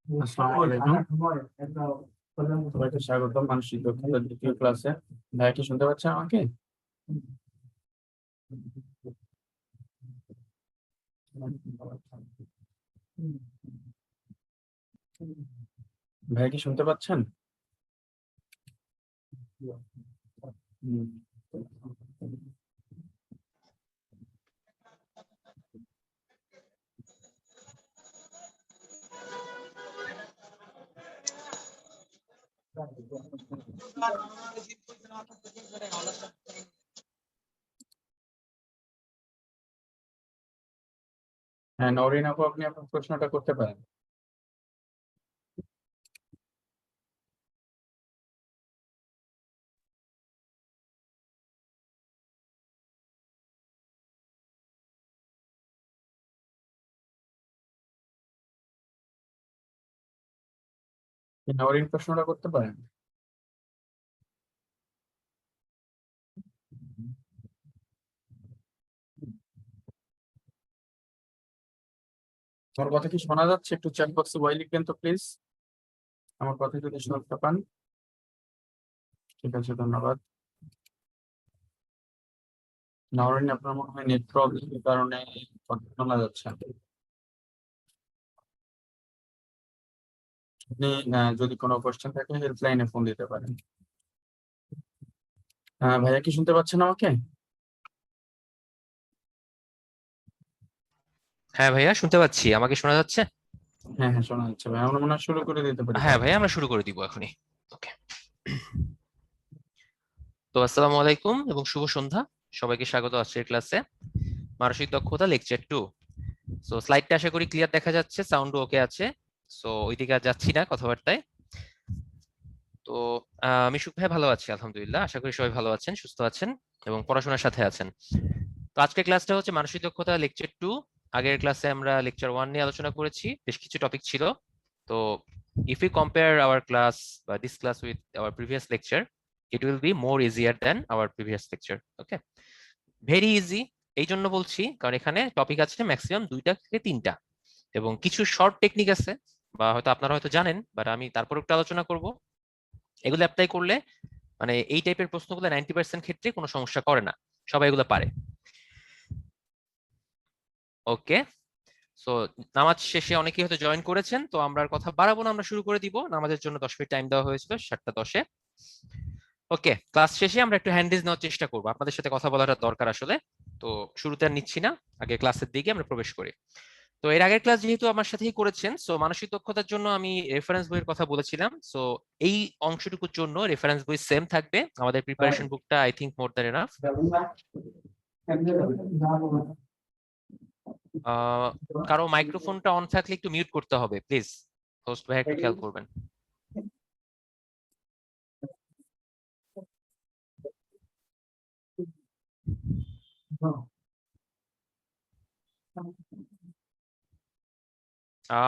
আসসালামু আলাইকুম, সবাইকে স্বাগতম মানসিক দক্ষতার দ্বিতীয় ক্লাসে। ভাইয়া কি শুনতে পাচ্ছেন আমাকে? ভাইয়া কি শুনতে পাচ্ছেন? হুম। হ্যাঁ, নওরিন আপু, আপনি আপনার প্রশ্নটা করতে পারেন। নওরিন প্রশ্নটা করতে পারেন। আমার কথা কি শোনা যাচ্ছে? একটু চ্যাট বক্সে ওয়াই লিখবেন তো প্লিজ, আমার কথা যদি শুনতে পান। ঠিক আছে, ধন্যবাদ। নওরিন, আপনার মনে হয় নেট প্রবলেমের কারণে কথা শোনা যাচ্ছে না। আপনি যদি কোনো কোশ্চেন থাকে হেল্পলাইনে ফোন দিতে পারেন। ভাইয়া কি শুনতে পাচ্ছেন আমাকে? হ্যাঁ ভাইয়া, শুনতে পাচ্ছি। আমাকে শোনা যাচ্ছে? হ্যাঁ হ্যাঁ, শোনা যাচ্ছে ভাই। আমরা মনে হয় শুরু করে দিতে পারি হ্যাঁ তাহলে। ভাইয়া, আমরা শুরু করে দিব এখনই। ওকে। তো আসসালামু আলাইকুম এবং শুভ সন্ধ্যা। সবাইকে স্বাগত আজকের ক্লাসে, মানসিক দক্ষতা লেকচার 2। সো স্লাইডটা আশা করি ক্লিয়ার দেখা যাচ্ছে, সাউন্ড ওকে আছে। সো ওইদিকে আর যাচ্ছি না কথাবার্তায়। তো আমি সুখ ভাই ভালো আছি আলহামদুলিল্লাহ। আশা করি সবাই ভালো আছেন, সুস্থ আছেন এবং পড়াশোনার সাথে আছেন। তো আজকের ক্লাসটা হচ্ছে মানসিক দক্ষতা লেকচার 2। আগের ক্লাসে আমরা লেকচার 1 নিয়ে আলোচনা করেছি, বেশ কিছু টপিক ছিল। তো if we compare our class this class with our previous lecture, it will be more easier than our previous lecture. Okay, very easy। এই জন্য বলছি কারণ এখানে টপিক আছে ম্যাক্সিমাম 2টা থেকে 3টা এবং কিছু শর্ট টেকনিক আছে, বা হয়তো আপনারা হয়তো জানেন, বাট আমি তারপর একটু আলোচনা করব। এগুলো অ্যাপ্লাই করলে মানে এই টাইপের প্রশ্নগুলো 90% ক্ষেত্রে কোনো সমস্যা করে না, সবাই এগুলো পারে। ওকে। সো নামাজ শেষে অনেকেই হয়তো জয়েন করেছেন, তো আমরা আর কথা বাড়াবো না, আমরা শুরু করে দিব। নামাজের জন্য 10 মিনিট টাইম দেওয়া হয়েছিল 7টা 10-এ। ওকে, ক্লাস শেষে আমরা একটু হ্যান্ডিজ নেওয়ার চেষ্টা করবো, আপনাদের সাথে কথা বলাটা দরকার আসলে। তো শুরুতে আর নিচ্ছি না, আগে ক্লাসের দিকে আমরা প্রবেশ করি। তো এর আগের ক্লাস যেহেতু আমার সাথেই করেছেন, সো মানসিক দক্ষতার জন্য আমি রেফারেন্স বইয়ের কথা বলেছিলাম। সো এই অংশটুকুর জন্য রেফারেন্স বই সেম থাকবে। আমাদের প্রিপারেশন বুকটা I think more than enough. কারো মাইক্রোফোনটা অন থাকলে একটু মিউট করতে হবে প্লিজ। হোস্ট ভাই একটু খেয়াল করবেন।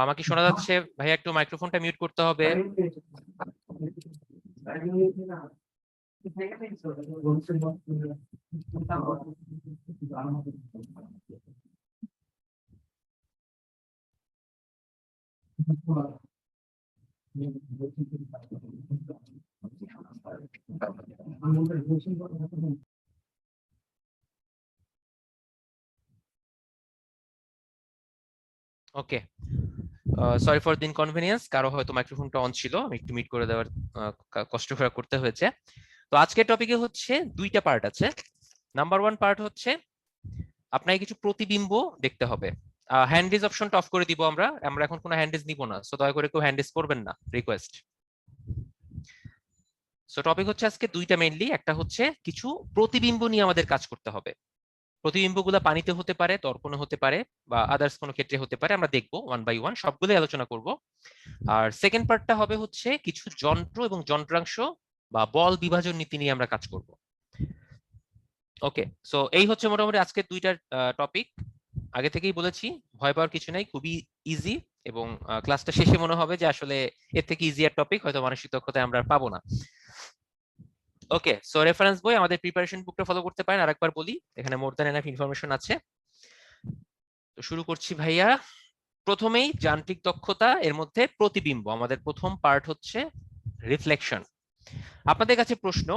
আমাকে শোনা যাচ্ছে ভাইয়া, একটু মাইক্রোফোনটা মিউট করতে হবে। ওকে, সরি ফর দ্য ইনকনভেনিয়েন্স। কারো হয়তো মাইক্রোফোনটা অন ছিল, আমি একটু মিট করে দেওয়ার কষ্ট করে করতে হয়েছে। তো আজকের টপিকে হচ্ছে 2টা পার্ট আছে। নাম্বার 1 পার্ট হচ্ছে আপনাকে কিছু প্রতিবিম্ব দেখতে হবে। হ্যান্ডিজ অপশনটা অফ করে দিব। আমরা আমরা এখন কোনো হ্যান্ডিজ নিব না, সো দয়া করে কেউ হ্যান্ডিজ করবেন না, রিকোয়েস্ট। সো টপিক হচ্ছে আজকে 2টা মেইনলি। একটা হচ্ছে কিছু প্রতিবিম্ব নিয়ে আমাদের কাজ করতে হবে। প্রতিবিম্বগুলো পানিতে হতে পারে, দর্পণে হতে পারে, বা আদার্স কোনো ক্ষেত্রে হতে পারে। আমরা দেখবো 1 বাই 1 সবগুলোই আলোচনা করব। আর সেকেন্ড পার্টটা হবে হচ্ছে কিছু যন্ত্র এবং যন্ত্রাংশ বা বল বিভাজন নীতি নিয়ে আমরা কাজ করব। ওকে, সো এই হচ্ছে মোটামুটি আজকে 2টা টপিক। আগে থেকেই বলেছি, ভয় পাওয়ার কিছু নাই, খুবই ইজি। এবং ক্লাসটা শেষে মনে হবে যে আসলে এর থেকে ইজিয়ার টপিক হয়তো মানসিক দক্ষতায় আমরা পাবো না। ওকে, সো রেফারেন্স বই, আমাদের প্রিপারেশন বুকটা ফলো করতে পারেন। আরেকবার বলি, এখানে মোর দ্যান এনাফ ইনফরমেশন আছে। তো শুরু করছি ভাইয়া। প্রথমেই যান্ত্রিক দক্ষতা, এর মধ্যে প্রতিবিম্ব, আমাদের প্রথম পার্ট হচ্ছে রিফ্লেকশন। আপনাদের কাছে প্রশ্ন,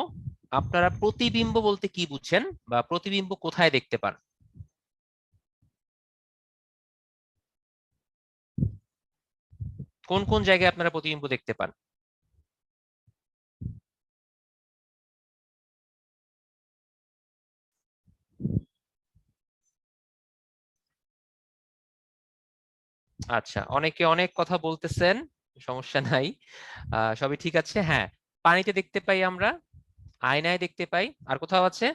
আপনারা প্রতিবিম্ব বলতে কি বুঝছেন বা প্রতিবিম্ব কোথায় দেখতে পান? কোন কোন জায়গায় আপনারা প্রতিবিম্ব দেখতে পান? আচ্ছা, অনেকে অনেক কথা বলতেছেন, সমস্যা নাই, সবই ঠিক আছে। হ্যাঁ, পানিতে দেখতে পাই আমরা, আয়নায় দেখতে পাই, আর কোথাও আছে?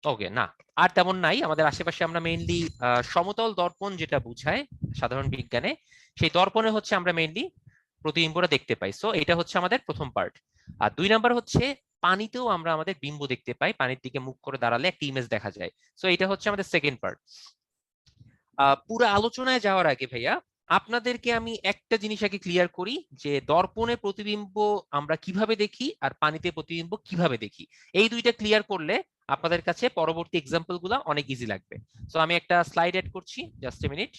ওকে, না, আর তেমন নাই। আমাদের আশেপাশে আমরা মেইনলি সমতল দর্পণ যেটা বুঝায় সাধারণ বিজ্ঞানে, সেই দর্পণে হচ্ছে আমরা মেইনলি প্রতিবিম্বটা দেখতে পাই। সো এটা হচ্ছে আমাদের প্রথম পার্ট। আর 2 নাম্বার হচ্ছে পানিতেও আমরা আমাদের বিম্ব দেখতে পাই, পানির দিকে মুখ করে দাঁড়ালে একটা ইমেজ দেখা যায়। সো এটা হচ্ছে আমাদের সেকেন্ড পার্ট। পুরো আলোচনায় যাওয়ার আগে ভাইয়া, আপনাদেরকে আমি একটা জিনিস আগে ক্লিয়ার করি, যে দর্পণে প্রতিবিম্ব আমরা কিভাবে দেখি আর পানিতে প্রতিবিম্ব কিভাবে দেখি। এই দুইটা ক্লিয়ার করলে আপনাদের কাছে পরবর্তী এক্সাম্পল গুলা অনেক ইজি লাগবে। সো আমি একটা স্লাইড এড করছি, জাস্ট এ মিনিট।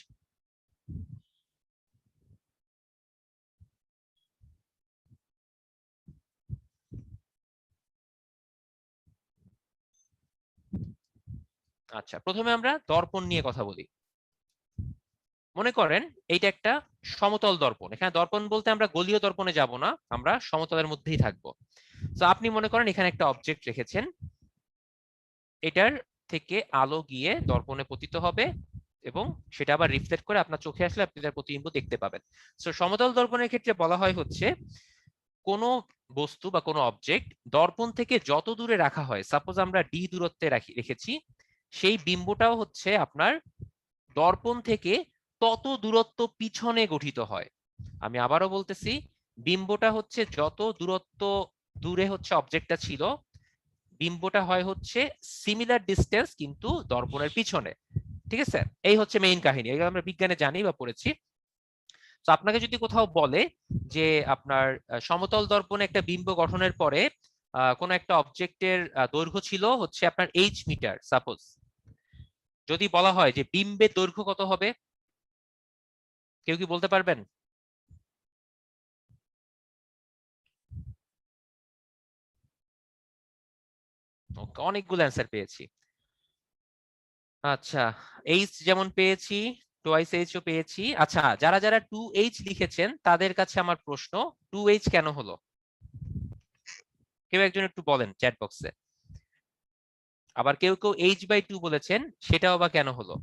আচ্ছা, প্রথমে আমরা দর্পণ নিয়ে কথা বলি। মনে করেন এইটা একটা সমতল দর্পণ। এখানে দর্পণ বলতে আমরা গলীয় দর্পণে যাব না, আমরা সমতলের মধ্যেই থাকবো। তো আপনি মনে করেন এখানে একটা অবজেক্ট রেখেছেন, এটার থেকে আলো গিয়ে দর্পণে পতিত হবে এবং সেটা আবার রিফ্লেক্ট করে আপনার চোখে আসলে আপনি তার প্রতিবিম্ব দেখতে পাবেন। সো সমতল দর্পণের ক্ষেত্রে বলা হয় হচ্ছে, কোনো বস্তু বা কোনো অবজেক্ট দর্পণ থেকে যত দূরে রাখা হয়, সাপোজ আমরা ডি দূরত্বে রেখেছি, সেই বিম্বটাও হচ্ছে আপনার দর্পণ থেকে তত দূরত্ব পিছনে গঠিত হয়। আমি আবারও বলতেছি, বিম্বটা হচ্ছে যত দূরত্ব দূরে হচ্ছে অবজেক্টটা ছিল, বিম্বটা হয় হচ্ছে সিমিলার ডিস্টেন্স কিন্তু দর্পণের পিছনে। ঠিক আছে, এই হচ্ছে মেইন কাহিনী, এগুলো আমরা বিজ্ঞানে জানি বা পড়েছি। তো আপনাকে যদি কোথাও বলে যে আপনার সমতল দর্পণে একটা বিম্ব গঠনের পরে কোন একটা অবজেক্টের দৈর্ঘ্য ছিল হচ্ছে আপনার এইচ মিটার, সাপোজ, যদি বলা হয় যে বিম্বের দৈর্ঘ্য কত হবে, কেউ কি বলতে পারবেন? অনেকগুলো অ্যান্সার পেয়েছি। আচ্ছা, এইচ যেমন পেয়েছি, টোয়াইস এইচ ও পেয়েছি। আচ্ছা, যারা যারা 2h লিখেছেন তাদের কাছে আমার প্রশ্ন, 2h কেন হলো? কেউ একজন একটু বলেন চ্যাট বক্সে। আবার কেউ কেউ h/2 বলেছেন, সেটাও বা কেন হলো?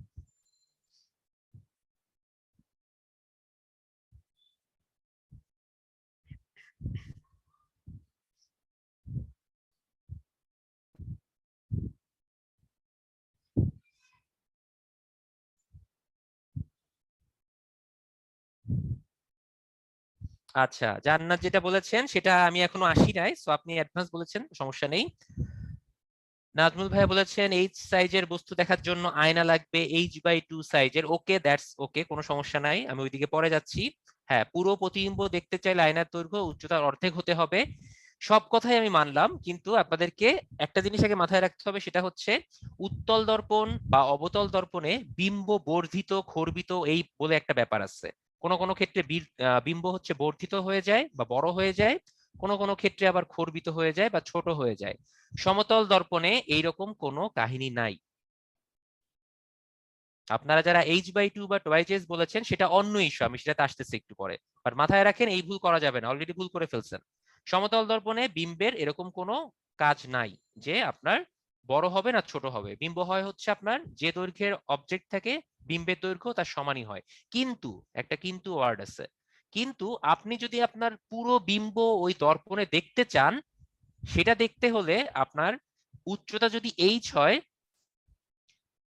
আচ্ছা, জান্নাত যেটা বলেছেন সেটা আমি এখনো আসি নাই, সো আপনি অ্যাডভান্স বলেছেন, সমস্যা নেই। নাজমুল ভাই বলেছেন এইচ সাইজের বস্তু দেখার জন্য আয়না লাগবে h/2 সাইজের। ওকে, দ্যাটস ওকে, কোনো সমস্যা নাই, আমি ওইদিকে পরে যাচ্ছি। হ্যাঁ, পুরো প্রতিবিম্ব দেখতে চাইলে আয়নার দৈর্ঘ্য উচ্চতার অর্ধেক হতে হবে। সব কথাই আমি মানলাম, কিন্তু আপনাদেরকে একটা জিনিস আগে মাথায় রাখতে হবে, সেটা হচ্ছে উত্তল দর্পণ বা অবতল দর্পণে বিম্ব বর্ধিত খর্বিত এই বলে একটা ব্যাপার আছে। কোনো কোনো ক্ষেত্রে বিম্ব হচ্ছে বর্ধিত হয়ে যায় বা বড় হয়ে যায়, কোনো কোনো ক্ষেত্রে আবার খর্বিত হয়ে যায় বা ছোট হয়ে যায়। সমতল দর্পণে এইরকম কোনো কাহিনী নাই। আপনারা যারা h/2 বা টোয়াইস বলেছেন সেটা অন্য ইস্যু, আমি সেটাতে আসতেছি একটু পরে। বাট মাথায় রাখেন, এই ভুল করা যাবে না, অলরেডি ভুল করে ফেলছেন। সমতল দর্পণে বিম্বের এরকম কোনো কাজ নাই যে আপনার বড় হবে না ছোট হবে। বিম্ব হয় হচ্ছে আপনার যে দৈর্ঘ্যের অবজেক্ট থাকে, বিম্বের দৈর্ঘ্য তার সমানই হয়। কিন্তু একটা কিন্তু ওয়ার্ড আছে, কিন্তু আপনি যদি আপনার পুরো বিম্ব ওই দর্পণে দেখতে চান, সেটা দেখতে হলে আপনার উচ্চতা যদি এইচ হয়,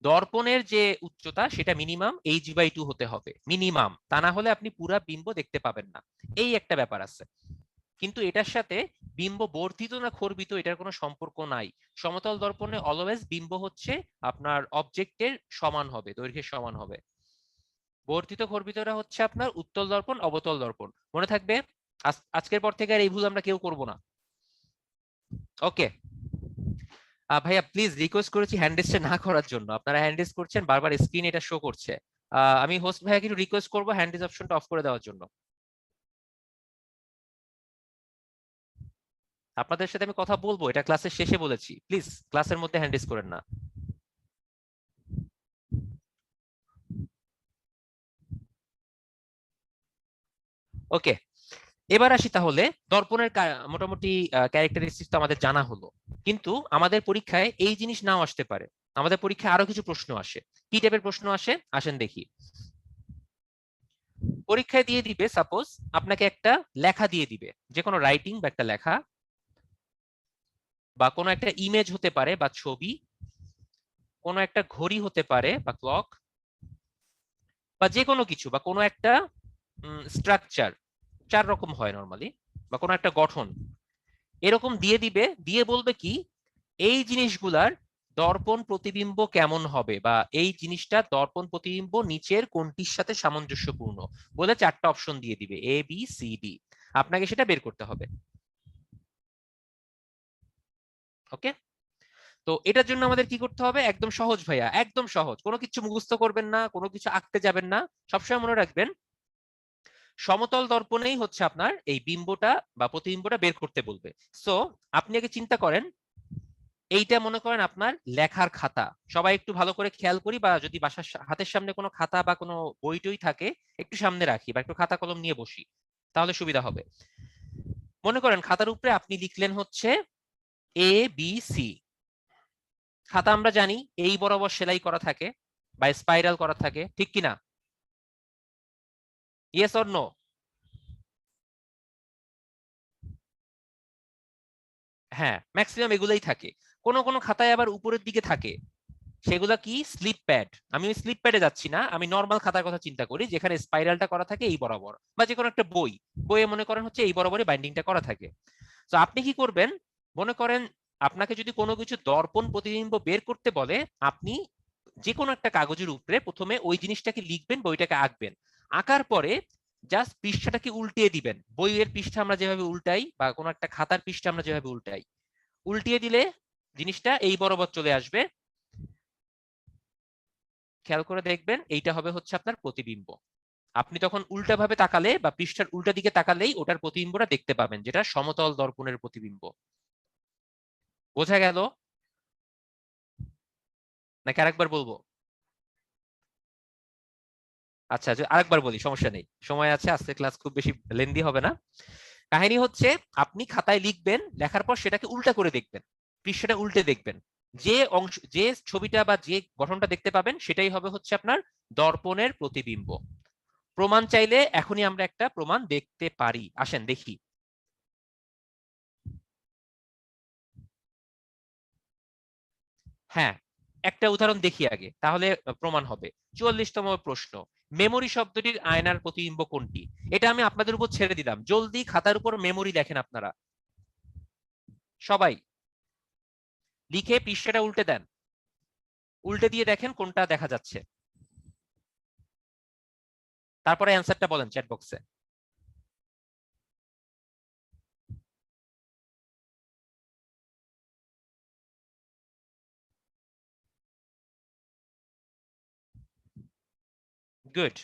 দর্পণের যে উচ্চতা সেটা মিনিমাম h/2 হতে হবে, মিনিমাম, তা না হলে আপনি পুরা বিম্ব দেখতে পাবেন না। এই একটা ব্যাপার আছে, কিন্তু এটার সাথে বিম্ব বর্ধিত না খর্বিত এটার কোনো সম্পর্ক নাই। সমতল দর্পণে অলওয়েজ বিম্ব হচ্ছে আপনার অবজেক্টের সমান হবে, দৈর্ঘ্যের সমান হবে। বর্ধিত খর্বিতটা হচ্ছে আপনার উত্তল দর্পণ অবতল দর্পণ, মনে থাকবে। আজকের পর থেকে আর এই ভুল আমরা কেউ করব না। ওকে, ভাইয়া প্লিজ রিকোয়েস্ট করেছি হ্যান্ড রেজটা না করার জন্য, আপনারা হ্যান্ড রেজ করছেন, বারবার স্ক্রিন এটা শো করছে। আমি হোস্ট ভাইয়াকে একটু রিকোয়েস্ট করবো হ্যান্ড রেজ অপশনটা অফ করে দেওয়ার জন্য। আপনাদের সাথে আমি কথা বলবো, এটা ক্লাসের শেষে বলেছি, প্লিজ ক্লাসের মধ্যে হ্যান্ড রেজ করেন না। ওকে, এবার আসি তাহলে। দর্পণের মোটামুটি ক্যারেক্টারিস্টিক্স তো আমাদের জানা হলো, কিন্তু আমাদের পরীক্ষায় এই জিনিস নাও আসতে পারে। আমাদের পরীক্ষায় আরো কিছু প্রশ্ন আসে। কি টাইপের প্রশ্ন আসে আসেন দেখি। পরীক্ষায় দিয়ে দিবে, সাপোজ আপনাকে একটা লেখা দিয়ে দিবে, যে কোনো রাইটিং বা একটা লেখা, বা কোনো একটা ইমেজ হতে পারে বা ছবি, কোনো একটা ঘড়ি হতে পারে বা ক্লক, বা যে কোনো কিছু, বা কোনো একটা স্ট্রাকচার, 4 রকম হয় নরমালি, বা কোনো একটা গঠন এরকম দিয়ে দিবে, দিয়ে বলবে কি এই জিনিসগুলার দর্পণ প্রতিবিম্ব কেমন হবে, বা এই জিনিসটা দর্পণ প্রতিবিম্ব নিচের কোনটির সাথে সামঞ্জস্যপূর্ণ, বলে 4টা অপশন দিয়ে দিবে, এ বি সি ডি। আপনাকে সেটা বের করতে হবে। ওকে, তো এটার জন্য আমাদের কি করতে হবে? একদম সহজ ভাইয়া, একদম সহজ, কোনো কিছু মুখস্থ করবেন না, কোনো কিছু আঁকতে যাবেন না। সবসময় মনে রাখবেন সমতল দর্পণেই হচ্ছে আপনার এই বিম্বটা বা প্রতিবিম্বটা বের করতে বলবে। সো আপনি আগে চিন্তা করেন, এইটা মনে করেন আপনার লেখার খাতা। সবাই একটু ভালো করে খেয়াল করি, বা যদি বাসার হাতের সামনে কোনো খাতা বা কোনো বই টই থাকে একটু সামনে রাখি, বা একটু খাতা কলম নিয়ে বসি, তাহলে সুবিধা হবে। মনে করেন খাতার উপরে আপনি লিখলেন হচ্ছে এ বি সি। খাতা আমরা জানি এই বরাবর সেলাই করা থাকে বা স্পাইরাল করা থাকে, ঠিক কিনা? Yes or no? হ্যাঁ, ম্যাক্সিমাম এগুলাই থাকে। কোন কোন খাতায় আবার উপরের দিকে থাকে, সেগুলা কি স্লিপ প্যাড। আমি ওই স্লিপ প্যাডে যাচ্ছি না, আমি নর্মাল খাতার কথা চিন্তা করি, যেখানে স্পাইরালটা করা থাকে এই বরাবর, বা যে কোনো একটা বই, বইয়ে মনে করেন হচ্ছে এই বরাবরই বাইন্ডিংটা করা থাকে। তো আপনি কি করবেন? মনে করেন আপনাকে যদি কোনো কিছু দর্পণ প্রতিবিম্ব বের করতে বলে, আপনি যে কোনো একটা কাগজের উপরে প্রথমে ওই জিনিসটাকে লিখবেন, বইটাকে আঁকবেন। আঁকার পরে জাস্ট পৃষ্ঠাটাকে উল্টিয়ে দিবেন। বইয়ের পৃষ্ঠা আমরা যেভাবে উল্টাই, বা কোনো একটা খাতার পৃষ্ঠা আমরা যেভাবে উল্টাই, উল্টিয়ে দিলে জিনিসটা এই বরাবর চলে আসবে। খেয়াল করে দেখবেন এইটা হবে হচ্ছে আপনার প্রতিবিম্ব। আপনি তখন উল্টা ভাবে তাকালে বা পৃষ্ঠার উল্টা দিকে তাকালেই ওটার প্রতিবিম্বটা দেখতে পাবেন, যেটা সমতল দর্পণের প্রতিবিম্ব। বোঝা গেল নাকি আরেকবার বলবো? আচ্ছা, আরেকবার বলি, সমস্যা নেই, সময় আছে, আজকে ক্লাস খুব বেশি লেন্দি হবে না। কাহিনী হচ্ছে আপনি খাতায় লিখবেন, লেখার পর সেটাকে উল্টা করে দেখবেন, পৃষ্ঠাটা উল্টে দেখবেন। যে অংশ, যে ছবিটা বা যে গঠনটা দেখতে পাবেন সেটাই হবে হচ্ছে আপনার দর্পণের প্রতিবিম্ব। প্রমাণ চাইলে এখনই আমরা একটা প্রমাণ দেখতে পারি, আসেন দেখি। হ্যাঁ, একটা উদাহরণ দেখি আগে, তাহলে প্রমাণ হবে। 44তম প্রশ্ন, মেমোরি শব্দটির আয়নার প্রতিবিম্ব কোনটি? এটা আমি আপনাদের উপর ছেড়ে দিলাম, জলদি খাতার উপর মেমোরি লেখেন আপনারা সবাই, লিখে পৃষ্ঠাটা উল্টে দেন, উল্টে দিয়ে দেখেন কোনটা দেখা যাচ্ছে, তারপরে অ্যান্সারটা বলেন চ্যাট বক্সে। গুড,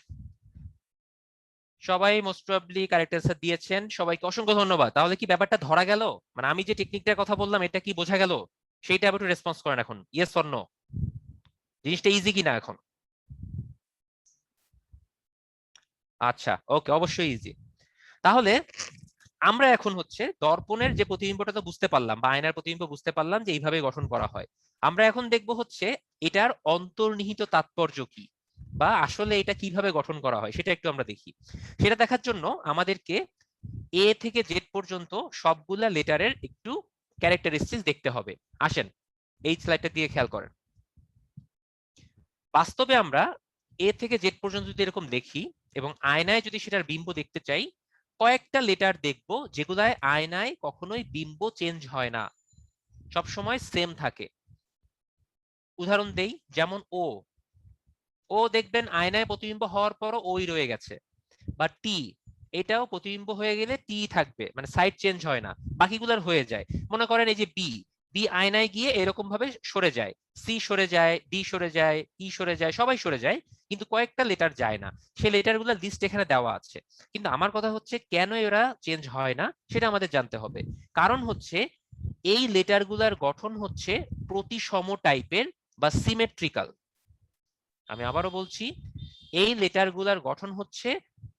সবাই মোস্ট প্রবাবলি কারেক্ট অ্যান্সার দিয়েছেন, সবাইকে অসংখ্য ধন্যবাদ। তাহলে কি ব্যাপারটা ধরা গেল? মানে আমি যে টেকনিকটার কথা বললাম এটা কি বোঝা গেল? সেইটা আবার একটু রেসপন্স করেন এখন, ইয়েস অর নো, জিনিসটা ইজি কিনা এখন। আচ্ছা ওকে, অবশ্যই ইজি। তাহলে আমরা এখন হচ্ছে দর্পণের যে প্রতিবিম্বটা তো বুঝতে পারলাম, বা আয়নার প্রতিবিম্ব বুঝতে পারলাম যে এইভাবে গঠন করা হয়। আমরা এখন দেখব হচ্ছে এটার অন্তর্নিহিত তাৎপর্য কি, বা আসলে এটা কিভাবে গঠন করা হয় সেটা একটু আমরা দেখি। সেটা দেখার জন্য আমাদেরকে এ থেকে জেড পর্যন্ত সবগুলা লেটারের একটু ক্যারেক্টারিস্টিক্স দেখতে হবে। আসেন এই স্লাইডটা দিয়ে খেয়াল করেন। বাস্তবে আমরা এ থেকে জেড পর্যন্ত যদি এরকম দেখি, এবং আয়নায় যদি সেটার বিম্ব দেখতে চাই, কয়েকটা লেটার দেখব যেগুলায় আয়নায় কখনোই বিম্ব চেঞ্জ হয় না, সব সময় সেম থাকে। উদাহরণ দেই, যেমন ও, ও দেখবেন আয়নায় প্রতিবিম্ব হওয়ার পরও ওই রয়ে গেছে। বা টি, এটাও প্রতিবিম্ব হয়ে গেলে টি থাকবে, মানে সাইড চেঞ্জ হয় না, বাকিগুলার হয়ে যায়। মনে করেন এই যে বি, বি আয়নায় গিয়ে এরকম ভাবে সরে যায়, সি সরে যায়, ডি সরে যায়, ই সরে যায়, সবাই সরে যায়, কিন্তু কয়েকটা লেটার যায় না। সেই লেটারগুলোর লিস্ট এখানে দেওয়া আছে। কিন্তু আমার কথা হচ্ছে কেন এরা চেঞ্জ হয় না সেটা আমাদের জানতে হবে। কারণ হচ্ছে এই লেটারগুলোর গঠন হচ্ছে প্রতিসম টাইপের বা সিমেট্রিক্যাল। আমি আবারও বলছি, এই লেটারগুলোর গঠন হচ্ছে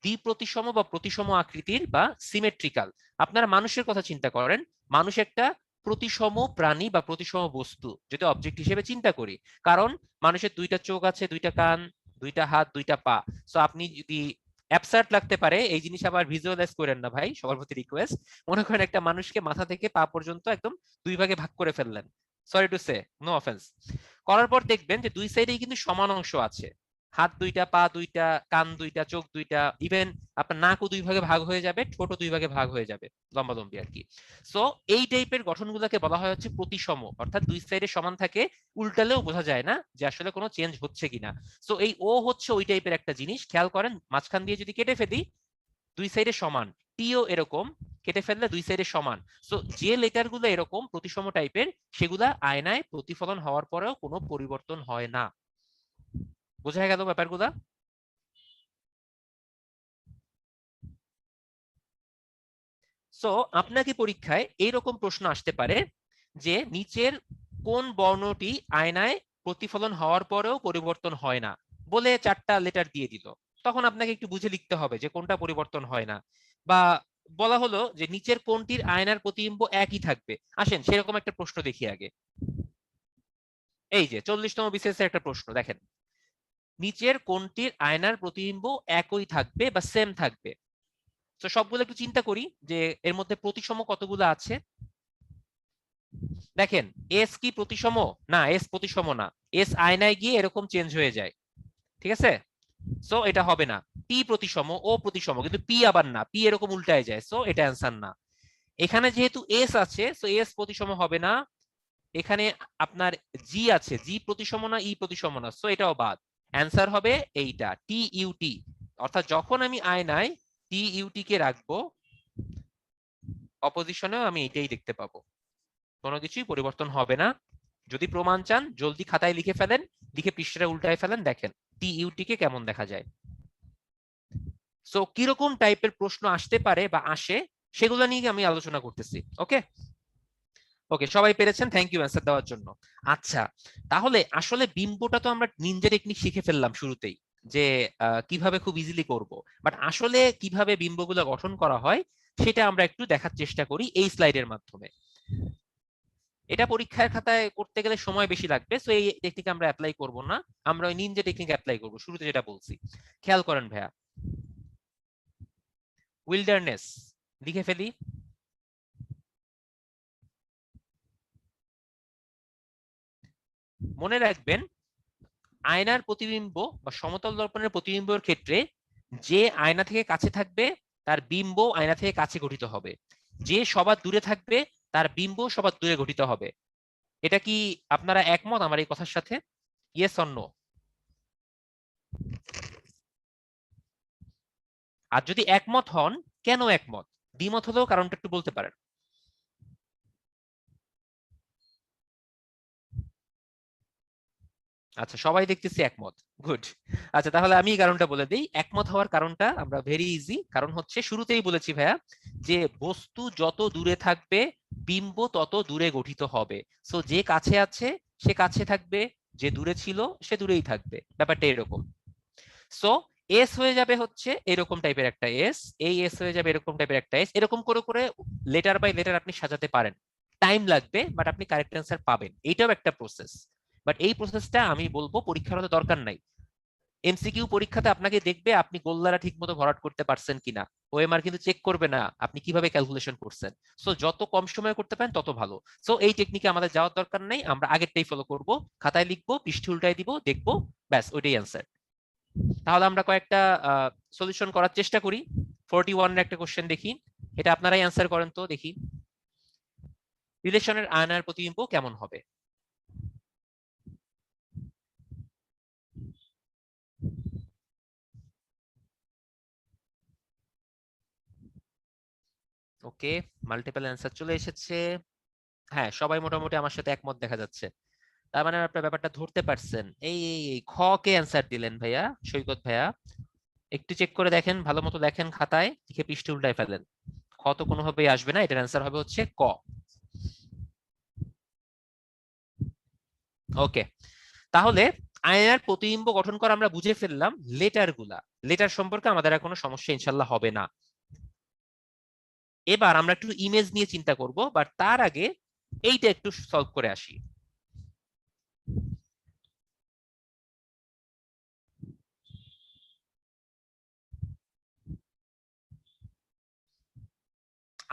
দ্বিপ্রতিসম বা প্রতিসম আকৃতির বা সিমেট্রিক্যাল। আপনারা মানুষের কথা চিন্তা করেন, মানুষ একটা প্রতিসম প্রাণী বা প্রতিসম বস্তু যদি অবজেক্ট হিসেবে চিন্তা করি। কারণ মানুষের দুইটা চোখ আছে, দুইটা কান, দুইটা হাত, দুইটা পা। সো আপনি যদি অ্যাবসার্ড লাগতে পারে এই জিনিস আবার ভিজুয়ালাইজ করেন না ভাই, সবার প্রতি রিকোয়েস্ট। মনে করেন একটা মানুষকে মাথা থেকে পা পর্যন্ত একদম দুই ভাগে ভাগ করে ফেললেন, sorry to say, no offence. করার পর দেখবেন যে দুই সাইডেই কিন্তু সমান অংশ আছে, হাত দুইটা, পা দুইটা, কান দুইটা, চোখ দুইটা, ইভেন আপনার নাকও দুই ভাগে ভাগ হয়ে যাবে, ঠোঁটও দুই ভাগে ভাগ হয়ে যাবে, লম্বালম্বি আর কি। সো এই টাইপের গঠনগুলোকে বলা হয় হচ্ছে প্রতিসম, অর্থাৎ দুই সাইডে সমান থাকে, উল্টালেও বোঝা যায় না যে আসলে কোনো চেঞ্জ হচ্ছে কিনা। সো এই ও হচ্ছে ওই টাইপের একটা জিনিস, খেয়াল করেন মাঝখান দিয়ে যদি কেটে ফেলি দুই সাইডে সমান, টিও এরকম কেটে ফেললে দুই সাইডে সমান। সো যে লেটার গুলো এরকম প্রতিসম টাইপের সেগুলা আয়নায় প্রতিফলন হওয়ার পরেও কোনো পরিবর্তন হয় না। বোঝা গেল ব্যাপারগুলা? সো আপনাকে পরীক্ষায় এইরকম প্রশ্ন আসতে পারে যে নিচের কোন বর্ণটি আয়নায় প্রতিফলন হওয়ার পরেও পরিবর্তন হয় না, বলে চারটা লেটার দিয়ে দিল। তখন আপনাকে একটু বুঝে লিখতে হবে যে কোনটা পরিবর্তন হয় না। বা বলা হলো যে নিচের কোনটির আয়নার প্রতিবিম্ব একই থাকবে। আসেন সেরকম একটা প্রশ্ন দেখি আগে। এই যে 40তম বিসিএস এর একটা প্রশ্ন দেখেন, নিচের কোনটির আয়নার প্রতিবিম্ব একই থাকবে বা সেম থাকবে। তো সবগুলো একটু চিন্তা করি যে এর মধ্যে প্রতিসম কতগুলো আছে। দেখেন এস কি প্রতিসম? না, এস প্রতিসম না। এস আয়নায় গিয়ে এরকম চেঞ্জ হয়ে যায়, ঠিক আছে? সো এটা হবে না। পি প্রতিসম, ও প্রতিসম, কিন্তু পি আবার না, পি এরকম উল্টায় যায়, সো এটা অ্যান্সার না। এখানে যেহেতু এস আছে সো এস প্রতিসম হবে না। এখানে আপনার জি আছে, জি প্রতিসম না, ই প্রতিসম না, সো এটাও বাদ। অ্যান্সার হবে এইটা টি ইউটি। অর্থাৎ যখন আমি আয়নায় টি ইউটি কে রাখবো অপোজিশনেও আমি এটাই দেখতে পাবো, কোনো কিছুই পরিবর্তন হবে না। যদি প্রমাণ চান জলদি খাতায় লিখে ফেলেন, লিখে পৃষ্ঠাটা উল্টায় ফেলেন, দেখেন টি ইউটি কে কেমন দেখা যায়। সো কিরকম টাইপের প্রশ্ন আসতে পারে বা আসে সেগুলো নিয়ে আমি আলোচনা করতেছি। ওকে ওকে, সবাই পেরেছেন, থ্যাংক ইউ অ্যান্সার দেওয়ার জন্য। আচ্ছা, তাহলে আসলে বিম্বটা তো আমরা নিনজা টেকনিক শিখে ফেললাম শুরুতেই, যে কিভাবে খুব ইজিলি করব। বাট আসলে কিভাবে বিম্বগুলো গঠন করা হয় সেটা আমরা একটু দেখার চেষ্টা করি এই স্লাইডের মাধ্যমে। এটা পরীক্ষার খাতায় করতে গেলে সময় বেশি লাগবে, সো এই টেকনিক আমরা অ্যাপ্লাই করব না, আমরা ওই নিনজা টেকনিক অ্যাপ্লাই করব শুরুতে যেটা বলছি। খেয়াল করেন ভাইয়া, উইল্ডারনেস লিখে ফেলি। মনে রাখবেন আয়নার প্রতিবিম্ব বা সমতল দর্পণের প্রতিবিম্বের ক্ষেত্রে যে আয়না থেকে কাছে থাকবে তার বিম্ব আয়না থেকে কাছে গঠিত হবে, যে সবার দূরে থাকবে তার বিম্ব সবার দূরে গঠিত হবে। এটা কি আপনারা একমত আমার এই কথার সাথে? Yes or no? আর যদি একমত হন, কেন একমত? দ্বিমত হলেও কারণটা একটু বলতে পারেন। আচ্ছা, সবাই দেখতেছি একমত, গুড। আচ্ছা, তাহলে আমি এই কারণটা বলে দিই। একমত হওয়ার কারণটা আমরা ভেরি ইজি, কারণ হচ্ছে শুরুতেই বলেছি ভাইয়া যে বস্তু যত দূরে থাকবে বিম্ব তত দূরে গঠিত হবে। সো যে কাছে আছে সে কাছে থাকবে, যে দূরে ছিল সে দূরেই থাকবে, ব্যাপারটা এরকম। সো এস হয়ে যাবে হচ্ছে এরকম টাইপের একটা এস, এই এস হয়ে যাবে এরকম টাইপের একটা এস, এরকম করে করে লেটার বাই লেটার আপনি সাজাতে পারেন। টাইম লাগবে বাট আপনি কারেক্ট অ্যান্সার পাবেন, এইটাও একটা প্রসেস। বাট এই প্রসেসটা আমি বলবো পরীক্ষার হতে দরকার নাই। এমসিকিউ পরীক্ষাতে আপনাকে দেখবে আপনি গোলদারা ঠিক মতো ভরাট করতে পারছেন কিনা, ওএমআর কিন্তু চেক করবে না আপনি কিভাবে ক্যালকুলেশন করছেন। সো যত কম সময়ে করতে পারেন তত ভালো। সো এই টেকনিকে আমাদের যাওয়ার দরকার নেই, আমরা আগেরটাই ফলো করব, খাতায় লিখবো, পৃষ্ঠে উল্টাই দিব, দেখবো, ব্যাস ওইটাই অ্যান্সার। তাহলে আমরা কয়েকটা সলিউশন করার চেষ্টা করি। 41 এর একটা কোশ্চেন দেখি, এটা আপনারাই অ্যান্সার করেন তো দেখি। রিলেশনের আয়নার প্রতিবিম্ব কেমন হবে? ওকে, মাল্টিপল অ্যান্সার চলে এসেছে। হ্যাঁ, সবাই মোটামুটি আমার সাথে একমত দেখা যাচ্ছে। তার মানে আপনার ব্যাপারটা ধরতে পারছেন। এই খ কে অ্যান্সার দিলেন ভাইয়া, সৈকত ভাইয়া? একটু চেক করে দেখেন, ভালো মতো দেখেন, খাতায় লিখে পৃষ্ঠে উল্টায় ফেলেন। খ তো কোনোভাবেই আসবে না, এটার অ্যান্সার হবে হচ্ছে ক। ওকে, তাহলে আয়নার প্রতিবিম্ব গঠন করা আমরা বুঝে ফেললাম। লেটার গুলা, লেটার সম্পর্কে আমাদের আর কোনো সমস্যা ইনশাল্লাহ হবে না। এবার আমরা একটু ইমেজ নিয়ে চিন্তা করব, বাট তার আগে এইটা একটু সলভ করে আসি।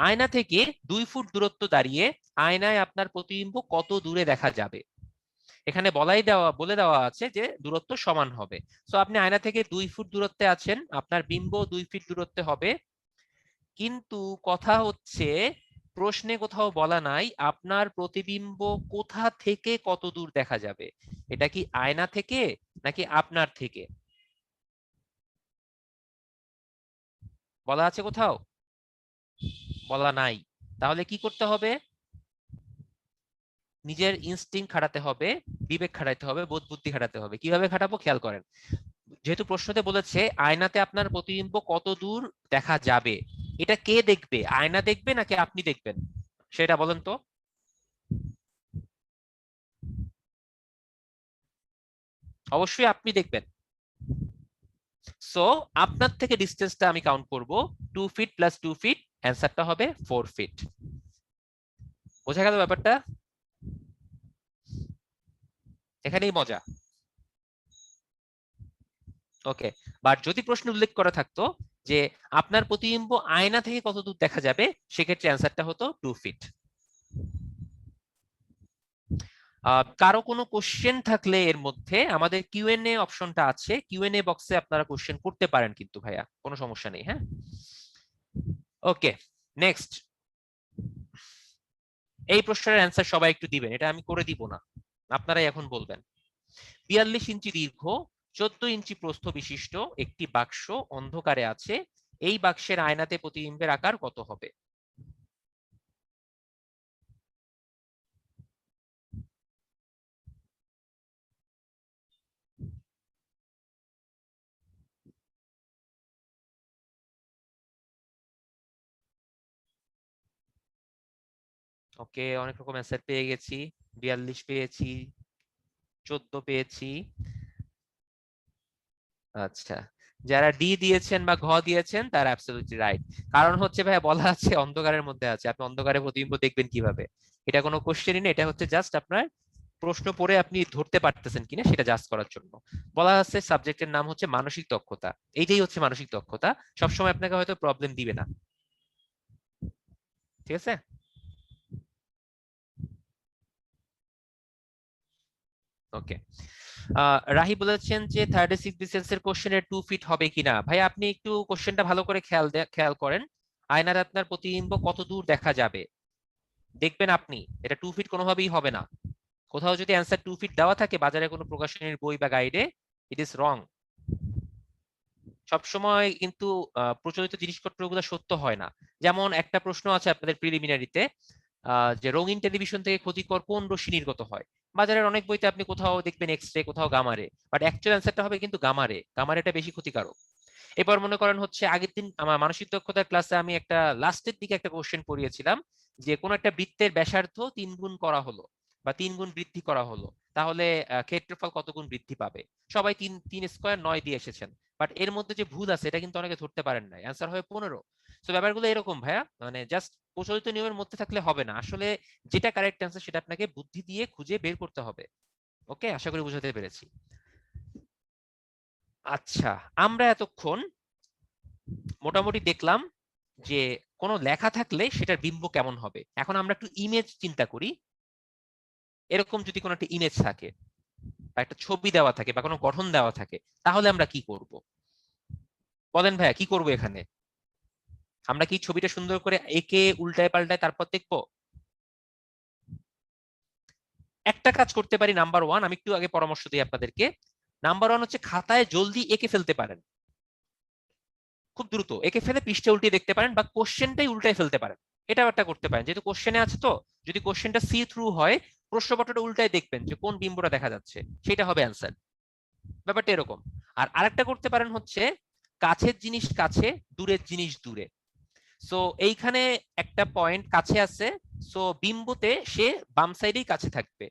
আয়না থেকে 2 ফুট দূরত্ব দাঁড়িয়ে আয়নায় আপনার প্রতিবিম্ব কত দূরে দেখা যাবে? এখানে বলে দেওয়া আছে যে দূরত্ব সমান হবে। সো আপনি আয়না থেকে 2 ফুট দূরত্বে আছেন, আপনার বিম্ব 2 ফিট দূরত্বে হবে। কিন্তু কথা হচ্ছে, প্রশ্নে কোথাও বলা নাই আপনার প্রতিবিম্ব কোথা থেকে কত দূর দেখা যাবে। এটা কি আয়না থেকে নাকি আপনার থেকে? বলা আছে কোথাও? বলা নাই। তাহলে কি করতে হবে? নিজের ইনস্টিংক্ট খাটাতে হবে, বিবেক খাটাতে হবে, বোধ বুদ্ধি খাটাতে হবে। কিভাবে খাটাবো খেয়াল করেন। যেহেতু প্রশ্নতে বলেছে আয়নাতে আপনার প্রতিবিম্ব কত দূর দেখা যাবে, এটা কে দেখবে? আয়না দেখবে নাকি আপনি দেখবেন? সেটা বলেন তো। অবশ্যই আপনি দেখবেন। সো আপনার থেকে ডিস্টেন্সটা আমি কাউন্ট করব, 2 ফিট প্লাস 2 ফিট, অ্যান্সারটা হবে 4 ফিট। বোঝা গেল ব্যাপারটা? এখানেই মজা। ওকে, বাট যদি প্রশ্ন উল্লেখ করা থাকতো যে আপনার প্রতিবিম্ব আয়না থেকে কত দূর দেখা যাবে, সেক্ষেত্রে অ্যান্সারটা হতো 2 ফিট। কারো কোনো কোশ্চেন থাকলে এর মধ্যে আমাদের কিউএনএ অপশনটা আছে, কিউএনএ বক্সে আপনারা কোশ্চেন করতে পারেন কিন্তু ভাইয়া, কোনো সমস্যা নেই। হ্যাঁ, ওকে, নেক্সট। এই প্রশ্নের অ্যান্সার সবাই একটু দিবেন, এটা আমি করে দিব না, আপনারাই এখন বলবেন। 42 ইঞ্চি দীর্ঘ, 14 ইঞ্চি প্রস্থ বিশিষ্ট একটি বাক্স অন্ধকারে আছে। এই বাক্সের আয়নাতে প্রতিবিম্বের আকার কত হবে? ওকে, অনেক রকম অ্যান্সার পেয়ে গেছি। 42 পেয়েছি, 14 পেয়েছি। আচ্ছা, যারা ডি দিয়েছেন বা ঘ দিয়েছেন তারা অ্যাবসলিউটলি রাইট। কারণ হচ্ছে ভাই, বলা আছে অন্ধকারের মধ্যে আছে, আপনি অন্ধকারে প্রতিবিম্ব দেখবেন কিভাবে? এটা কোনো কোশ্চেনই না, এটা হচ্ছে জাস্ট আপনার প্রশ্ন পড়ে আপনি ধরতে পারতেছেন কিনা সেটা জাজ করার জন্য। বলা আছে সাবজেক্টের নাম হচ্ছে মানসিক দক্ষতা। এইটাই হচ্ছে মানসিক দক্ষতা, সবসময় আপনাকে হয়তো প্রবলেম দিবে না। ঠিক আছে? ওকে, রাহি বলেছেন যে 36 BCS এর কোশ্চেনের 2 ফিট হবে কিনা। ভাই আপনি একটু কোশ্চেনটা ভালো করে খেয়াল করেন। আয়নার আপনার প্রতিবিম্ব কত দূর দেখা যাবে দেখবেন আপনি, এটা 2 ফিট কোনোভাবেই হবে না। কোথাও যদি অ্যান্সার 2 ফিট দেওয়া থাকে বাজারে কোনো প্রকাশনীর বই বা গাইডে, ইট ইজ রং। সবসময় কিন্তু প্রচলিত জিনিসপত্রগুলো সত্য হয় না। যেমন একটা প্রশ্ন আছে আপনাদের প্রিলিমিনারিতে, যে রঙিন টেলিভিশন থেকে ক্ষতিকর কোন রশ্মি নির্গত হয়। বাজারের অনেক বইতে আপনি কোথাও দেখবেন এক্স রে, কোথাও গামা রে, বাট অ্যাকচুয়াল অ্যান্সারটা হবে কিন্তু গামা রে। গামা রেটা বেশি ক্ষতিকারক। এবার মনে করেন হচ্ছে আগের দিন আমার মানসিক দক্ষতার ক্লাসে আমি একটা লাস্টের দিকে একটা কোশ্চেন পড়িয়েছিলাম, যে কোন একটা বৃত্তের ব্যাসার্ধ 3 গুণ করা হলো বা 3 গুণ বৃদ্ধি করা হলো, তাহলে ক্ষেত্রফল কত গুণ বৃদ্ধি পাবে? সবাই 3 3 স্কয়ার 9 দিয়ে এসেছেন, বাট এর মধ্যে যে ভুল আছে এটা কিন্তু অনেকে ধরতে পারেন না, অ্যান্সার হয় 15। তো ব্যাপারগুলো এরকম ভাইয়া, মানে জাস্ট প্রচলিত নিয়মের মধ্যে থাকলে হবে না আসলে। যেটা কারেক্ট অ্যান্সার সেটা আপনাকে বুদ্ধি দিয়ে খুঁজে বের করতে হবে। ওকে, আশা করি বুঝাতে পেরেছি। আচ্ছা, আমরা এতক্ষণ মোটামুটি দেখলাম যে কোনো লেখা থাকলে সেটার বিম্ব কেমন হবে। এখন আমরা একটু ইমেজ চিন্তা করি। এরকম যদি কোনো একটা ইমেজ থাকে বা একটা ছবি দেওয়া থাকে বা কোনো গঠন দেওয়া থাকে, তাহলে আমরা কি করব? বলেন ভাইয়া, কি করব এখানে? আমরা কি ছবিটা সুন্দর করে এঁকে উল্টায় পাল্টায় তারপর দেখবো? একটা কাজ করতে পারি, নাম্বার ওয়ান, আমি একটু আগে পরামর্শ দিই আপনাদেরকে। নাম্বার ওয়ান হচ্ছে খাতায় জলদি এঁকে ফেলতে পারেন, খুব দ্রুত এঁকে ফেলে পৃষ্ঠে উল্টে দেখতে পারেন বা কোশ্চেনটাই উল্টায় ফেলতে পারেন। এটাও একটা করতে পারেন, যেহেতু কোশ্চেনে আছে। তো যদি কোশ্চেনটা সি থ্রু হয়, প্রশ্নপত্রটা উল্টায় দেখবেন যে কোন বিম্বটা দেখা যাচ্ছে, সেটা হবে অ্যান্সার। ব্যাপারটা এরকম। আর আরেকটা করতে পারেন হচ্ছে, কাছের জিনিস কাছে, দূরের জিনিস দূরে। সো এইখানে একটা পয়েন্ট কাছে আছে, সো বিম্বতে সে বাম সাইডেই কাছে থাকবে,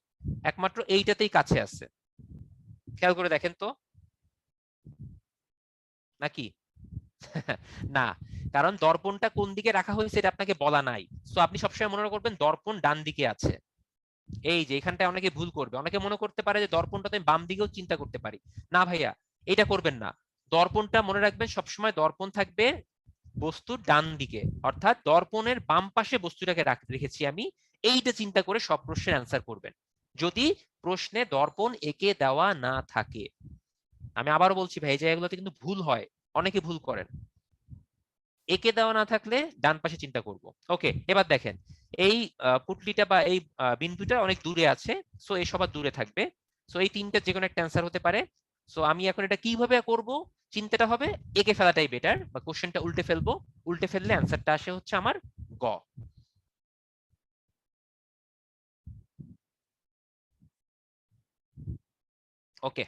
একমাত্র এইটাতেই কাছে আছে। খেয়াল করে দেখেন তো, নাকি? না, কারণ দর্পণটা কোন দিকে রাখা হয়েছে এটা আপনাকে বলা নাই। সো আপনি সবসময় মনে করবেন দর্পণ ডান দিকে আছে। এই যে এখানটায় অনেকে ভুল করবে, অনেকে মনে করতে পারে যে দর্পণটা আমি বাম দিকেও চিন্তা করতে পারি। না ভাইয়া, এটা করবেন না। দর্পণটা মনে রাখবেন সবসময় দর্পণ থাকবে বস্তুর ডান দিকে, অর্থাৎ দর্পণের বাম পাশে বস্তুটাকে রেখেছি আমি, এইটা চিন্তা করে সব প্রশ্নের অ্যান্সার করবেন, যদি প্রশ্নে দর্পণ এঁকে দেওয়া না থাকে। আমি আবারও বলছি ভাই, এই জায়গাগুলোতে কিন্তু ভুল হয়, অনেকে ভুল করেন। এঁকে দেওয়া না থাকলে ডান পাশে চিন্তা করব। ওকে, এবার দেখেন এই পুটলিটা বা এই বিন্দুটা অনেক দূরে আছে, সো এই সবার দূরে থাকবে। সো এই তিনটা যে কোনো একটা অ্যান্সার হতে পারে। সো আমি এখন এটা কিভাবে করব, চিন্তাটা হবে এঁকে ফেলাটাই বেটার, বা কোশ্চেনটা উল্টে ফেলবো। উল্টে ফেললে অ্যান্সারটা আসে হচ্ছে আমার গ। ওকে,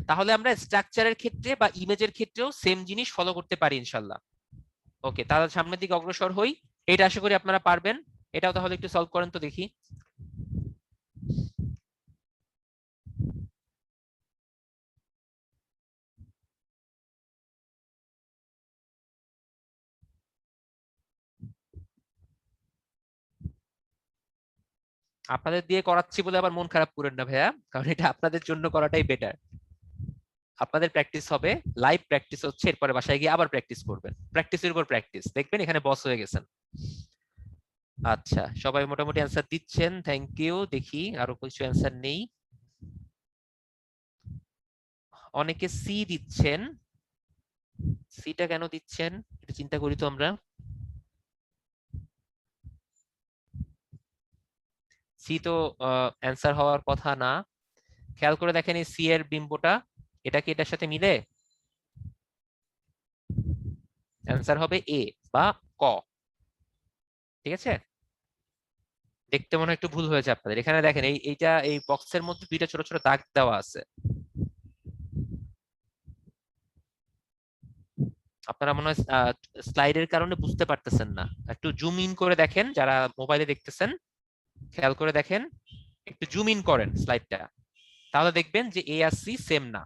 তাহলে আমরা স্ট্রাকচারের ক্ষেত্রে বা ইমেজের ক্ষেত্রেও সেম জিনিস ফলো করতে পারি ইনশাল্লাহ। ওকে, তাহলে সামনের দিকে অগ্রসর হই। এটা আশা করি আপনারা পারবেন। এটাও তাহলে একটু সলভ করেন তো দেখি। আপনাদের দিয়ে করাচ্ছি বলে আবার মন খারাপ করেন না ভাইয়া, কারণ এটা আপনাদের জন্য করাটাই বেটার। আপনাদের প্র্যাকটিস হবে, লাইভ প্র্যাকটিস হচ্ছে, এরপরে বাসায় গিয়ে আবার প্র্যাকটিস করবেন, প্র্যাকটিসের উপর প্র্যাকটিস, দেখবেন এখানে বস হয়ে গেছেন। আচ্ছা, সবাই মোটামুটি অ্যান্সার দিচ্ছেন, থ্যাংক ইউ। দেখি আরো কিছু অ্যান্সার নেই। অনেকে সি দিচ্ছেন, সিটা কেন দিচ্ছেন এটা চিন্তা করি তো আমরা। সি তো অ্যান্সার হওয়ার কথা না। খেয়াল করে দেখেন এই সি এর বিম্বটা, এটা কি এটার সাথে মিলে? অ্যান্সার হবে এ বা ক। ঠিক আছে, দেখতে মনে হয় একটু ভুল হয়েছে আপনাদের। এখানে দেখেন এইটা এই বক্সের মধ্যে দুইটা ছোট ছোট দাগ দেওয়া আছে, আপনারা মনে হয় স্লাইডের কারণে বুঝতে পারতেছেন না। একটু জুম ইন করে দেখেন, যারা মোবাইলে দেখতেছেন খেয়াল করে দেখেন, একটু জুম ইন করেন স্লাইডটা, তাহলে দেখবেন যে এ আর সি সেম না।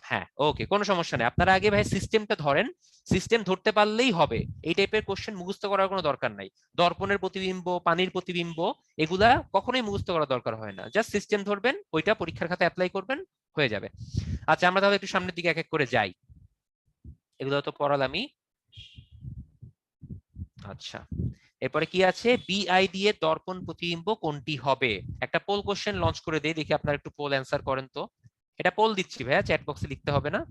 হ্যাঁ, ওকে, কোনো সমস্যা নেই। আপনারা আগে ভাই সিস্টেমটা ধরেন, সিস্টেম ধরতে পারলেই হবে। এই টাইপের কোশ্চেন মুখস্থ করার কোনো দরকার নাই। দর্পণের প্রতিবিম্ব, পানির প্রতিবিম্ব, এগুলা কখনোই মুখস্থ করার দরকার হয় না। জাস্ট সিস্টেম ধরবেন, ওইটা পরীক্ষার খাতায় অ্যাপ্লাই করবেন, হয়ে যাবে। আচ্ছা, আমরা তাহলে একটু সামনের দিকে এক এক করে যাই। এগুলো তো পড়ালামই। আচ্ছা, এরপরে কি আছে, বিআইডি এর দর্পণ প্রতিবিম্ব কোনটি হবে? একটা পোল কোশ্চেন লঞ্চ করে দেই, দেখি আপনারা একটু পোল অ্যান্সার করেন তো। এটা পোল দিচ্ছি ভাইয়া, চ্যাট বক্সে লিখতে হবে না,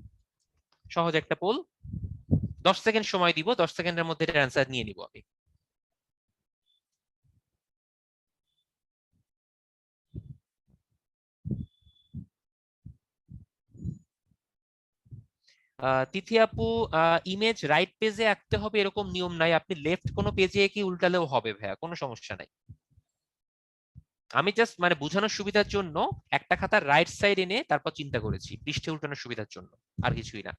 সহজ একটা পোল। 10 সেকেন্ড সময় দিব, 10 সেকেন্ডের মধ্যে এটার অ্যান্সার নিয়ে নিব আমি। তিথি আপু, ইমেজ রাইট পেজে আঁকতে হবে এরকম নিয়ম নাই, আপনি লেফট কোনো পেজে কি উল্টালেও হবে ভাইয়া, কোনো সমস্যা নাই। আমি জাস্ট মানে বোঝানোর সুবিধার জন্য একটা খাতার রাইট সাইড এনে তারপর চিন্তা করেছি, পৃষ্ঠে উল্টানোর সুবিধার জন্য, আর কিছুই না।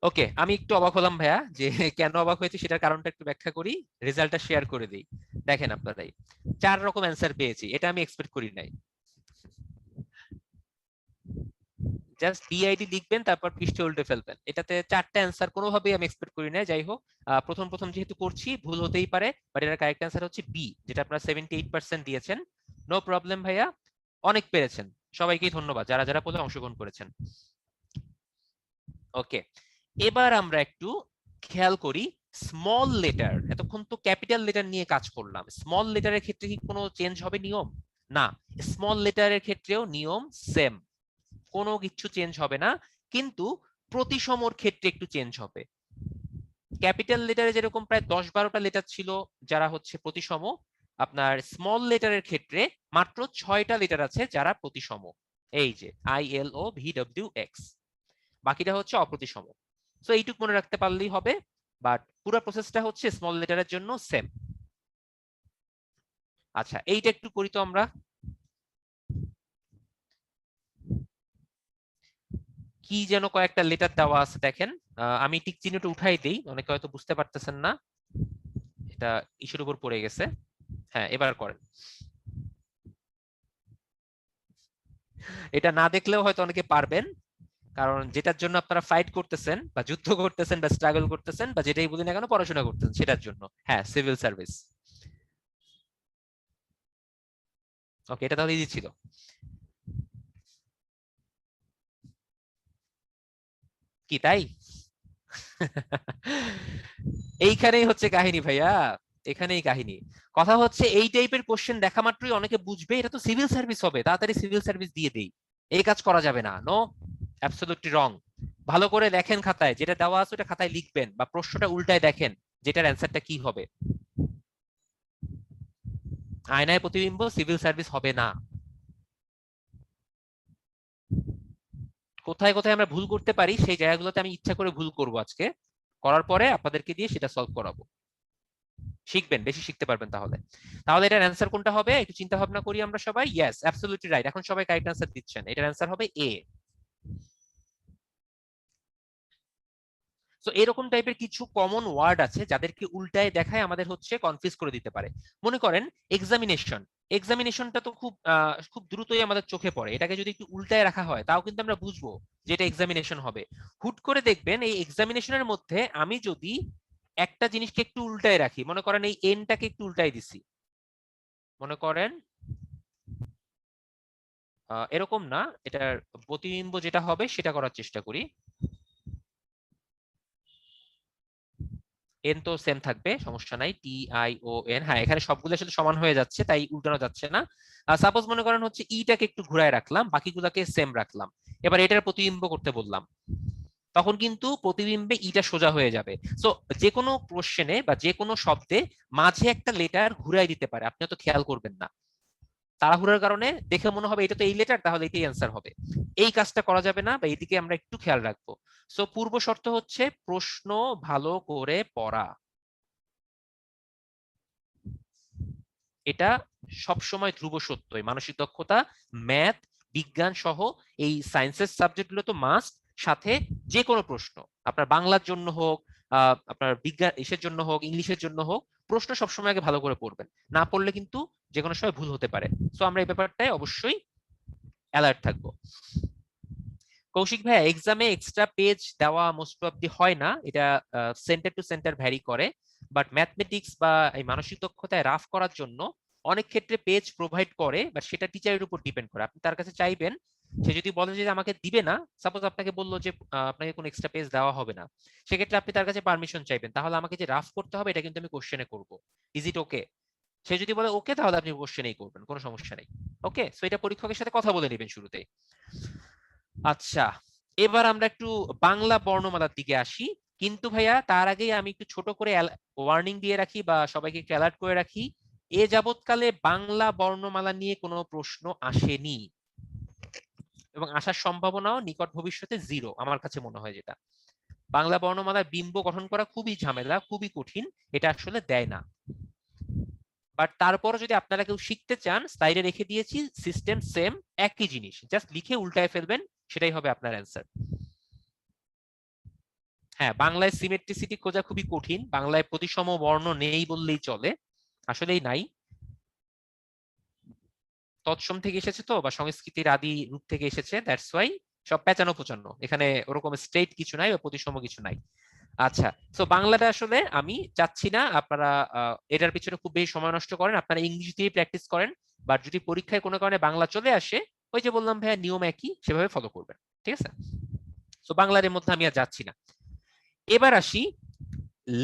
ওকে, আমি একটু অবাক হলাম ভাইয়া, যে কেন অবাক হয়েছে সেটার কারণটা একটু ব্যাখ্যা করি, রেজাল্টটা শেয়ার করে দিই। দেখেন আপনারাই 4 রকম অ্যান্সার পেয়েছি, এটা আমি এক্সপেক্ট করি নাই। জাস্ট বিআইডি লিখবেন, তারপর পৃষ্ঠে উল্টে ফেলবেন, এটাতে 4টা অ্যান্সার কোনোভাবেই আমি এক্সপেক্ট করি না। যাই হোক, প্রথম প্রথম যেহেতু করছি ভুল হতেই পারে, বাট এটার কারেক্ট অ্যান্সার হচ্ছে বি, যেটা আপনারা 78% দিয়েছেন। নো প্রবলেম ভাইয়া, অনেক পেরেছেন। সবাইকেই ধন্যবাদ যারা যারা পোলে অংশগ্রহণ করেছেন। ওকে, এবার আমরা একটু খেয়াল করি স্মল লেটার। এতক্ষণ তো ক্যাপিটাল লেটার নিয়ে কাজ করলাম, স্মল লেটারের ক্ষেত্রে কি কোনো চেঞ্জ হবে নিয়ম? না, স্মল লেটারের ক্ষেত্রেও নিয়ম সেম, কোনো কিছু চেঞ্জ হবে না, কিন্তু প্রতিসমর ক্ষেত্রে একটু চেঞ্জ হবে। ক্যাপিটাল লেটারে যেরকম প্রায় 10-12টা লেটার ছিল যারা হচ্ছে প্রতিসম, আপনার স্মল লেটারের ক্ষেত্রে মাত্র 6টা লেটার আছে যারা প্রতিসম। এই যে ILO VWX, বাকিটা হচ্ছে অপ্রতিসম। সো এইটুকু মনে রাখতে পারলেই হবে, বাট পুরো প্রসেসটা হচ্ছে স্মল লেটারের জন্য সেম। আচ্ছা, এইটা একটু করি তো আমরা। কি যেন কয়েকটা লেটার দেওয়া আছে দেখেন। আমি টিক চিহ্নটা উঠাই দেই, অনেকে হয়তো বুঝতে পারতেছেন না, এটা ইস্যুর উপর পড়ে গেছে। হ্যাঁ, এবার করেন। এটা না দেখলেও হয়তো অনেকে পারবেন, কারণ যেটার জন্য আপনারা ফাইট করতেছেন বা যুদ্ধ করতেছেন বা স্ট্রাগল করতেছেন বা যেটাই বলি না কেন পড়াশোনা করতেছেন সেটার জন্য। হ্যাঁ, সিভিল সার্ভিস। ওকে, এটা তাহলে ইজি ছিল। কি তাই? এইখানেই হচ্ছে কাহিনী ভাইয়া, এখানেই কাহিনী। কথা হচ্ছে এই টাইপের কোশ্চেন দেখা মাত্রই অনেকে বুঝবে এটা তো সিভিল সার্ভিস হবে, তাড়াতাড়ি সিভিল সার্ভিস দিয়ে দেই। এই কাজ করা যাবে না, নো, অ্যাবসলিউটলি রং। ভালো করে দেখেন খাতায়, যেটা দেওয়া আছে ওটা খাতায় লিখবেন, বা প্রশ্নটা উল্টায় দেখেন যেটার অ্যান্সারটা কি হবে। আয়নায় প্রতিবিম্ব সিভিল সার্ভিস হবে না। কোথায় কোথায় আমরা ভুল করতে পারি সেই জায়গাগুলোতে আমি ইচ্ছা করে ভুল করব আজকে, করার পরে আপনাদেরকে দিয়ে সেটা সলভ করাবো। শিখবেন, বেশি শিখতে পারবেন তাহলে। তাহলে এটার অ্যান্সার কোনটা হবে একটু চিন্তা ভাবনা করি আমরা সবাই। Yes, absolutely right. এখন সবাই কারেক্ট অ্যান্সার দিচ্ছেন, এটার অ্যান্সার হবে এ। তো এরকম টাইপের কিছু কমন ওয়ার্ড আছে যাদেরকে উল্টায় দেখায় আমাদের হচ্ছে কনফিউজ করে দিতে পারে। মনে করেন এক্সামিনেশন, এক্সামিনেশনটা তো খুব খুব দ্রুতই আমাদের চোখে পড়ে, এটাকে যদি একটু উল্টায় রাখা হয় তাও কিন্তু আমরা বুঝবো যে এটা এক্সামিনেশন হবে। হুট করে দেখবেন এই এক্সামিনেশনের মধ্যে আমি যদি একটা জিনিসকে একটু উল্টায় রাখি, মনে করেন এই এনটাকে একটু উল্টায় দিছি, মনে করেন এরকম না, এটার প্রতিবিম্ব যেটা হবে সেটা করার চেষ্টা করি। এন তো সেম থাকবে, সমস্যা নাই, টি আই ও এন। হ্যাঁ, এখানে সবগুলোর সাথে সমান হয়ে যাচ্ছে তাই উল্টানো যাচ্ছে না। সাপোজ মনে করেন হচ্ছে ইটাকে একটু ঘুরায় রাখলাম, বাকিগুলোকে সেম রাখলাম, এবার এটার প্রতিবিম্ব করতে বললাম, তখন কিন্তু প্রতিবিম্বে ইটা সোজা হয়ে যাবে। সো যে কোনো কোশ্চেনে বা যে কোনো শব্দে মাঝে একটা লেটার ঘুরাই দিতে পারে, আপনি তো খেয়াল করবেন না, তাড়াহুড়ার কারণে দেখে মনে হবে এটা তো এই লেটার, তাহলে এটাই অ্যান্সার হবে। এই কাজটা করা যাবে না, বা এদিকে আমরা একটু খেয়াল রাখবো। সো পূর্ব শর্ত হচ্ছে প্রশ্ন ভালো করে পড়া, এটা সবসময় ধ্রুব সত্যই। মানসিক দক্ষতা, ম্যাথ, বিজ্ঞান সহ এই সায়েন্সের সাবজেক্টগুলো তো মাস্ট, সাথে যে কোনো প্রশ্ন আপনার বাংলার জন্য হোক, আপনার বিজ্ঞান ইসের জন্য হোক, ইংলিশের জন্য হোক, প্রশ্ন সবসময় আগে ভালো করে পড়বেন, না পড়লে কিন্তু যে কোনো সময় ভুল হতে পারে। সো আমরা এই ব্যাপারটায় অবশ্যই অ্যালার্ট থাকবো। কৌশিক ভাই, এক্সামে এক্সট্রা পেজ দেওয়া মোস্ট প্রবাবলি হয় না, এটা সেন্টার টু সেন্টার ভ্যারি করে। বাট ম্যাথমেটিক্স বা এই মানসিক দক্ষতায় রাফ করার জন্য অনেক ক্ষেত্রে পেজ প্রোভাইড করে, বাট সেটা টিচারের উপর ডিপেন্ড করে। আপনি তার কাছে চাইবেন, সে যদি বলে যে আমাকে দিবে না, সাপোজ আপনাকে বললো যে আপনাকে কোনো এক্সট্রা পেজ দেওয়া হবে না, সেক্ষেত্রে আপনি তার কাছে পারমিশন চাইবেন, তাহলে আমাকে যে রাফ করতে হবে এটা কিন্তু আমি কোশ্চেনে করবো, ইজ ইট ওকে? সে যদি বলে ওকে, তাহলে আপনি কোশ্চেনেই করবেন, কোনো সমস্যা নেই। ওকে, সো এটা পরীক্ষকের সাথে কথা বলে নেবেন শুরুতেই। আচ্ছা, এবার আমরা একটু বাংলা বর্ণমালার দিকে আসি। কিন্তু ভাইয়া তার আগে আমি একটু ছোট করে ওয়ার্নিং দিয়ে রাখি বা সবাইকে একটু অ্যালার্ট করে রাখি, এ যাবৎকালে বাংলা বর্ণমালা নিয়ে কোনো প্রশ্ন আসেনি, এবং আসার সম্ভাবনাও নিকট ভবিষ্যতে জিরো আমার কাছে মনে হয়। যেটা বাংলা বর্ণমালার বিম্ব গঠন করা খুবই ঝামেলা, খুবই কঠিন, এটা আসলে দেয় না। বাট তারপর যদি আপনারা কেউ শিখতে চান, স্লাইডে রেখে দিয়েছি সিস্টেম সেম, একই জিনিস, জাস্ট লিখে উল্টায় ফেলবেন, সেটাই হবে আপনার অ্যান্সার। হ্যাঁ, বাংলায় সিমেট্রিসিটি খোঁজা খুবই কঠিন, বাংলায় প্রতিসম বর্ণ নেই বললেই চলে, আসলেই নাই। তৎসম থেকে এসেছে তো, বা সংস্কৃতির আদি রূপ থেকে এসেছে, দ্যাটস ওয়াই সব পেঁচানো পোচানো, এখানে ওরকম স্ট্রেট কিছু নাই বা প্রতিসম কিছু নাই। আচ্ছা, তো বাংলাটা আসলে আমি চাচ্ছি না আপনারা এটার পিছনে খুব বেশি সময় নষ্ট করেন, আপনারা ইংলিশ দিয়ে প্র্যাকটিস করেন। বাট যদি পরীক্ষায় কোনো কারণে বাংলা চলে আসে, ওই যে বললাম ভাইয়া নিয়ম একই, সেভাবে ফলো করবেন, ঠিক আছে? তো বাংলার মধ্যে আমি আর যাচ্ছি না। এবার আসি,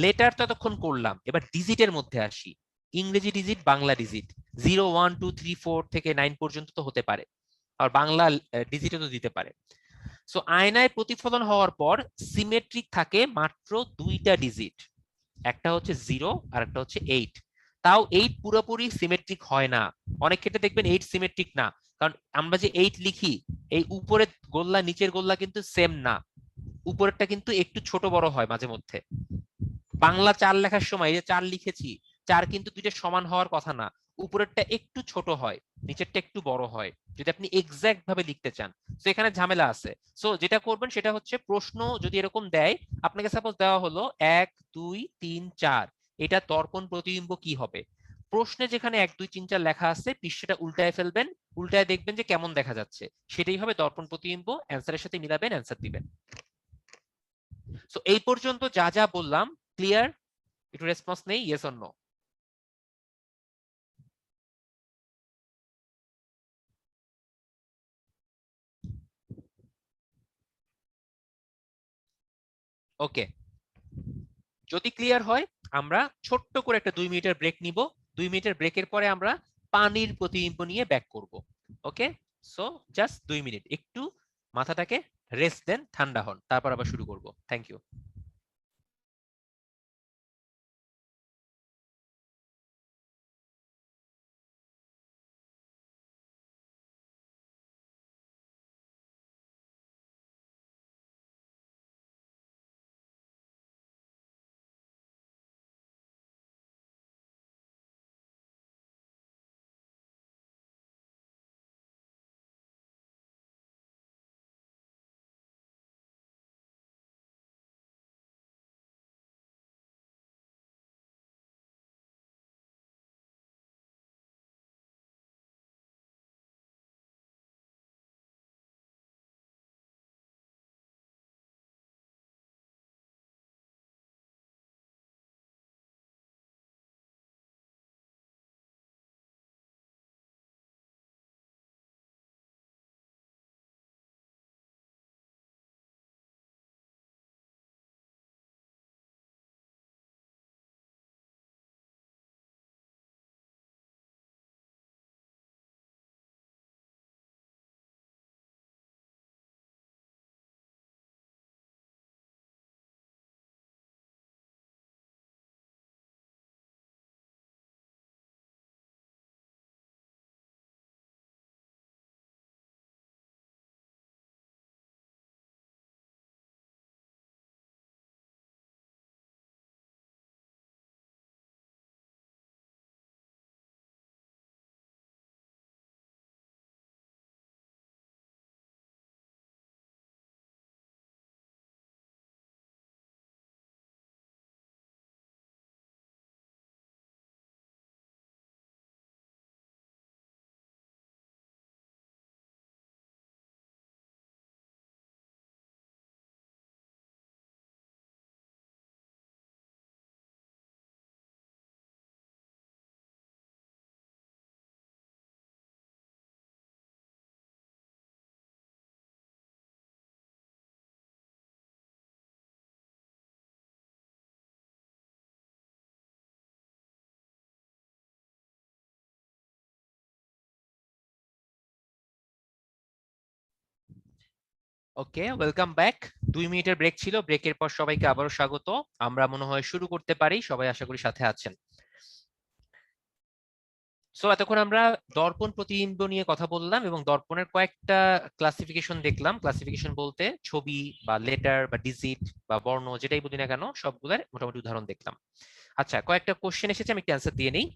লেটার তো এতক্ষণ করলাম, এবার ডিজিটের মধ্যে আসি। ইংরেজি ডিজিট, বাংলা ডিজিট, 0 1 2 3 4 থেকে 9 পর্যন্ত তো হতে পারে, আর বাংলা ডিজিটও তো দিতে পারে। সো আয়নায় প্রতিফলন হওয়ার পর সিমেট্রিক থাকে মাত্র দুইটা ডিজিট, একটা হচ্ছে 0 আর একটা হচ্ছে 8। তাও 8 পুরোপুরি সিমেট্রিক হয় না, অনেক ক্ষেত্রে দেখবেন 8 সিমেট্রিক না, কারণ আমরা যে 8 লিখি, এই উপরের গোল্লা নিচের গোল্লা কিন্তু সেম না, উপরেরটা কিন্তু একটু ছোট বড় হয় মাঝে মধ্যে। বাংলা 4 লেখার সময় এই যে 4 লিখেছি, 4 কিন্তু দুইটা সমান হওয়ার কথা না, উপরেরটা একটু ছোট হয়, নিচেরটা একটু বড় হয়, যদি আপনি এক্সাক্ট ভাবে লিখতে চান। তো এখানে ঝামেলা আছে। সো যেটা করবেন সেটা হচ্ছে, প্রশ্ন যদি এরকম দেয়, আপনাকে সাপোজ দেওয়া হলো 1 2 3 4, এটা দর্পণ প্রতিবিম্ব কি হবে। প্রশ্নে যেখানে 1 2 3 4 লেখা আছে, পৃষ্ঠাটা উল্টায় ফেলবেন, উল্টায় দেখবেন যে কেমন দেখা যাচ্ছে, সেটাই হবে দর্পণ প্রতিবিম্ব। অ্যান্সারের সাথে মিলাবেন, অ্যান্সার দিবেন। সো এই পর্যন্ত যা যা বললাম ক্লিয়ার? একটু রেসপন্স নেই, ইয়েস অর নো? ওকে, যদি ক্লিয়ার হয় আমরা ছোট্ট করে একটা 2 মিনিটের ব্রেক নিব। 2 মিনিটের ব্রেকের পরে আমরা পানির প্রতিবিম্ব নিয়ে ব্যাক করব। ওকে, সো জাস্ট 2 মিনিট, একটু মাথাটাকে রেস্ট দেন, ঠান্ডা হন, তারপর আবার শুরু করব। Thank you. Okay, welcome back. 2 মিনিটের ব্রেক ছিল, ব্রেকের পর সবাইকে আবারও স্বাগত। আমরা মনে হয় শুরু করতে পারি, সবাই আশা করি সাথে আছেন। সো এতক্ষণ আমরা দর্পণ প্রতিবিম্ব নিয়ে কথা বললাম এবং দর্পণের কয়েকটা ক্লাসিফিকেশন দেখলাম। ক্লাসিফিকেশন বলতে ছবি বা লেটার বা ডিজিট বা বর্ণ, যেটাই বলি না কেন, সবগুলোর মোটামুটি উদাহরণ দেখলাম। আচ্ছা, কয়েকটা কোশ্চেন এসেছে, আমি ক্যান্সার দিয়ে নেই।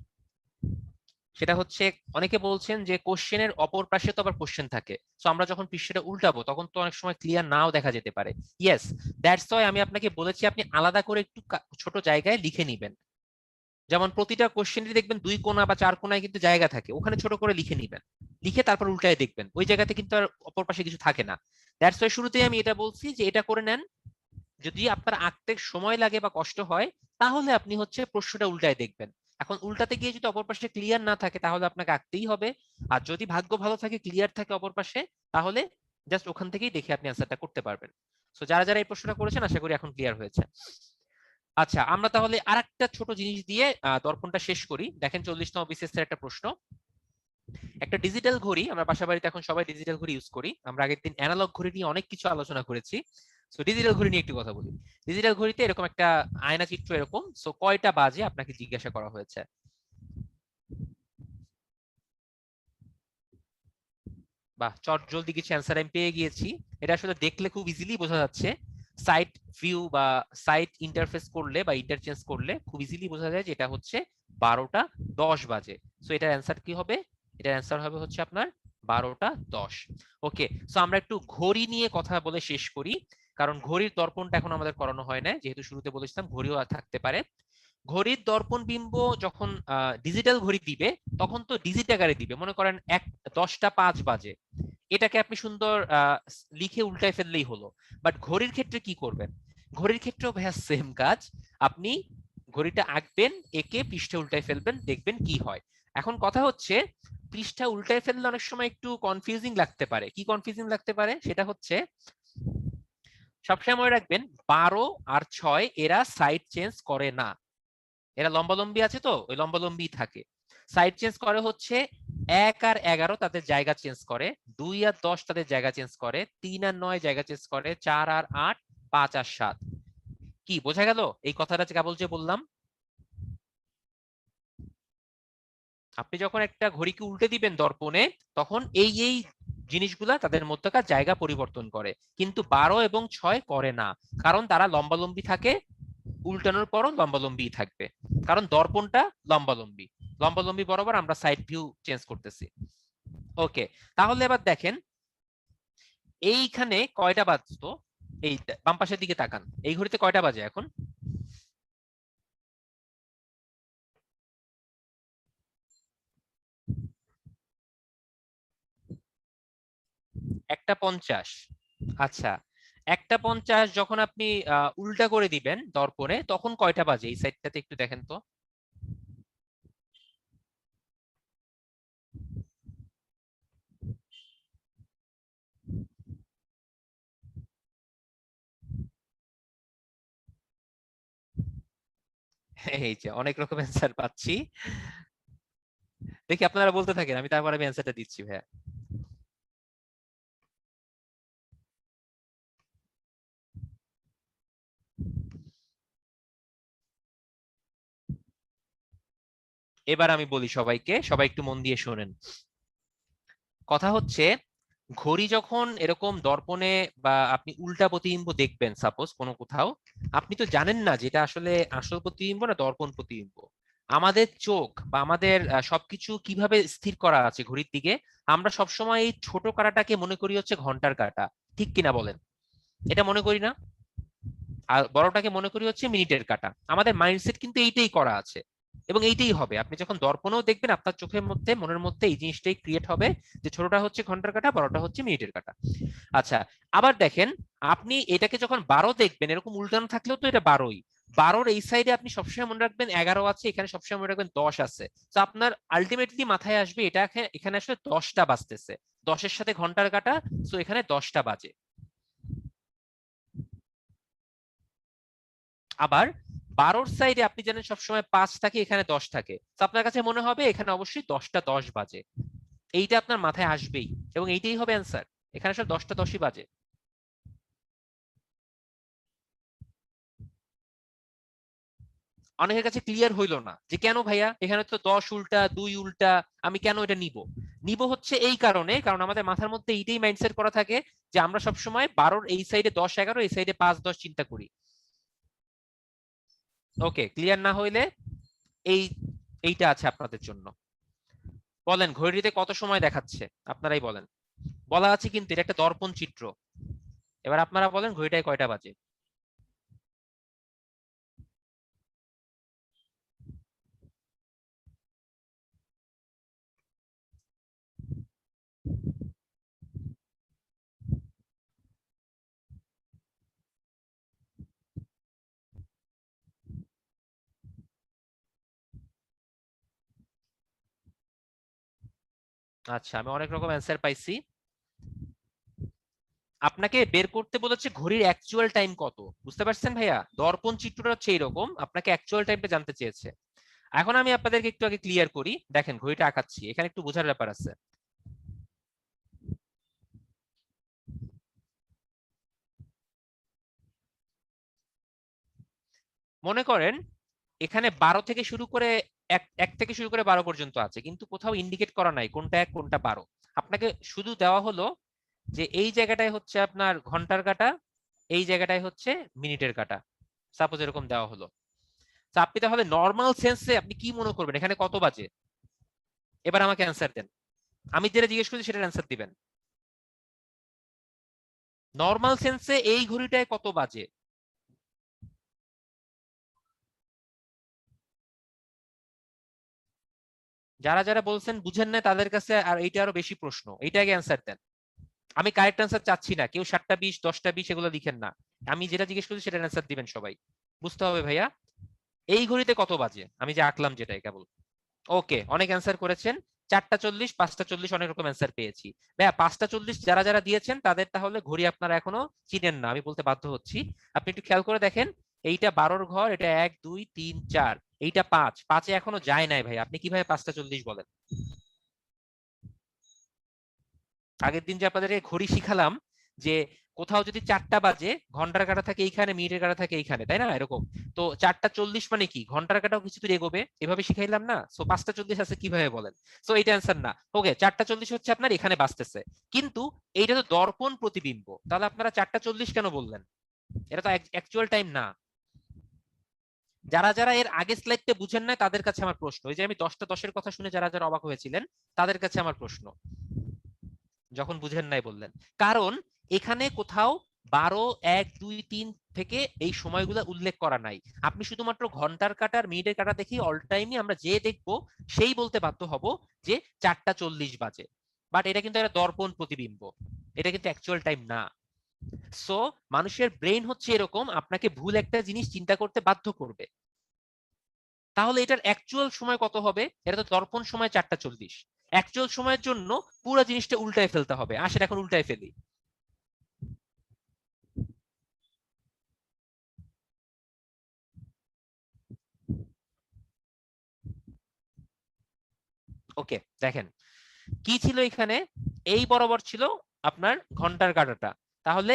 সেটা হচ্ছে, অনেকে বলছেন যে কোশ্চেনের অপর পাশে তো আবার কোশ্চেন থাকে, সো আমরা যখন পৃষ্ঠাটা উল্টাবো তখন তো অনেক সময় ক্লিয়ার নাও দেখা যেতে পারে। ইয়েস, দ্যাটস ওয়াই আমি আপনাকে বলেছি আপনি আলাদা করে একটু ছোট জায়গায় লিখে নিবেন। যেমন প্রতিটা কোশ্চেনই দেখবেন 2 কোণা বা 4 কোণায় কিন্তু জায়গা থাকে, ওখানে ছোট করে লিখে নিবেন, লিখে তারপর উল্টায় দেখবেন, ওই জায়গাতে কিন্তু আর অপর পাশে কিছু থাকে না। দ্যাটস ওয়াই শুরুতেই আমি এটা বলছি যে এটা করে নেন। যদি আপনার আঁকতে সময় লাগে বা কষ্ট হয়, তাহলে আপনি হচ্ছে প্রশ্নটা উল্টায় দেখবেন। এখন উল্টাতে গিয়ে যদি অপর পাশে ক্লিয়ার না থাকে, তাহলে আপনাকে আঁকতেই হবে। আর যদি ভাগ্য ভালো থাকে, ক্লিয়ার থাকে অপর পাশে, তাহলে জাস্ট ওখান থেকেই দেখে আপনি আনসারটা করতে পারবেন। সো যারা যারা এই প্রশ্নটা করেছেন, আশা করি এখন ক্লিয়ার হয়েছে। আচ্ছা, আমরা তাহলে আরেকটা ছোট জিনিস দিয়ে দর্পণটা শেষ করি। দেখেন 40তম বিসিএস এর একটা প্রশ্ন। একটা ডিজিটাল ঘড়ি, আমরা বাসা বাড়িতে এখন সবাই ডিজিটাল ঘড়ি ইউজ করি, আমরা আগের দিন অ্যানালগ ঘড়ি নিয়ে অনেক কিছু আলোচনা করেছি। সো ডিজিটাল ঘড়ি নিয়ে একটু কথা বলি। ডিজিটাল ঘড়িতে এরকম একটা আয়না চিত্র এরকম, সো কয়টা বাজে আপনাকে জিজ্ঞাসা করা হয়েছে। বাহ, চট জলদি কিছু অ্যান্সার আমি পেয়ে গিয়েছি। এটা আসলে দেখলে খুব ইজিলি বোঝা যাচ্ছে। সাইড ভিউ বা সাইড ইন্টারফেস করলে বা ইন্টারচেঞ্জ করলে খুব ইজিলি বোঝা যায় যে এটা হচ্ছে 12টা 10 বাজে। সো এটার অ্যান্সার কি হবে? এটার অ্যান্সার হবে হচ্ছে আপনার 12টা 10। ওকে, সো আমরা একটু ঘড়ি নিয়ে কথা বলে শেষ করি, কারণ ঘড়ির দর্পণটা এখন আমাদের করানো হয় না, যেহেতু শুরুতে বলেছিলাম ঘড়িও থাকতে পারে। ঘড়ির দর্পণ বিম্ব যখন ডিজিটাল ঘড়ি দিবে তখন তো ডিজিট আকারে দিবে, মনে করেন 10টা 5 বাজে, এটাকে আপনি সুন্দর লিখে উল্টায় ফেললেই হলো। বাট ঘড়ির ক্ষেত্রে কি করবেন? ঘড়ির ক্ষেত্রেও ভাইয়া সেম কাজ, আপনি ঘড়িটা আঁকবেন, একে পৃষ্ঠা উল্টায় ফেলবেন, দেখবেন কি হয়। এখন কথা হচ্ছে পৃষ্ঠা উল্টায় ফেললে অনেক সময় একটু কনফিউজিং লাগতে পারে। কি কনফিউজিং লাগতে পারে? সেটা হচ্ছে সবসময় মনে রাখবেন 12 আর 6 এরা সাইড চেঞ্জ করে না, এরা লম্বালম্বি আছে তো ওই লম্বালম্বি থাকে। সাইড চেঞ্জ করে হচ্ছে 1 আর 11 তাদের জায়গা চেঞ্জ করে, 2 আর 10 তাদের জায়গা চেঞ্জ করে, 3 আর 9 জায়গা চেঞ্জ করে, 4 আর 8, 5 আর 7। কি বোঝা গেল এই কথাটা যে কেবল যে বললাম? আপনি যখন একটা ঘড়িকে উল্টে দিবেন দর্পণে, তখন এই জিনিসগুলা তাদের মধ্যকার জায়গা পরিবর্তন করে, কিন্তু 12 এবং 6 করে না, কারণ তারা লম্বালম্বি থাকে, উল্টানোর পরও লম্বালম্বি থাকবে, কারণ দর্পণটা লম্বালম্বি, লম্বালম্বি বরাবর আমরা সাইড ভিউ চেঞ্জ করতেছি। ওকে, তাহলে এবার দেখেন এইখানে কয়টা বাজতো, এই বাম পাশের দিকে তাকান, এই ঘড়িতে কয়টা বাজে এখন? 1টা 50। আচ্ছা, 1টা 50 যখন আপনি উল্টা করে দিবেন দর্পণে তখন কয়টা বাজে এই সাইডটাতে একটু দেখেন তো। এই যে অনেক রকম অ্যান্সার পাচ্ছি, দেখি আপনারা বলতে থাকেন, আমি তারপরে আমি অ্যান্সারটা দিচ্ছি ভাইয়া। এবার আমি বলি সবাইকে, সবাই একটু মন দিয়ে শোনেন। কথা হচ্ছে ঘড়ি যখন এরকম দর্পণে বা আপনি উল্টা প্রতিবিম্ব দেখবেন সাপোজ কোনো কোথাও, আপনি তো জানেন না যেটা আসলে আসল প্রতিবিম্ব না দর্পণ প্রতিবিম্ব। আমাদের চোখ বা আমাদের সবকিছু কিভাবে স্থির করা আছে ঘড়ির দিকে, আমরা সবসময় এই ছোট কাঁটাটাকে মনে করি হচ্ছে ঘন্টার কাঁটা, ঠিক কিনা বলেন? এটা মনে করি না? আর বড়টাকে মনে করি হচ্ছে মিনিটের কাঁটা। আমাদের মাইন্ডসেট কিন্তু এইটাই করা আছে এবং এইটাই হবে। আপনি যখন দর্পণেও দেখবেন আপনার চোখের মধ্যে মনের মধ্যে এই জিনিসটাই ক্রিয়েট হবে যে ছোটটা হচ্ছে ঘন্টার কাঁটা, বড়টা হচ্ছে মিনিটের কাঁটা। আচ্ছা, আবার দেখেন আপনি এটাকে যখন 12 দেখবেন, এরকম উল্টানো থাকলেও তো এটা 12ই, 12-র এই সাইডে আপনি সবসময় মনে রাখবেন 11 আছে, এখানে সবসময় মনে রাখবেন 10 আছে। তো আপনার আলটিমেটলি মাথায় আসবে এটা এখানে আসলে 10টা বাজতেছে, 10-এর সাথে ঘন্টার কাঁটা, সো এখানে 10টা বাজে। আবার 12-র সাইডে আপনি জানেন সবসময় 5 থাকে, এখানে 10 থাকে, তো আপনার কাছে মনে হবে এখানে অবশ্যই 10টা 10 বাজে। এইটা আপনার মাথায় আসবেই এবং এইটাই হবে অ্যান্সার, এখানে সব 10টা 10ই বাজে। অনেকের কাছে ক্লিয়ার হইলো না যে কেন ভাইয়া এখানে তো 10 উল্টা 2 উল্টা, আমি কেন এটা নিব? নিব হচ্ছে এই কারণে, কারণ আমাদের মাথার মধ্যে এইটাই মাইন্ডসেট করা থাকে যে আমরা সবসময় 12-র এই সাইডে 10 11, এই সাইডে 5 10 চিন্তা করি। ওকে, ক্লিয়ার না হইলে এই এইটা আছে আপনাদের জন্য। বলেন ঘড়িতে কত সময় দেখাচ্ছে, আপনারাই বলেন। বলা আছে কিন্তু এটা একটা দর্পণ চিত্র। এবার আপনারা বলেন ঘড়িটায় কয়টা বাজে? আচ্ছা, আমি অনেক রকম অ্যান্সার পাইছি। আপনাকে বের করতে বলেছে ঘড়ির অ্যাকচুয়াল টাইম কত, বুঝতে পারছেন ভাইয়া? দর্পণ চিত্রটা হচ্ছে এইরকম, আপনাকে অ্যাকচুয়াল টাইমটা জানতে চেয়েছে। এখন আমি আপনাদেরকে একটু আগে ক্লিয়ার করি, দেখেন ঘড়িটা আঁকাচ্ছি, এখানে একটু বোঝার ব্যাপার আছে। মনে করেন এখানে 12 থেকে শুরু করে এক থেকে শুরু করে 12 পর্যন্ত আছে, কিন্তু কোথাও ইন্ডিকেট করা নাই কোনটা 1 কোনটা 12। আপনাকে শুধু দেওয়া হলো যে এই জায়গাটায় হচ্ছে আপনার ঘন্টার কাঁটা, এই জায়গাটাই হচ্ছে মিনিটের কাটা, সাপোজ এরকম দেওয়া হলো। তো আপনি তাহলে নর্মাল সেন্সে আপনি কি মনে করবেন এখানে কত বাজে? এবার আমাকে অ্যান্সার দেন, আমি যেটা জিজ্ঞেস করছি সেটার অ্যান্সার দিবেন। নর্মাল সেন্সে এই ঘড়িটায় কত বাজে? যারা যারা বলছেন বুঝেন না তাদের কাছে আর এইটা আরো বেশি প্রশ্ন, এইটা আগে অ্যান্সার দেন। আমি কারেক্ট অ্যান্সার চাচ্ছি না, কেউ 7টা 20 10টা 20 এগুলো লিখেন না, আমি যেটা জিজ্ঞেস করছি সেটার অ্যান্সার দিবেন সবাই। বুঝতে হবে ভাইয়া, এই ঘড়িতে কত বাজে আমি যে আঁকলাম যেটাই কেবল। ওকে, অনেক অ্যান্সার করেছেন। 4টা 40, 5টা 40, অনেক রকম অ্যান্সার পেয়েছি। ভাইয়া 5টা 40 যারা যারা দিয়েছেন তাদের তাহলে ঘড়ি আপনারা এখনো চিনেন না, আমি বলতে বাধ্য হচ্ছি। আপনি একটু খেয়াল করে দেখেন, এইটা 12-র ঘর, এটা 1 2 3 4, এইটা 5 এ এখনো যায় নাই ভাই, আপনি কিভাবে 5টা 40 বলেন? আগের দিন যে আপনাদের ঘড়ি শিখালাম যে কোথাও যদি 4টা বাজে ঘন্টার কাঁটা থাকে এইখানে, মিনিটের কাঁটা থাকে এইখানে, তাই না? এরকম। তো 4টা 40 মানে কি, ঘন্টার কাঁটাও কিছু দূর এগোবে, এভাবে শিখাইলাম না? সো 5টা 40 আছে কিভাবে বলেন? সো এটা অ্যান্সার না। ওকে, 4টা 40 হচ্ছে আপনার এখানে বাজতেছে, কিন্তু এইটা তো দর্পণ প্রতিবিম্ব, তাহলে আপনারা 4টা 40 কেন বললেন? এটা তো অ্যাকচুয়াল টাইম না। যারা যারা এর আগে স্লাইডটা বুঝেন না তাদের কাছে আমার প্রশ্ন, এই যে আমি 10টা 10-এর কথা শুনে যারা যারা অবাক হয়েছিলেন তাদের কাছে আমার প্রশ্ন, যখন বুঝেন নাই বললেন। কারণ এখানে কোথাও 12 1 2 3 থেকে এই সময়গুলো উল্লেখ করা নাই। আপনি শুধুমাত্র ঘন্টার কাটার মিনিটের কাটা দেখি অল টাইমই আমরা যে দেখবো সেই বলতে বাধ্য হব যে 4টা 40 বাজে। বাট এটা কিন্তু একটা দর্পণ প্রতিবিম্ব, এটা কিন্তু অ্যাকচুয়াল টাইম না। সো মানুষের ব্রেন হচ্ছে এরকম, আপনাকে ভুল একটা জিনিস চিন্তা করতে বাধ্য করবে। তাহলে এটার অ্যাকচুয়াল সময় কত হবে? এটা তো দর্পণ সময় 4টা 40। অ্যাকচুয়াল সময়ের জন্য পুরো জিনিসটা উল্টায় ফেলতে হবে, আসেন এখন উল্টায় ফেলি। ওকে, দেখেন কি ছিল এখানে, এই বরাবর ছিল আপনার ঘন্টার কাঁটাটা, তাহলে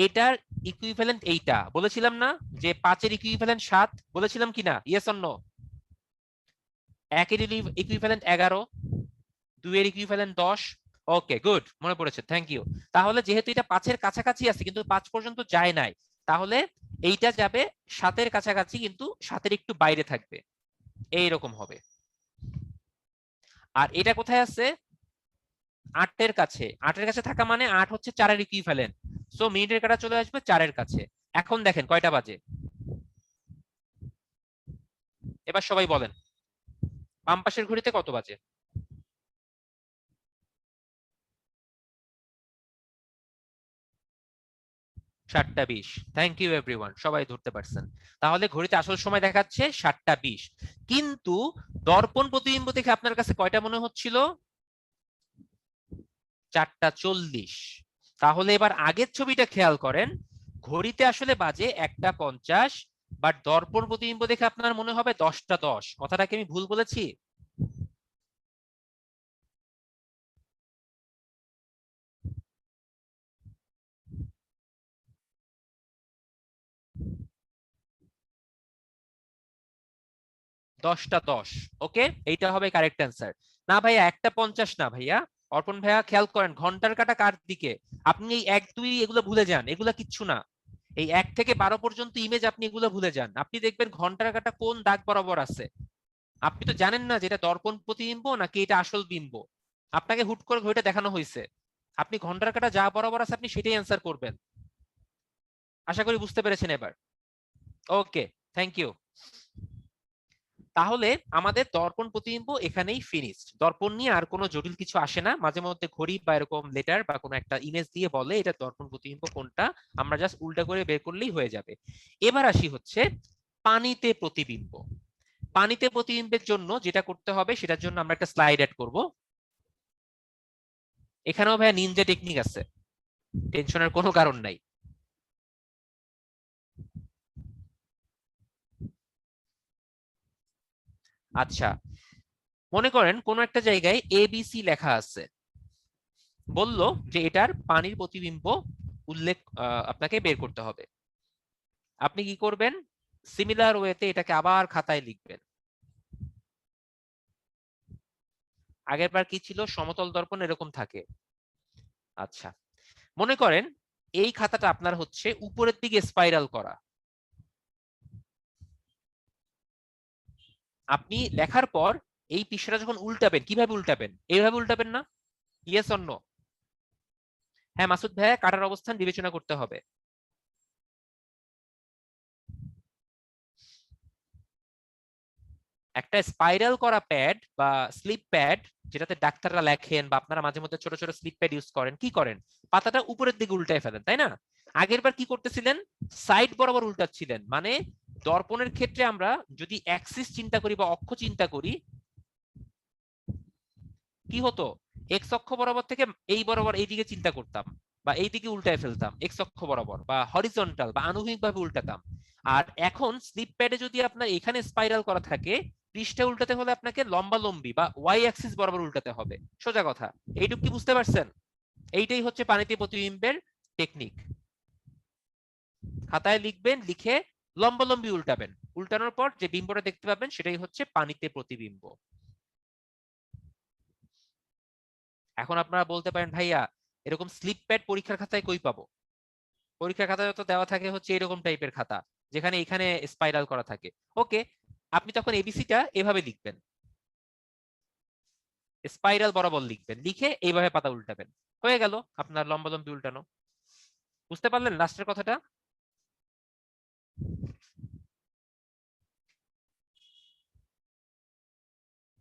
এটার ইকুইভ্যালেন্ট এইটা বলেছিলাম না, যে 5-এর ইকুইভ্যালেন্ট 7 বলেছিলাম কিনা? Yes or no? 1-এর ইকুইভ্যালেন্ট 11, 2-এর ইকুইভ্যালেন্ট 10। ওকে গুড, মনে পড়েছে, থ্যাংক ইউ। তাহলে যেহেতু এটা 5-এর কাছাকাছি আছে কিন্তু 5 পর্যন্ত যায় নাই, তাহলে এইটা যাবে 7-এর কাছাকাছি কিন্তু 7-এর একটু বাইরে থাকবে, এইরকম হবে। আর এটা কোথায় আছে? 8-এর কাছে। 8-এর কাছে থাকা মানে 8 হচ্ছে 4-এর ইকুইভ্যালেন্ট, সো মিনিটের কাটা চলে আসবে 4-এর কাছে। এখন দেখেন কয়টা বাজে, এবার সবাই বলেন বাম পাশের ঘড়িতে কত বাজে? 7টা 20। থ্যাংক ইউ এভরিওয়ান, সবাই ধরতে পারছেন। তাহলে ঘড়িতে আসল সময় দেখাচ্ছে 7টা 20, কিন্তু দর্পণ প্রতিবিম্ব দেখে আপনার কাছে কয়টা মনে হচ্ছিল? 4টা 40। তাহলে এবার আগের ছবিটা খেয়াল করেন, ঘড়িতে আসলে বাজে 1টা 50, বাট দর্পণ প্রতিবিম্ব দেখে আপনার মনে হবে 10টা 10। কথাটা কি আমি ভুল বলেছি?10টা 10। ওকে, এইটা হবে কারেক্ট অ্যান্সার। না ভাইয়া 1টা 50 না ভাইয়া, অর্পণ ভাইয়া খেয়াল করেন ঘন্টার কাটা কার দিকে। আপনি এই 1 2 এগুলো ভুলে যান, এগুলা কিচ্ছু না। এই 1 থেকে 12 পর্যন্ত ইমেজ আপনি এগুলো ভুলে যান, আপনি দেখবেন ঘন্টার কাটা কোন দাগ বরাবর আছে। আপনি তো জানেন না যে এটা দর্পণ প্রতিবিম্ব নাকি এটা আসল বিম্ব, আপনাকে হুট করে ঘড়িটা দেখানো হয়েছে, আপনি ঘন্টার কাটা যা বরাবর আছে আপনি সেটাই অ্যান্সার করবেন। আশা করি বুঝতে পেরেছেন এবার। ওকে, থ্যাংক ইউ। তাহলে আমাদের দর্পণ প্রতিবিম্ব এখানেই ফিনিশড, দর্পণ নিয়ে আর কোনো জটিল কিছু আসে না। মাঝে মধ্যে ঘড়ি বা এরকম লেটার বা কোনো একটা ইমেজ দিয়ে বলে এটা দর্পণ প্রতিবিম্ব কোনটা, আমরা জাস্ট উল্টা করে বের করলেই হয়ে যাবে। এবার আসি হচ্ছে পানিতে প্রতিবিম্ব। পানিতে প্রতিবিম্বের জন্য যেটা করতে হবে সেটার জন্য আমরা একটা স্লাইড অ্যাড করব। এখানেও ভাইয়া নিনজা টেকনিক আছে, টেনশনের কোনো কারণ নাই। আচ্ছা, মনে করেন কোন একটা জায়গায় ABC লেখা আছে, বলল যে এটার পানির প্রতিবিম্ব উল্লেখ আপনাকে বের করতে হবে। আপনি কি করবেন? সিমিলার ওয়েতে এটাকে আবার খাতায় লিখবেন। আগের বার কি ছিল, সমতল দর্পণ এরকম থাকে। আচ্ছা, মনে করেন এই খাতাটা আপনার হচ্ছে উপরের দিকে স্পাইরাল করা। আপনি লেখার পর এই পৃষ্ঠাটা যখন উল্টাবেন, কিভাবে উল্টাবেন? এইভাবে উল্টাবেন না? Yes or no? হ্যাঁ মাসুদ ভাইয়া, কাটার অবস্থান বিবেচনা করতে হবে। একটা স্পাইরাল করা প্যাড বা স্লিপ প্যাড, যেটাতে ডাক্তাররা লেখেন বা আপনারা মাঝে মধ্যে ছোট ছোট স্লিপ প্যাড ইউজ করেন, কি করেন? পাতাটা উপরের দিকে উল্টায় ফেলেন, তাই না? আগের বার কি করতেছিলেন? সাইড বরাবর উল্টাচ্ছিলেন। মানে দর্পণের ক্ষেত্রে আমরা যদি অ্যাক্সিস চিন্তা করি বা অক্ষ চিন্তা করি, কি হতো? এক্স অক্ষ বরাবর থেকে এই বরাবর এই দিকে চিন্তা করতাম বা এই দিকে উল্টায় ফেলতাম, এক্স অক্ষ বরাবর বা হরিজন্টাল বা আনুভূমিক ভাবে উল্টাতাম। আর এখন স্লিপ প্যাডে যদি আপনার এখানে স্পাইরাল করা থাকে, পৃষ্ঠা উল্টাতে হলে আপনাকে লম্বা লম্বি বা ওয়াই অ্যাক্সিস বরাবর উল্টাতে হবে। সোজা কথা। এইটুকু কি বুঝতে পারছেন? এইটাই হচ্ছে পানিতে প্রতিবিম্বের টেকনিক। খাতায় লিখবেন, লিখে লম্বালম্বি উল্টাবেন। উল্টানোর পর যে বিম্বটা দেখতে পাবেন সেটাই হচ্ছে পানিতে প্রতিবিম্ব। এখন আপনারা বলতে পারেন, ভাইয়া এরকম স্লিপ প্যাড পরীক্ষার খাতায় কই পাবো? পরীক্ষার খাতায় তো দেওয়া থাকে হচ্ছে এরকম টাইপের খাতা, যেখানে এখানে স্পাইরাল করা থাকে। ওকে, আপনি তখন এবিসিটা এভাবে লিখবেন, স্পাইরাল বরাবর লিখবেন, লিখে এইভাবে পাতা উল্টাবেন। হয়ে গেল আপনার লম্বালম্বি উল্টানো। বুঝতে পারলেন লাস্টের কথাটা?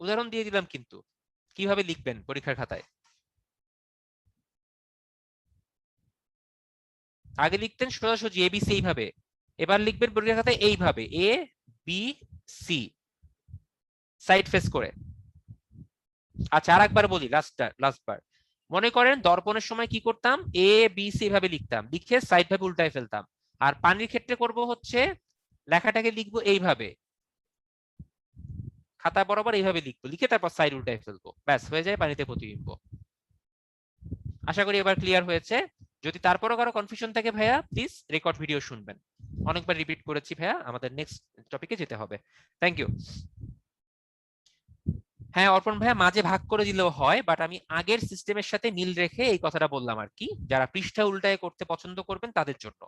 উদাহরণ দিয়ে দিলাম কিন্তু, কিভাবে লিখবেন পরীক্ষার খাতায়। আগে লিখতেন সোজাসুজি এবিসি এইভাবে, এবার লিখবেন পরীক্ষার খাতায় এইভাবে A B C, side face করে। আচ্ছা আর একবার বলি, লাস্টবার। মনে করেন দর্পণের সময় কি করতাম? এ বি সি এভাবে লিখতাম, লিখে সাইড ভাবে উল্টায় ফেলতাম। আর পানির ক্ষেত্রে করব হচ্ছে লেখাটাকে লিখবো এইভাবে, খাতা বরাবর এইভাবে লিখবো, লিখে তারপর সাইড উল্টায় ফেলবো, ব্যাস হয়ে যায় পানিতে প্রতিবিম্ব। আশা করি এবার ক্লিয়ার হয়েছে। যদি তারপরও কারো কনফিউশন থাকে ভাইয়া প্লিজ রেকর্ড ভিডিও শুনবেন। অনেকবার রিপিট করেছি ভাইয়া, আমাদের নেক্সট টপিকে যেতে হবে। Thank you. হ্যাঁ অর্পণ ভাইয়া, মাঝে ভাগ করে দিলেও হয়, বাট আমি আগের সিস্টেমের সাথে মিল রেখে এই কথাটা বললাম আর কি, যারা পৃষ্ঠা উল্টায় করতে পছন্দ করবেন তাদের জন্য।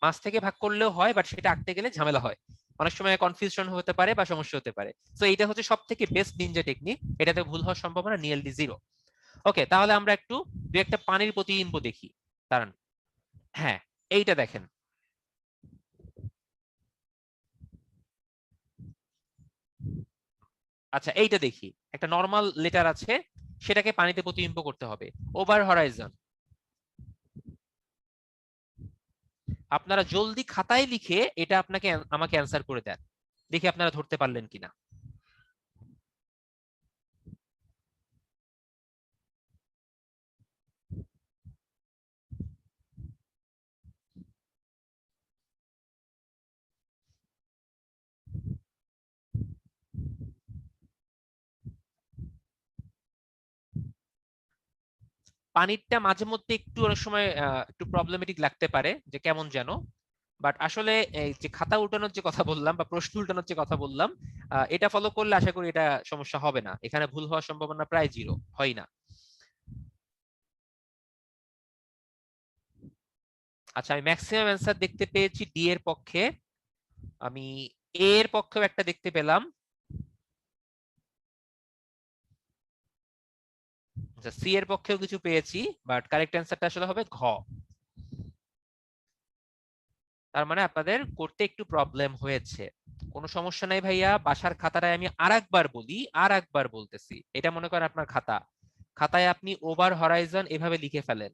মাঝ থেকে ভাগ করলেও হয়, বাট সেটা আঁকতে গেলে ঝামেলা হয়, অনেক সময় কনফিউশন হতে পারে বা সমস্যা হতে পারে। তো এটা হচ্ছে সব থেকে বেস্ট নিনজা টেকনিক, এটাতে ভুল হওয়ার সম্ভাবনা নিয়ারলি জিরো। ওকে, তাহলে আমরা একটু দু একটা পানির প্রতিবিম্ব দেখি। দাঁড়ান, হ্যাঁ এইটা দেখেন। আচ্ছা এইটা দেখি, একটা নর্মাল লেটার আছে, সেটাকে পানিতে প্রতিবিম্ব করতে হবে। Over Horizon. আপনারা জলদি খাতায় লিখে এটা আপনাকে আমাকে অ্যান্সার করে দেন, দেখি আপনারা ধরতে পারলেন কিনা। পানিরটা মাঝে মধ্যে একটু অনেক সময় একটু প্রবলেমেটিক লাগতে পারে, যে কেমন যেন। বাট আসলে এই যে খাতা উল্টানোর যে কথা বললাম বা প্রশ্ন উল্টানোর যে কথা বললাম, এটা ফলো করলে আশা করি এটা সমস্যা হবে না, এখানে ভুল হওয়ার সম্ভাবনা প্রায় জিরো, হয় না। আচ্ছা আমি ম্যাক্সিমাম অ্যান্সার দেখতে পেয়েছি ডি এর পক্ষে, আমি এ এর পক্ষেও একটা দেখতে পেলাম, আচ্ছা সি এর পক্ষেও কিছু পেয়েছি, বাট কারেক্ট অ্যান্সারটা আসলে হবে ঘ। তার মানে আপনাদের করতে একটু প্রবলেম হয়েছে। কোনো সমস্যা নাই ভাইয়া, বাসার খাতাটায় আমি আরেকবার বলি, আর একবার বলতেছি, এটা মনে করেন আপনার খাতা, খাতায় আপনি ওভার হরাইজন এভাবে লিখে ফেলেন,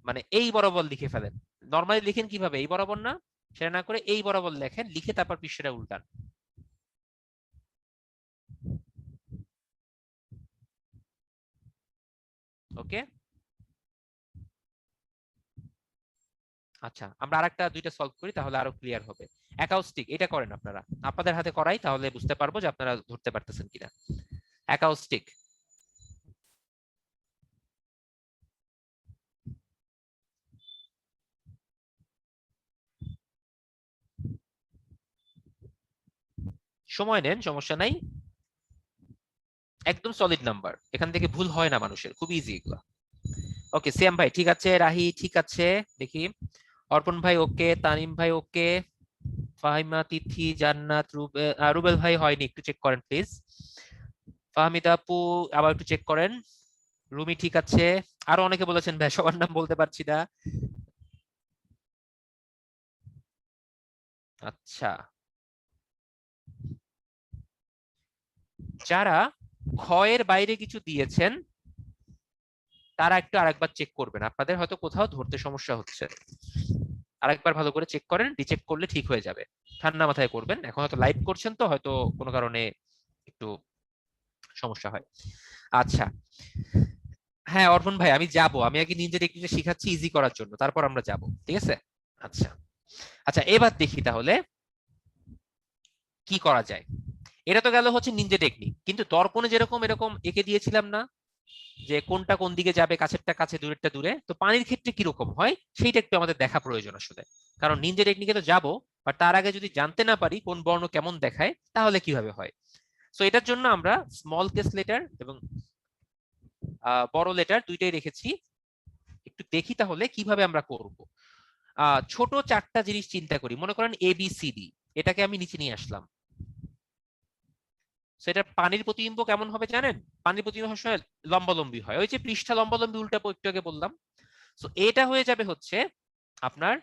মানে এই বরাবর লিখে ফেলেন। নর্মালি লিখেন কিভাবে? এই বরাবর না, সেটা না করে এই বরাবর লেখেন, লিখে তারপর পৃষ্ঠাটা উল্টান। ওকে, আচ্ছা আমরা আরেকটা দুইটা সলভ করি তাহলে আরো ক্লিয়ার হবে। অ্যাকাউস্টিক, এটা করেন আপনারা, আপনাদের হাতে করাই, তাহলে বুঝতে পারবো যে আপনারা ধরতে পারতেছেন কিনা। অ্যাকাউস্টিক, সময় নেন সমস্যা নাই, একদম সলিড নাম্বার, এখান থেকে ভুল হয় না মানুষের, খুব ইজি এগুলা। ওকে সিয়াম ভাই ঠিক আছে, রাহি ঠিক আছে, দেখি অর্পণ ভাই ওকে, তানিম ভাই ওকে, ফাহিমা, তিথি, জান্নাত, রুবেল ভাই হয়নি, একটু চেক করেন প্লিজ। ফাহমিদা আপু আবার একটু চেক করেন। রুমি ঠিক আছে। আরো অনেকে বলেছেন ভাই, সবার নাম বলতে পারছি না। আচ্ছা, যারা ক্ষয়ের বাইরে কিছু দিয়েছেন তারা একটু আরেকবার চেক করবেন, আপনাদের হয়তো কোথাও ধরতে সমস্যা হচ্ছে। আরেকবার ভালো করে চেক করেন, রিচেক করলে ঠিক হয়ে যাবে। ঠান্ডা মাথায় করবেন, এখন হয়তো লাইভ করছেন তো হয়তো কোনো কারণে একটু সমস্যা হয়। আচ্ছা, হ্যাঁ অর্পণ ভাই আমি যাব, আমি আগে নিনজা টেকনিকটা শিখাচ্ছি ইজি করার জন্য, তারপর আমরা যাব, ঠিক আছে? আচ্ছা আচ্ছা, এবার দেখি তাহলে কি করা যায়। এটা তো গেল হচ্ছে নিনজা টেকনিক, কিন্তু দর্পণে যেরকম এরকম এঁকে দিয়েছিলাম না যে কোনটা কোন দিকে যাবে, কাছেরটা কাছে দূরেরটা দূরে, তো পানির ক্ষেত্রে কিরকম হয় সেইটা একটু আমাদের দেখা প্রয়োজন আসলে। কারণ নিনজা টেকনিকে তো যাবো, বা তার আগে যদি জানতে না পারি কোন বর্ণ কেমন দেখায় তাহলে কিভাবে হয়। সো এটার জন্য আমরা স্মল কেস লেটার এবং বড় লেটার দুইটাই রেখেছি। একটু দেখি তাহলে কিভাবে আমরা করব। ছোট চারটা জিনিস চিন্তা করি, মনে করেন ABCD, এটাকে আমি নিচে নিয়ে আসলাম। সেটা পানির প্রতিবিম্ব কেমন হবে জানেন? পানির প্রতিবিম্ব সবসময় লম্বালম্বি হয়, ওই যে পৃষ্ঠা লম্বালম্বি উল্টাবো একটু আগে বললাম। সো এটা হয়ে যাবে হচ্ছে আপনার,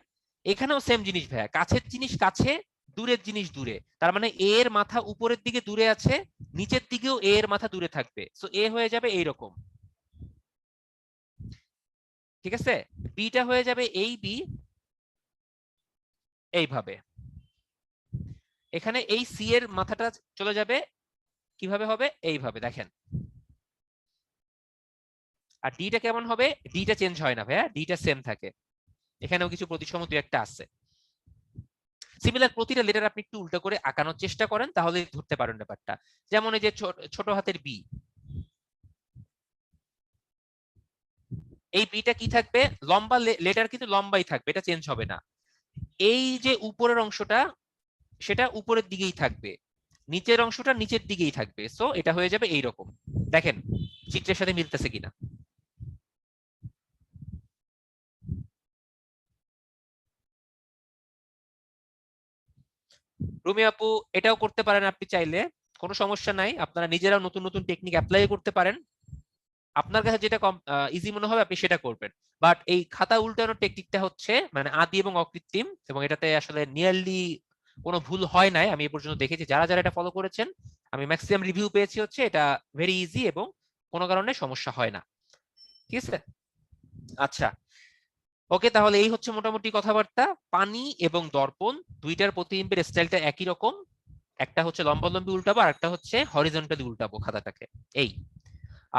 এখানেও সেম জিনিস ভাইয়া, কাছের জিনিস কাছে, দূরের জিনিস দূরে, তার মানে এ এর মাথা উপরের দিকে দূরে আছে, নিচের দিকেও এ এর মাথা দূরে থাকবে, সো এ হয়ে যাবে এইরকম, ঠিক আছে? বিটা হয়ে যাবে এই বি এইভাবে, এখানে এই সি এর মাথাটা চলে যাবে কিভাবে হবে এইভাবে দেখেন। আর ডিটা কেমন হবে? ডিটা চেঞ্জ হয় না ভাইয়া, ডিটা সেম থাকে, এখানেও কিছু প্রতিসম দু একটা আছে। সিমিলার প্রতিটা লেটার আপনি একটু উল্টো করে আঁকানোর চেষ্টা করেন তাহলে ধরতে পারেন ব্যাপারটা। যেমন এই যে ছোট হাতের বি, এই বিটা কি থাকবে? লম্বা লেটার কিন্তু লম্বাই থাকবে, এটা চেঞ্জ হবে না। এই যে উপরের অংশটা সেটা উপরের দিকেই থাকবে, নিচের অংশটা নিচের দিকেই থাকবে, সো এটা হয়ে যাবে এইরকম। দেখেন চিত্রের সাথে মিলতেছে কিনা। রুমি আপু এটাও করতে পারেন আপনি চাইলে, কোনো সমস্যা নাই, আপনারা নিজেরাও নতুন নতুন টেকনিক অ্যাপ্লাই করতে পারেন। আপনার কাছে যেটা ইজি মনে হবে আপনি সেটা করবেন। বাট এই খাতা উল্টানোর টেকনিকটা হচ্ছে মানে আদি এবং অকৃত্রিম, এবং এটাতে আসলে নিয়ারলি কোনো ভুল হয় নাই আমি এ পর্যন্ত দেখেছি, যারা যারা এটা ফলো করেছেন আমি ম্যাক্সিমাম রিভিউ পেয়েছি হচ্ছে এটা ভেরি ইজি এবং কোনো কারণে সমস্যা হয় না, ঠিক আছে? আচ্ছা, ওকে, তাহলে এই হচ্ছে মোটামুটি কথাবার্তা। পানি এবং দর্পণ দুইটার প্রতিবিম্বের স্টাইলটা একই রকম, একটা হচ্ছে লম্বালম্বি উল্টাবো আর একটা হচ্ছে হরিজন্টালি উল্টাবো খাতাটাকে, এই।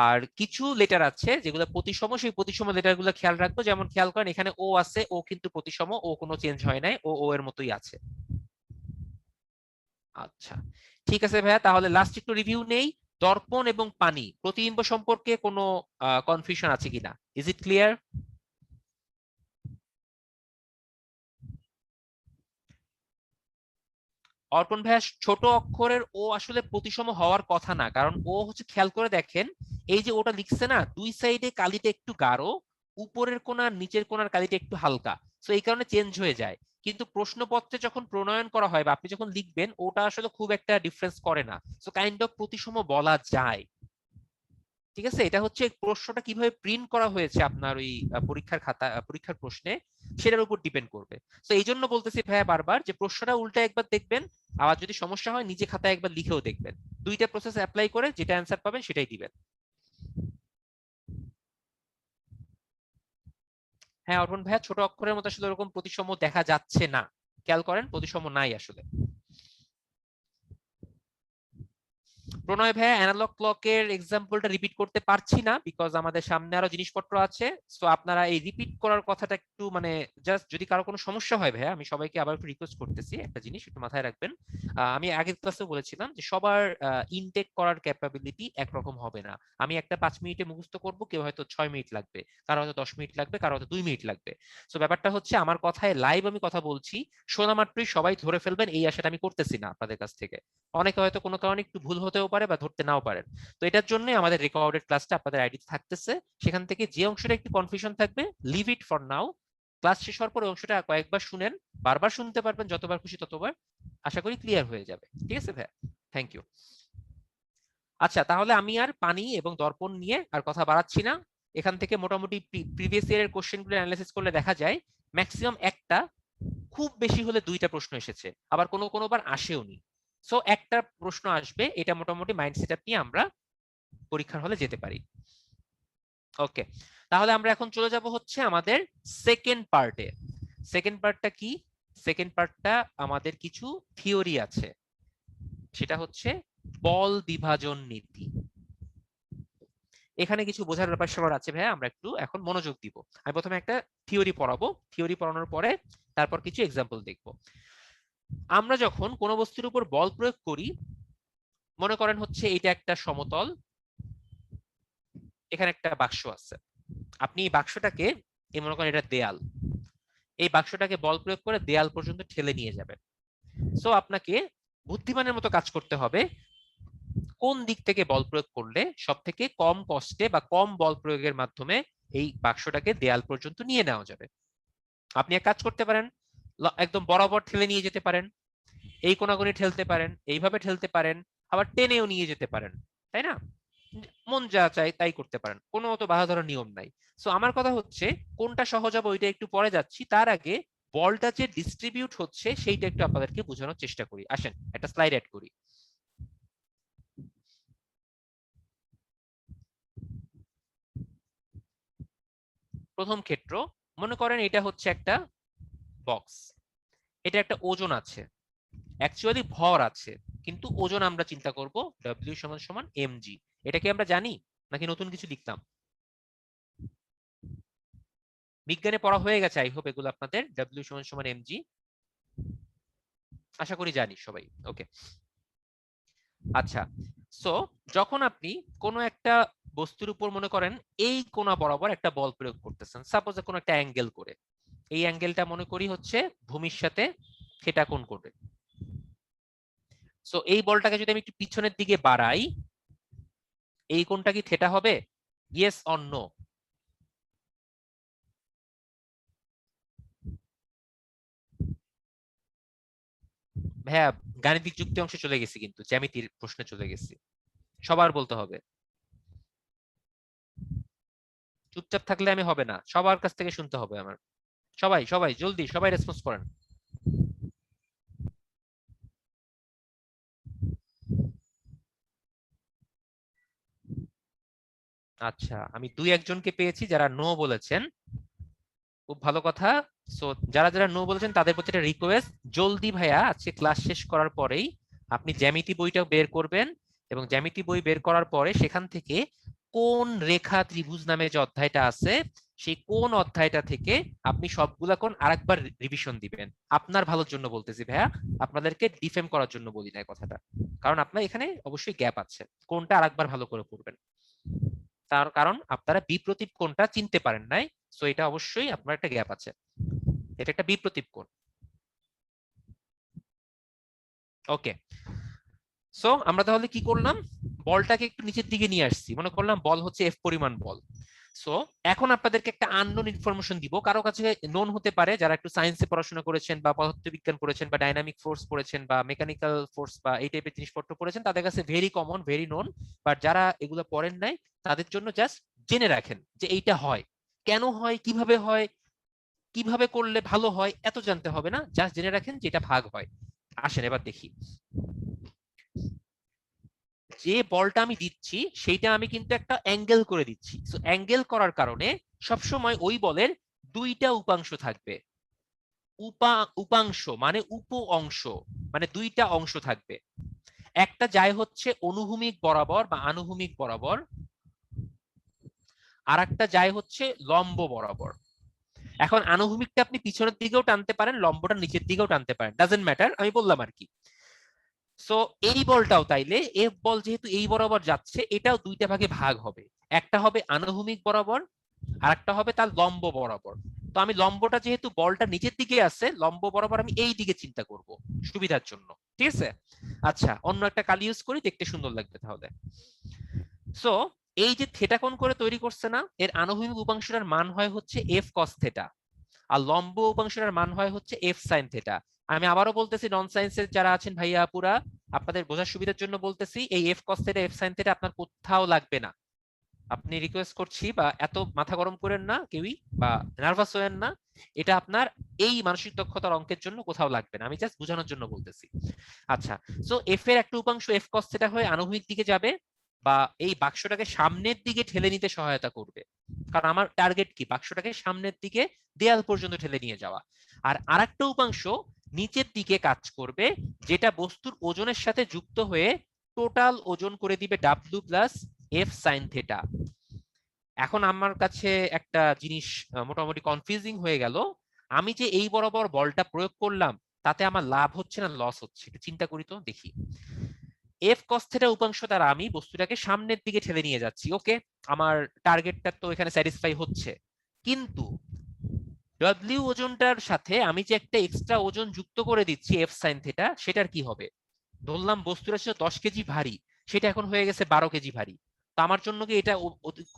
আর কিছু লেটার আছে যেগুলো প্রতিসম, সেই প্রতিসম লেটার গুলো খেয়াল রাখবো, যেমন খেয়াল করেন এখানে ও আছে, ও কিন্তু প্রতিসম, ও কোনো চেঞ্জ হয় নাই, ও ও এর মতোই আছে। আচ্ছা ঠিক আছে ভাইয়া, তাহলে লাস্ট একটু রিভিউ নেই। দর্পণ এবং পানি প্রতিবিম্ব সম্পর্কে কোনো কনফিউশন আছে কিনা? Is it clear? অর্পণ ভাইয়া ছোট অক্ষরের ও আসলে প্রতিসম হওয়ার কথা না, কারণ ও হচ্ছে খেয়াল করে দেখেন, এই যে ওটা লিখছে না, দুই সাইডে কালিটা একটু গাঢ়, উপরের কোণার নিচের কোণার কালিটা একটু হালকা, তো এই কারণে চেঞ্জ হয়ে যায়। কিন্তু প্রশ্নপত্রে যখন প্রণয়ন করা হয় বা আপনি যখন লিখবেন ওটা আসলে খুব একটা ডিফারেন্স করে না, সো কাইন্ড অফ প্রতিসম বলা যায়, ঠিক আছে? এটা হচ্ছে প্রশ্নটা কিভাবে প্রিন্ট করা হয়েছে আপনার ওই পরীক্ষার খাতা পরীক্ষার প্রশ্নে, সেটার উপর ডিপেন্ড করবে। তো এই জন্য বলতেছি ভাইয়া বারবার যে প্রশ্নটা উল্টা একবার দেখবেন, আবার যদি সমস্যা হয় নিজে খাতায় একবার লিখেও দেখবেন, দুইটা প্রসেস অ্যাপ্লাই করে যেটা অ্যান্সার পাবেন সেটাই দিবেন। হ্যাঁ অর্পণ ভাইয়া, ছোট অক্ষরের মধ্যে আসলে ওরকম প্রতিসম দেখা যাচ্ছে না, খেয়াল করেন প্রতিসম নাই আসলে। প্রণয় ভাইয়া অ্যানালগ ক্লকের এক্সাম্পলটা রিপিট করতে পারছি না বিকজ আমাদের সামনে আরো জিনিসপত্র আছে, সো আপনারা এই রিপিট করার কথাটা একটু মানে জাস্ট যদি কারো কোনো সমস্যা হয় ভাইয়া, আমি সবাইকে আবার একটু রিকোয়েস্ট করতেছি একটা জিনিস একটু মাথায় রাখবেন। আমি আগের ক্লাসে বলেছিলাম যে সবার ইনটেক করার ক্যাপাবিলিটি একরকম হবে না। আমি একটা 5 মিনিটে মুখস্থ করব, কেউ হয়তো 6 মিনিট লাগবে, কারো হয়তো 10 মিনিট লাগবে, কারো হয়তো 2 মিনিট লাগবে। সো ব্যাপারটা হচ্ছে আমার কথায় লাইভ আমি কথা বলছি, শোনা মাত্রই সবাই ধরে ফেলবেন এই আশাটা আমি করতেছি না আপনাদের কাছ থেকে। অনেকে হয়তো কোনো কারণে একটু ভুল হতেও পারে বা ধরতে নাও পারেন। তো এটার জন্য আমাদের রেকর্ডেড ক্লাসটা আপনাদের আইডি থাকতেছে, সেখান থেকে যে অংশটা একটু কনফিউশন থাকবে leave it for now, class শেষ হওয়ার পর অংশটা কয়েকবার শুনেন, বারবার শুনতে পারবেন, যতবার খুশি ততবার, আশা করি ক্লিয়ার হয়ে যাবে। ঠিক আছে ভাইয়া, থ্যাংক ইউ। আচ্ছা, তাহলে আমি আর পানি এবং দর্পণ নিয়ে আর কথা বাড়াচ্ছি না। এখান থেকে মোটামুটি প্রিভিয়াস ইয়ারের কোশ্চেনগুলো অ্যানালাইসিস করলে দেখা যায় ম্যাক্সিমাম একটা, খুব বেশি হলে দুইটা প্রশ্ন এসেছে, আবার কোনোবার আসেওনি। সো একটা প্রশ্ন আসবে, এটা মোটামুটি মাইন্ড সেটআপ নিয়ে আমরা পরীক্ষার হলে যেতে পারি। ওকে, তাহলে আমরা এখন চলে যাব হচ্ছে আমাদের সেকেন্ড পার্টে। সেকেন্ড পার্টটা কি? সেকেন্ড পার্টটা আমাদের কিছু থিওরি আছে, সেটা হচ্ছে বল বিভাজন নীতি। এখানে কিছু বোঝার ব্যাপার স্যাপার আছে ভাইয়া, আমরা একটু এখন মনোযোগ দিব। আমি প্রথমে একটা থিওরি পড়াবো, থিওরি পড়ানোর পরে তারপর কিছু এক্সাম্পল দেখব। আমরা যখন কোনো বস্তুর উপর বল প্রয়োগ করি, মনে করেন হচ্ছে এটা একটা সমতল, এখানে একটা বাক্স আছে, আপনি এই বাক্সটাকে মনে করেন এটা দেয়াল, এই বাক্সটাকে বল প্রয়োগ করে দেয়াল পর্যন্ত ঠেলে নিয়ে যাবেন। সো আপনাকে বুদ্ধিমানের মতো কাজ করতে হবে, কোন দিক থেকে বল প্রয়োগ করলে সব থেকে কম কষ্টে বা কম বল প্রয়োগের মাধ্যমে এই বাক্সটাকে দেয়াল পর্যন্ত নিয়ে নেওয়া যাবে। আপনি এক কাজ করতে পারেন, একদম বরাবর ঠেলে নিয়ে যেতে পারেন, এই কোনাগুনি ঠেলতে পারেন, এইভাবে ঠেলতে পারেন, আবার টেনেও নিয়ে যেতে পারেন, তাই না? মন যা চায় তাই করতে পারেন, কোনো মতো বাধা ধরার নিয়ম নাই। সো আমার কথা হচ্ছে কোনটা সহজ হবে ওইটা একটু পরে যাচ্ছি, তার আগে বলটা যে ডিস্ট্রিবিউট হচ্ছে সেইটা একটু আপনাদেরকে বোঝানোর চেষ্টা করি। আসেন একটা স্লাইড অ্যাড করি। প্রথম ক্ষেত্র, মনে করেন এটা হচ্ছে একটা বক্স, এটা একটা ওজন আছে, অ্যাকচুয়ালি ভর আছে, কিন্তু ওজন আমরা চিন্তা করব W = mg। এটা কি আমরা জানি নাকি নতুন কিছু লিখতাম? বিজ্ঞানে পড়া হয়ে গেছে, আই হোপ এগুলো আপনাদের। W = mg আশা করি জানি সবাই। ওকে, আচ্ছা, সো যখন আপনি কোনো একটা বস্তুর উপর মনে করেন এই কোণা বরাবর একটা বল প্রয়োগ করতেছেন, সাপোজ কোনো একটা অ্যাঙ্গেল করে, এই অ্যাঙ্গেলটা মনে করি হচ্ছে ভূমির সাথে থিটা কোণ করবে। সো এই বলটাকে যদি আমি একটু পিছনের দিকে বাড়াই, এই কোণটা কি থিটা হবে? Yes or no? ভাইয়া গাণিতিক যুক্তি অংশে চলে গেছি, কিন্তু জ্যামিতির প্রশ্নে চলে গেছি, সবার বলতে হবে। চুপচাপ থাকলে আমি হবে না, সবার কাছ থেকে শুনতে হবে আমার। সবাই সবাই জলদি, সবাই রেসপন্স করেন। আচ্ছা, আমি দুই একজনকে পেয়েছি যারা নো বলেছেন, খুব ভালো কথা। সো যারা যারা নো বলেছেন তাদের প্রতি একটা রিকোয়েস্ট, জলদি ভাইয়া আজকে ক্লাস শেষ করার পরেই আপনি জ্যামিতি বইটা বের করবেন, এবং জ্যামিতি বই বের করার পরে সেখান থেকে কোন রেখা ত্রিভুজ নামে যে অধ্যায়টা আছে, সেই কোন অধ্যায়টা থেকে আপনি সবগুলা কোণ আরেকবার রিভিশন দিবেন। আপনার ভালোর জন্য বলতেছি ভাইয়া, আপনাদেরকে ডিফেম করার জন্য বলি না কথাটা, কারণ আপনার এখানে অবশ্যই গ্যাপ আছে, কোনটা আরেকবার ভালো করে পড়বেন। তার কারণ আপনারা বিপ্রতীপ কোণটা চিনতে পারেন নাই, সো এটা অবশ্যই আপনার একটা গ্যাপ আছে, এটা একটা বিপ্রতীপ কোণ। ওকে, সো আমরা তাহলে কি করলাম, বলটাকে একটু নিচের দিকে নিয়ে আসছি, মনে করলাম বল হচ্ছে F পরিমাণ বল। সো এখন আপনাদেরকে একটা আননোন ইনফরমেশন দিব, কারো কাছে নোন হতে পারে, যারা একটু সায়েন্সে পড়াশোনা করেছেন বা পদার্থবিজ্ঞান পড়েছেন বা ডাইনামিক ফোর্স পড়েছেন বা মেকানিক্যাল ফোর্স বা এই টাইপের জিনিসপত্র পড়েছেন, তাদের কাছে very common, very known. But যারা এগুলো পড়েন নাই তাদের জন্য জাস্ট জেনে রাখেন যে এইটা হয়, কেন হয়, কিভাবে হয়, কিভাবে করলে ভালো হয়, এত জানতে হবে না, জাস্ট জেনে রাখেন যে এটা ভাগ হয়। আসেন এবার দেখি, যে বলটা আমি দিচ্ছি সেইটা আমি কিন্তু একটা অ্যাঙ্গেল করে দিচ্ছি। সো অ্যাঙ্গেল করার কারণে সবসময় ওই বলের দুইটা উপাংশ থাকবে। উপাংশ মানে উপ অংশ, মানে দুইটা অংশ থাকবে, একটা যায় হচ্ছে অনুভূমিক বরাবর বা আনুভূমিক বরাবর, আর একটা যায় হচ্ছে লম্ব বরাবর। এখন আনুভূমিকটা আপনি পিছনের দিকেও টানতে পারেন, লম্বটা নিচের দিকেও টানতে পারেন, ডাজেন্ট ম্যাটার, আমি বললাম আর কি। সো এই বলটাও তাইলে এফ বল যেহেতু এই বরাবর যাচ্ছে, এটাও দুইটা ভাগে ভাগ হবে, একটা হবে আনুভূমিক বরাবর আর একটা হবে তার লম্ব বরাবর। তো আমি লম্বটা যেহেতু বলটা নিচের দিকে আছে, লম্ব বরাবর আমি এই দিকে চিন্তা করব সুবিধার জন্য, ঠিক আছে? আচ্ছা, অন্য একটা কালি ইউজ করি, দেখতে সুন্দর লাগবে তাহলে। সো এই যে থেটা কোণ করে তৈরি করছে না, এর আনুভূমিক উপাংশটার মান হয় হচ্ছে এফ কস থেটা, আর লম্ব উপাংশটার মান হয় হচ্ছে এফ সাইন থেটা। আমি আবারও বলতেছি, নন সায়েন্সের যারা আছেন ভাইয়া আপুরা, আপনাদের বোঝার সুবিধার জন্য বলতেছি, এই F cos theta F sine theta আপনার কোথাও লাগবে না। আপনি রিকোয়েস্ট করছি, বা এত মাথা গরম করেন না কেউই, বা নার্ভাস হয়েন না, এটা আপনার এই মানসিক দক্ষতার অঙ্কের জন্য কোথাও লাগবে না, আমি জাস্ট বোঝানোর জন্য বলতেছি। আচ্ছা, সো এফ এর একটা উপাংশ এফ কস থেটা হয়ে আনুভূমিক দিকে যাবে, বা এই বাক্সটাকে সামনের দিকে ঠেলে নিতে সহায়তা করবে, কারণ আমার টার্গেট কি, বাক্সটাকে সামনের দিকে দেয়াল পর্যন্ত ঠেলে নিয়ে যাওয়া। আর আরেকটা উপাংশ নিচের দিকে কাজ করবে, যেটা বস্তুর ওজনের সাথে যুক্ত হয়ে টোটাল ওজন করে দিবে W plus F sine theta. এখন আমার কাছে একটা জিনিস মোটামুটি কনফিউজিং হয়ে গেল, আমি যে এই বরাবর বলটা প্রয়োগ করলাম, তাতে আমার লাভ হচ্ছে না লস হচ্ছে, একটু চিন্তা করি তো দেখি। এফ কস থেটা উপাংশ দ্বারা আমি বস্তুটাকে সামনের দিকে ঠেলে নিয়ে যাচ্ছি, ওকে, আমার টার্গেটটা তো এখানে স্যাটিসফাই হচ্ছে। কিন্তু ডব্লিউ ওজনটার সাথে আমি যে একটা এক্সট্রা ওজন যুক্ত করে দিচ্ছি এফ সাইন থেটা, সেটার কি হবে? ধরলাম বস্তুটা ছিল 10 কেজি ভারী, সেটা এখন হয়ে গেছে 12 কেজি ভারী। তো আমার জন্য কি এটা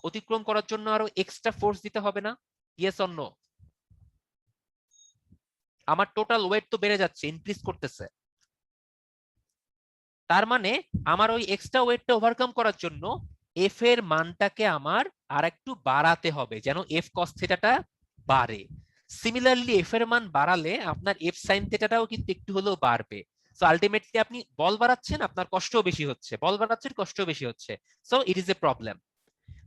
অতিক্রম করার জন্য আরো এক্সট্রা ফোর্স দিতে হবে না? Yes or no? আমার টোটাল ওয়েট তো বেড়ে যাচ্ছে, ইনক্রিজ করতেছে। তার মানে আমার ওই এক্সট্রা ওয়েটটা ওভারকাম করার জন্য এফ এর মানটাকে আমার আর একটু বাড়াতে হবে, যেন এফ কস থেটাটা বাড়ে। সিমিলারলি এফ এর মান বাড়ালে আপনার এফ সাইন থেটাটাও কিন্তু একটু হলেও বাড়বে। সো আলটিমেটলি আপনি বল বাড়াচ্ছেন, আপনার কষ্টও বেশি হচ্ছে, বল বাড়াচ্ছেন, কষ্টও বেশি হচ্ছে। So it is a problem.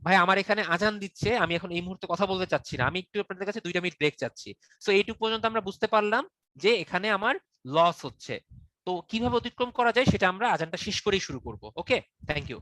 ভাই আমার এখানে আজান দিচ্ছে, আমি এখন এই মুহূর্তে কথা বলতে চাচ্ছি না, আমি একটু আপনাদের কাছে 2টা মিনিট ব্রেক চাচ্ছি। সো এইটুকু পর্যন্ত আমরা বুঝতে পারলাম যে এখানে আমার লস হচ্ছে। তো কিভাবে অতিক্রম করা যায় সেটা আমরা আজানটা শেষ করেই শুরু করব। ওকে, থ্যাংক ইউ।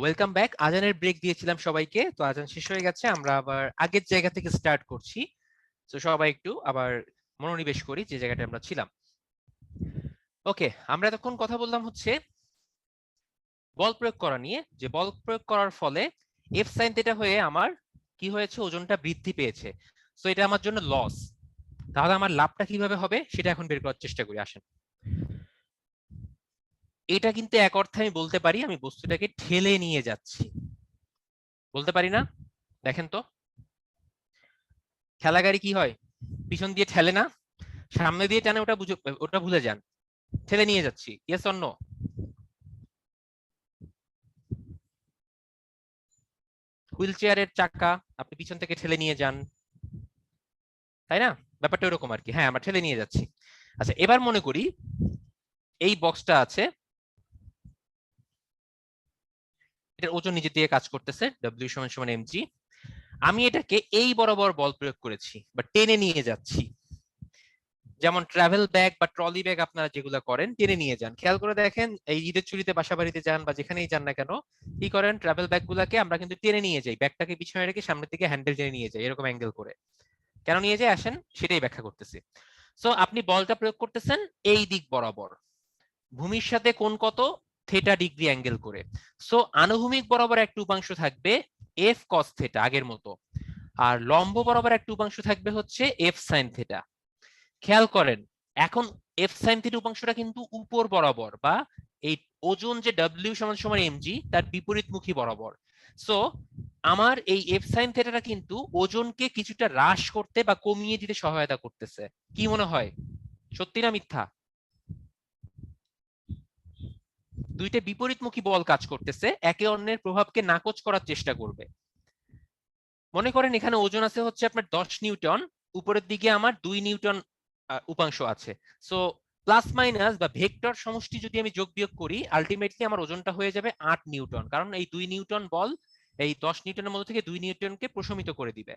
Welcome back. আজানের ব্রেক দিয়েছিলাম সবাইকে, তো আজান শেষ হয়ে গেছে, আমরা আবার আগের জায়গা থেকে স্টার্ট করছি। তো সবাই একটু আবার মনোনিবেশ করি যে জায়গাটা আমরা ছিলাম। ওকে, আমরা এতক্ষণ কথা বললাম হচ্ছে বল প্রয়োগ করা নিয়ে, যে বল প্রয়োগ করার ফলে এফ সাইন থেটা হয়ে আমার কি হয়েছে, ওজনটা বৃদ্ধি পেয়েছে। সো এটা আমার জন্য লস। তাহলে আমার লাভটা কিভাবে হবে সেটা এখন বের করার চেষ্টা করি, আসেন। এটা কিন্তু এক অর্থে আমি বলতে পারি আমি বস্তুটাকে ঠেলে নিয়ে যাচ্ছি, বলতে পারি না? দেখেন তো, ঠেলা গাড়ি কি হয়, পিছন দিয়ে ঠেলে না, সামনে দিয়ে টানে, ওটা ভুলে যান, ঠেলে নিয়ে যাচ্ছি। Yes or no? হুইল চেয়ারের চাকা আপনি পিছন থেকে ঠেলে নিয়ে যান, তাই না? ব্যাপারটা এরকম আর কি। হ্যাঁ, আমরা ঠেলে নিয়ে যাচ্ছি। আচ্ছা, এবার মনে করি এই বক্সটা আছে, এটার ওজন নিজে দিয়ে কাজ করতেছে, ডব্লিউ সমান সমান এমজি। আমি এটাকে এই বরাবর বল প্রয়োগ করেছি বা টেনে নিয়ে যাচ্ছি। যেমন ট্রাভেল ব্যাগ বা ট্রলি ব্যাগ আপনারা যেগুলো করেন, টেনে নিয়ে যান। খেয়াল করে দেখেন, এই ঈদের ছুটিতে বাসা বাড়িতে যান বা যেখানেই যান না কেন, কি করেন, ট্রাভেল ব্যাগ গুলাকে আমরা কিন্তু টেনে নিয়ে যাই, ব্যাগটাকে পিছনে রেখে সামনের দিকে হ্যান্ডেল টেনে নিয়ে যাই, এরকম অ্যাঙ্গেল করে। কেন নিয়ে যাই আসেন সেটাই ব্যাখ্যা করতেছি। সো আপনি বলটা প্রয়োগ করতেছেন এই দিক বরাবর, ভূমির সাথে কোণ কত, থিটা ডিগ্রি অ্যাঙ্গেল করে। সো আনুভূমিক বরাবর একটা উপাংশ থাকবে এফ কস থিটা আগের মতো, আর লম্ব বরাবর একটা উপাংশ থাকবে হচ্ছে এফ সাইন থিটা। খেয়াল করেন, এখন এফ সাইন থিটা উপাংশটা কিন্তু উপর বরাবর, বা এই ওজন যে ডব্লিউ সমান সমান এমজি তার বিপরীতমুখী বরাবর। সো আমার এই এফ সাইন থিটাটা কিন্তু ওজনকে কিছুটা হ্রাস করতে বা কমিয়ে দিতে সহায়তা করতেছে। কি মনে হয়, সত্যি না মিথ্যা? দুইটা বিপরীতমুখী বল কাজ করতেছে, একে অন্যের প্রভাবকে নাকচ করার চেষ্টা করবে। মনে করেন এখানে ওজন আছে হচ্ছে আপনার 10 নিউটন, উপরের দিকে আমার 2 নিউটন উপাংশ আছে। সো প্লাস মাইনাস বা ভেক্টর সমষ্টি যদি আমি যোগ বিয়োগ করি, আলটিমেটলি আমার ওজনটা হয়ে যাবে 8 নিউটন, কারণ এই 2 নিউটন বল এই 10 নিউটনের মধ্যে থেকে 2 নিউটনকে প্রশমিত করে দিবে।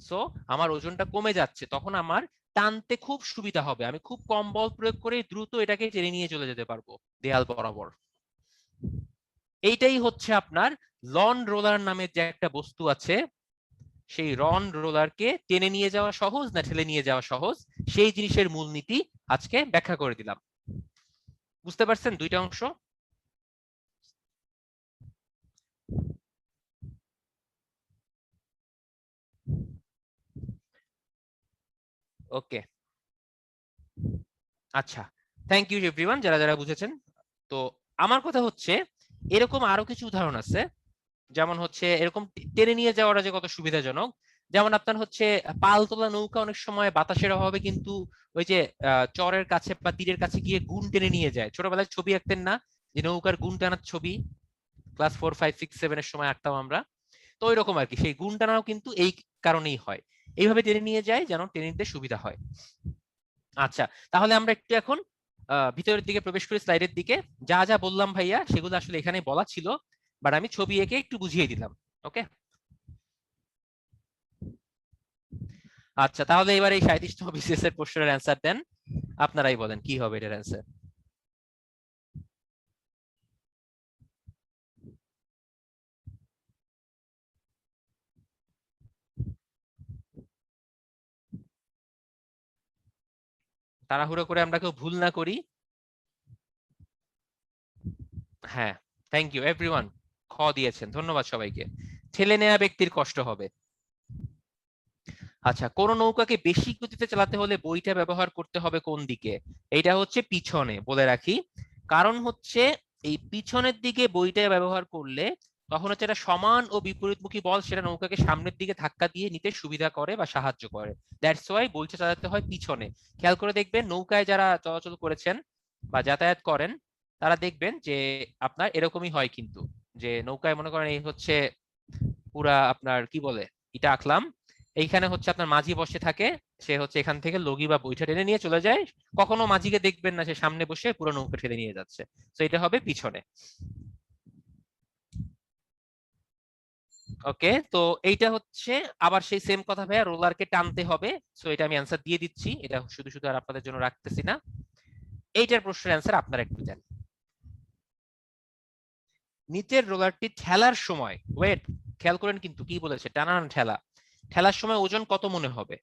সো আমার ওজনটা কমে যাচ্ছে, তখন আমার টানতে খুব সুবিধা হবে, আমি খুব কম বল প্রয়োগ করে দ্রুত এটাকে টেনে নিয়ে চলে যেতে পারবো দেয়াল বরাবর। এইটাই হচ্ছে আপনার লন রোলার নামের যে একটা বস্তু আছে, সেই রন রোলারকে টেনে নিয়ে যাওয়া সহজ না ঠেলে নিয়ে যাওয়া সহজ, সেই জিনিসের মূলনীতি আজকে ব্যাখ্যা করে দিলাম। বুঝতে পারছেন দুইটা অংশ? ওকে, আচ্ছা, থ্যাংক ইউ এভরিওয়ান যারা যারা বুঝেছেন। তো আমার কথা হচ্ছে, এরকম আরো কিছু উদাহরণ আছে, যেমন হচ্ছে এরকম টেনে নিয়ে যাওয়াটা যে কত সুবিধাজনক। যেমন আপনার হচ্ছে পালতোলা নৌকা অনেক সময় বাতাসের অভাবে কিন্তু ওই যে চরের কাছে বা তীরের কাছে গিয়ে গুণ টেনে নিয়ে যায়। ছোটবেলায় ছবি আঁকতেন না, যে নৌকার গুণ টানার ছবি, ক্লাস 4, 5, 6, 7 এর সময় আঁকতাম আমরা। তো ওই রকম আর কি, সেই গুণ টানাও কিন্তু এই কারণেই হয়, এইভাবে টেনে নিয়ে যায় যেন টেনে নিতে সুবিধা হয়। আচ্ছা, তাহলে আমরা একটু এখন ভিতরের দিকে প্রবেশ করি, স্লাইডের দিকে। যা যা বললাম ভাইয়া সেগুলো আসলে এখানে বলা ছিল, বাট আমি ছবি এঁকে একটু বুঝিয়ে দিলাম। ওকে, আচ্ছা, তাহলে এবার এই 37তম বিসিএস এর প্রশ্নের অ্যান্সার দেন। আপনারাই বলেন কি হবে এটার অ্যান্সার। তাড়াহুড়ো করে আমরা কেউ ভুল না করি। হ্যাঁ, থ্যাংক ইউ এভরিওয়ান, খ দিয়েছেন, ধন্যবাদ সবাইকে। ঠেলে নেওয়া ব্যক্তির কষ্ট হবে। আচ্ছা, কোন নৌকাকে বেশি গতিতে চালাতে হলে বইটা ব্যবহার করতে হবে কোন দিকে? এইটা হচ্ছে পিছনে, বলে রাখি। কারণ হচ্ছে এই পিছনের দিকে বইটা ব্যবহার করলে তখন হচ্ছে এটা সমান ও বিপরীতমুখী বল, সেটা নৌকাকে সামনের দিকে ধাক্কা দিয়ে নিতে সুবিধা করে বা সাহায্য করে। দ্যাটস ওয়াই বইটা চালাতে হয় পিছনে। খেয়াল করে দেখবেন, নৌকায় যারা চলাচল করেছেন বা যাতায়াত করেন, তারা দেখবেন যে আপনার এরকমই হয় কিন্তু, যে নৌকায় মনে করেন এই হচ্ছে পুরা আপনার কি বলে এটা আঁকলাম, এইখানে হচ্ছে আপনার মাঝি বসে থাকে, সে হচ্ছে এখান থেকে লগি বা বৈঠা টেনে নিয়ে চলে যায়। কখনো মাঝিকে দেখবেন না সে সামনে বসে পুরো নৌকা ঠেলে নিয়ে যাচ্ছে। তো এটা হবে পিছনে। ওকে, তো এইটা হচ্ছে আবার সেই সেম কথা ভাইয়া, রোলারকে টানতে হবে। সো এটা আমি অ্যান্সার দিয়ে দিচ্ছি, এটা শুধু শুধু আর আপনাদের জন্য রাখতেছি না। এইটার প্রশ্নের অ্যান্সার আপনারা একটু দেন। নিচের রোলারটি ঠেলার সময়, ওয়েট, খেয়াল করেন কিন্তু কি বলেছে, টানা না ঠেলা, ঠেলার সময় ওজন কত মনে হবে?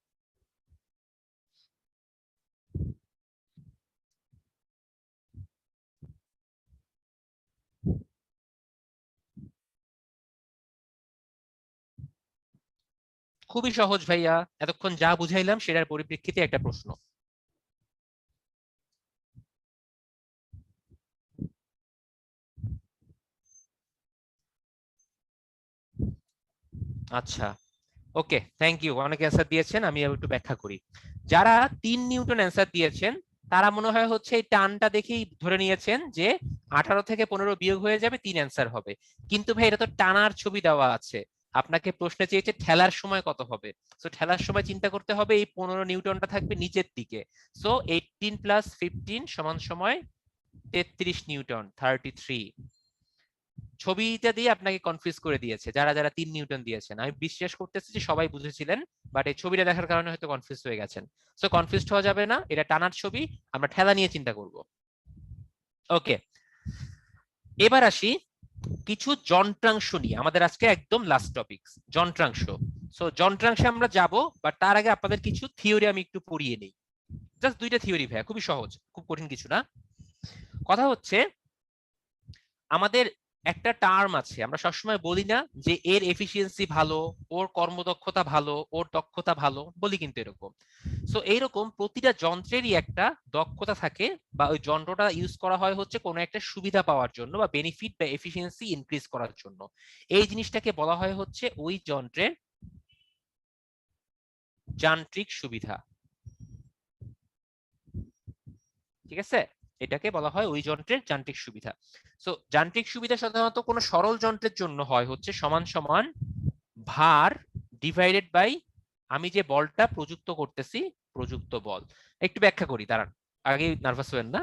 খুবই সহজ ভাইয়া, এতক্ষণ যা বুঝাইলাম সেটার পরিপ্রেক্ষিতে একটা প্রশ্ন। আচ্ছা, ওকে, থ্যাংক ইউ, অনেক অ্যান্সার দিয়েছেন, আমি একটু ব্যাখ্যা করি। যারা 3 নিউটন অ্যান্সার দিয়েছেন তারা মনে হয় হচ্ছে এই টানটা দেখেই ধরে নিয়েছেন যে 18 থেকে 15 বিয়োগ হয়ে যাবে, 3 অ্যান্সার হবে। কিন্তু ভাই এটা তো টানার ছবি দেওয়া আছে, আপনাকে প্রশ্নে চেয়েছে ঠেলার সময় কত হবে। সো ঠেলার সময় চিন্তা করতে হবে এই 15 নিউটনটা থাকবে নিচের দিকে। সো 18 প্লাস 15 সমান সময় 33 নিউটন, 33। ছবিটা দিয়ে আপনাকে কনফিউজ করে দিয়েছে যারা যারা 3 নিউটন দিয়েছেন। আমি বিশ্বাস করতেছি যে সবাই বুঝেছিলেন, বাট এই ছবিটা দেখার কারণে হয়তো কনফিউজ হয়ে গেছেন। সো কনফিউজড হওয়া যাবে না, এটা টানার ছবি, আমরা ঠেলা নিয়ে চিন্তা করব। ওকে, এবার আসি কিছু যন্ত্রাংশ নিয়ে, আমাদের আজকে একদম লাস্ট টপিক যন্ত্রাংশ। সো যন্ত্রাংশে আমরা যাব, বাট তার আগে আপনাদের কিছু থিওরি আমি একটু পড়িয়ে নেই। জাস্ট 2টা থিওরি ভাইয়া, খুবই সহজ, খুব কঠিন কিছু না। কথা হচ্ছে আমাদের একটা টার্ম আছে, আমরা সবসময় বলি না যে এর এফিসিয়েন্সি ভালো, ওর কর্মদক্ষতা ভালো, ওর দক্ষতা ভালো, বলি কিন্তু এরকম। সো এইরকম প্রতিটা যন্ত্রেরই একটা দক্ষতা থাকে, বা ওই যন্ত্রটা ইউজ করা হয় হচ্ছে কোনো একটা সুবিধা পাওয়ার জন্য বা বেনিফিট বা এফিসিয়েন্সি ইনক্রিজ করার জন্য। এই জিনিসটাকে বলা হয় হচ্ছে ওই যন্ত্রের যান্ত্রিক সুবিধা। ঠিক আছে, এটাকে বলা হয় ওই যন্ত্রের যান্ত্রিক সুবিধা। সো যান্ত্রিক সুবিধা সাধারণত কোনো সরল যন্ত্রের জন্য হয় হচ্ছে সমান সমান ভার ডিভাইডেড বাই আমি যে বলটা প্রযুক্ত করতেছি, প্রযুক্ত বল। একটু ব্যাখ্যা করি, দাঁড়ান, আগে নার্ভাস হবেন না।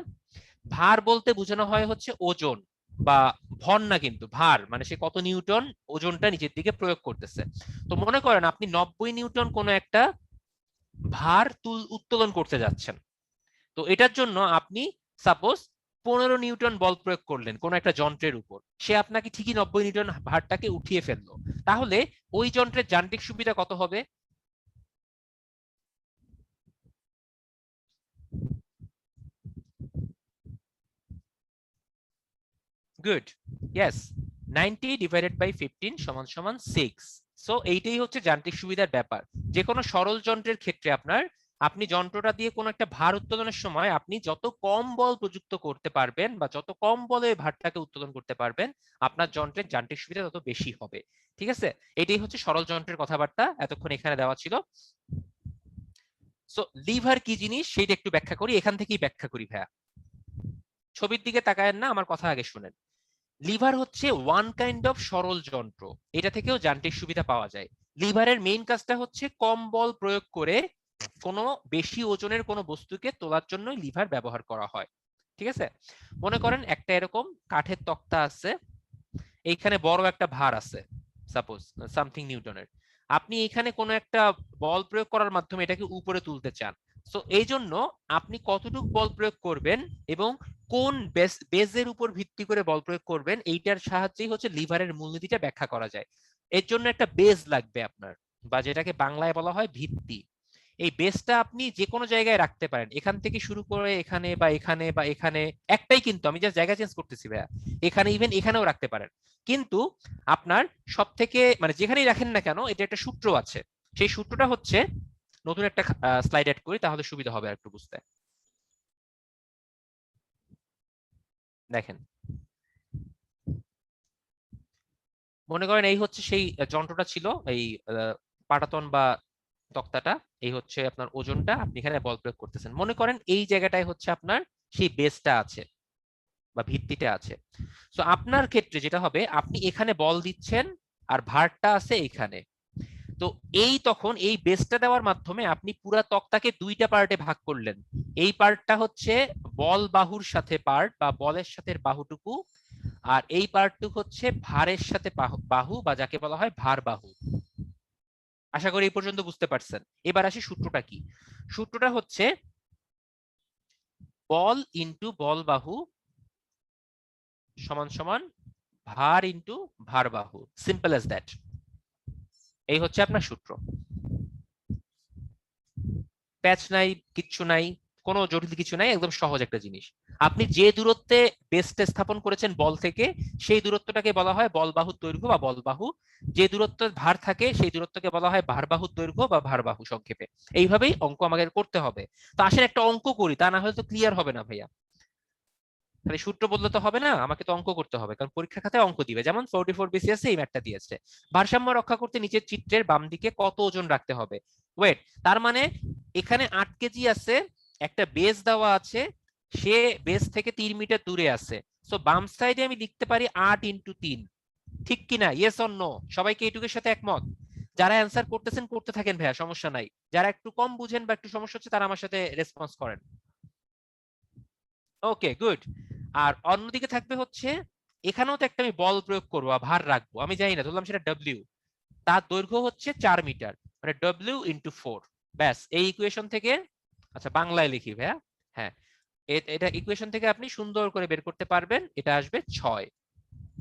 ভার বলতে বোঝানো হয় হচ্ছে ওজন বা ভর, না কিন্তু ভার মানে সে কত নিউটন ওজনটা নিচের দিকে প্রয়োগ করতেছে। তো মনে করেন আপনি 90 নিউটন কোনো একটা ভার উত্তোলন করতে যাচ্ছেন। তো এটার জন্য আপনি সাপোজ 15 নিউটন বল প্রয়োগ করলেন কোন একটা যন্ত্রের উপর, সে আপনাকে ঠিকই 90 নিউটন ভারটাকে উঠিয়ে ফেললো। তাহলে ওই যন্ত্রের যান্ত্রিক সুবিধা কত হবে? গুড, ইয়েস, 90 ডিভাইডেড বাই 15 সমান সমান 6। সো এইটাই হচ্ছে যান্ত্রিক সুবিধার ব্যাপার। যে কোনো সরল যন্ত্রের ক্ষেত্রে আপনি যন্ত্রটা দিয়ে কোনো একটা ভার উত্তোলনের সময় আপনি যত কম বল প্রযুক্ত করতে পারবেন বা যত কম বলে ভারটাকে উত্তোলন করতে পারবেন, আপনার যন্ত্রের যান্ত্রিক সুবিধা তত বেশি হবে। ঠিক আছে, এটাই হচ্ছে সরল যন্ত্রের কথাবার্তা, এতক্ষণ এখানে দেওয়া ছিল। সো লিভার কি জিনিস সেটা একটু ব্যাখ্যা করি, এখান থেকেই ব্যাখ্যা করি ভাইয়া। ছবির দিকে তাকায়েন না, আমার কথা আগে শুনেন। লিভার হচ্ছে ওয়ান কাইন্ড অফ সরল যন্ত্র, এটা থেকেও যান্ত্রিক সুবিধা পাওয়া যায়। লিভারের মেইন কাজটা হচ্ছে কম বল প্রয়োগ করে কোনো বেশি ওজনের কোনো বস্তুকে তোলার জন্য লিভার ব্যবহার করা হয়। ঠিক আছে, মনে করেন একটা এরকম কাঠের তক্তা আছে, এইখানে বড় একটা ভার আছে, সাপোজ সামথিং নিউটনের। আপনি এখানে কোনো একটা বল প্রয়োগ করার মাধ্যমে এটাকে উপরে তুলতে চান। সো এই জন্য আপনি কতটুকু বল প্রয়োগ করবেন এবং কোন বেজের উপর ভিত্তি করে বল প্রয়োগ করবেন, এইটার সাহায্যেই হচ্ছে লিভারের মূলনীতিটা ব্যাখ্যা করা যায়। এর জন্য একটা বেজ লাগবে আপনার, বা যেটাকে বাংলায় বলা হয় ভিত্তি। এই বেসটা আপনি যে কোনো জায়গায় রাখতে পারেন, এখান থেকে শুরু করে এখানে বা এখানে বা এখানে, একটাই কিন্তু আমি জাস্ট জায়গা চেঞ্জ করতেছি ভাইয়া, এখানে ইভেন এখানেও রাখতে পারেন। কিন্তু আপনার সব থেকে মানে যেখানেই রাখেন না কেন এটা একটা সূত্র আছে, সেই সূত্রটা হচ্ছে, নতুন একটা স্লাইড অ্যাড করি তাহলে সুবিধা হবে আর একটু বুঝতে। দেখেন, মনে করেন এই হচ্ছে সেই যন্ত্রটা ছিল, এই পাটাতন বা তক্তাটা, এই হচ্ছে আপনার ওজনটা, আপনি এখানে বল প্রয়োগ করতেছেন। মনে করেন এই জায়গাটায় হচ্ছে আপনার সেই বেসটা আছে বা ভিত্তিটা আছে। তো আপনার ক্ষেত্রে যেটা হবে, আপনি এখানে বল দিচ্ছেন আর ভারটা আছে এইখানে। তো তখন এই বেসটা দেওয়ার মাধ্যমে আপনি পুরা তক্তাকে 2টা পার্টে ভাগ করলেন। এই পার্টটা হচ্ছে বল বাহুর সাথে পার্ট বা বলের সাথে বাহুটুকু, আর এই পার্টটুকু হচ্ছে ভারের সাথে বাহু বা যাকে বলা হয় ভার বাহু। আশা করি এই পর্যন্ত বুঝতে পারছেন। এবার আসি সূত্রটা কি। সূত্রটা হচ্ছে বল ইনটু বল বাহু সমান সমান ভার ইনটু ভার বাহু, সিম্পল এজ দ্যাট। এই হচ্ছে আপনার সূত্র, প্যাচ নাই, কিচ্ছু নাই, কোনো জটিল কিছু নাই, একদম সহজ একটা জিনিস। আপনি যে দূরত্বে বেসটা স্থাপন করেছেন বল থেকে, সেই দূরত্বটাকে বলা হয় বল বাহুর দৈর্ঘ্য বা বল বাহু। যে দূরত্বে ভার থাকে সেই দূরত্বকে বলা হয় ভার বাহুর দৈর্ঘ্য বা ভার বাহু সংক্ষেপে। এইভাবেই অঙ্ক আমাকে করতে হবে। তো আসেন একটা অঙ্ক করি, তা না হলে তো ক্লিয়ার হবে না ভাইয়া। খালি সূত্র বললে তো হবে না, আমাকে তো অঙ্ক করতে হবে, কারণ পরীক্ষার খাতায় অঙ্ক দিবে। যেমন 44 বিসিএস এই ম্যাথটা দিয়েছে, ভারসাম্য রক্ষা করতে নিচের চিত্রের বাম দিকে কত ওজন রাখতে হবে। ওয়েট, তার মানে এখানে 8 কেজি আছে, একটা বেস দেওয়া আছে, সে বেস থেকে 3 মিটার দূরে আছে। সো বাম সাইডে আমি লিখতে পারি 8 ইন্টু 3। ঠিক কিনা? Yes or no? সবাইকে এইটুকুর সাথে একমত? যারা অ্যান্সার করতেছেন করতে থাকেন ভাইয়া, সমস্যা নাই। যারা একটু কম বুঝেন বা একটু সমস্যা হচ্ছে তারা আমার সাথে রেসপন্স করেন। ওকে, গুড। আর অন্যদিকে থাকবে হচ্ছে, এখানেও তো একটা আমি বল প্রয়োগ করবো, ভার রাখবো, আমি জানি না, ধরলাম সেটা ডব্লিউ, তার দৈর্ঘ্য হচ্ছে 4 মিটার, মানে ডব্লিউ ইন্টু 4। ব্যাস, এই ইকুয়েশন থেকে, আচ্ছা বাংলায় লিখি ভাইয়া, হ্যাঁ, এটা ইকুয়েশন থেকে আপনি সুন্দর করে বের করতে পারবেন, এটা আসবে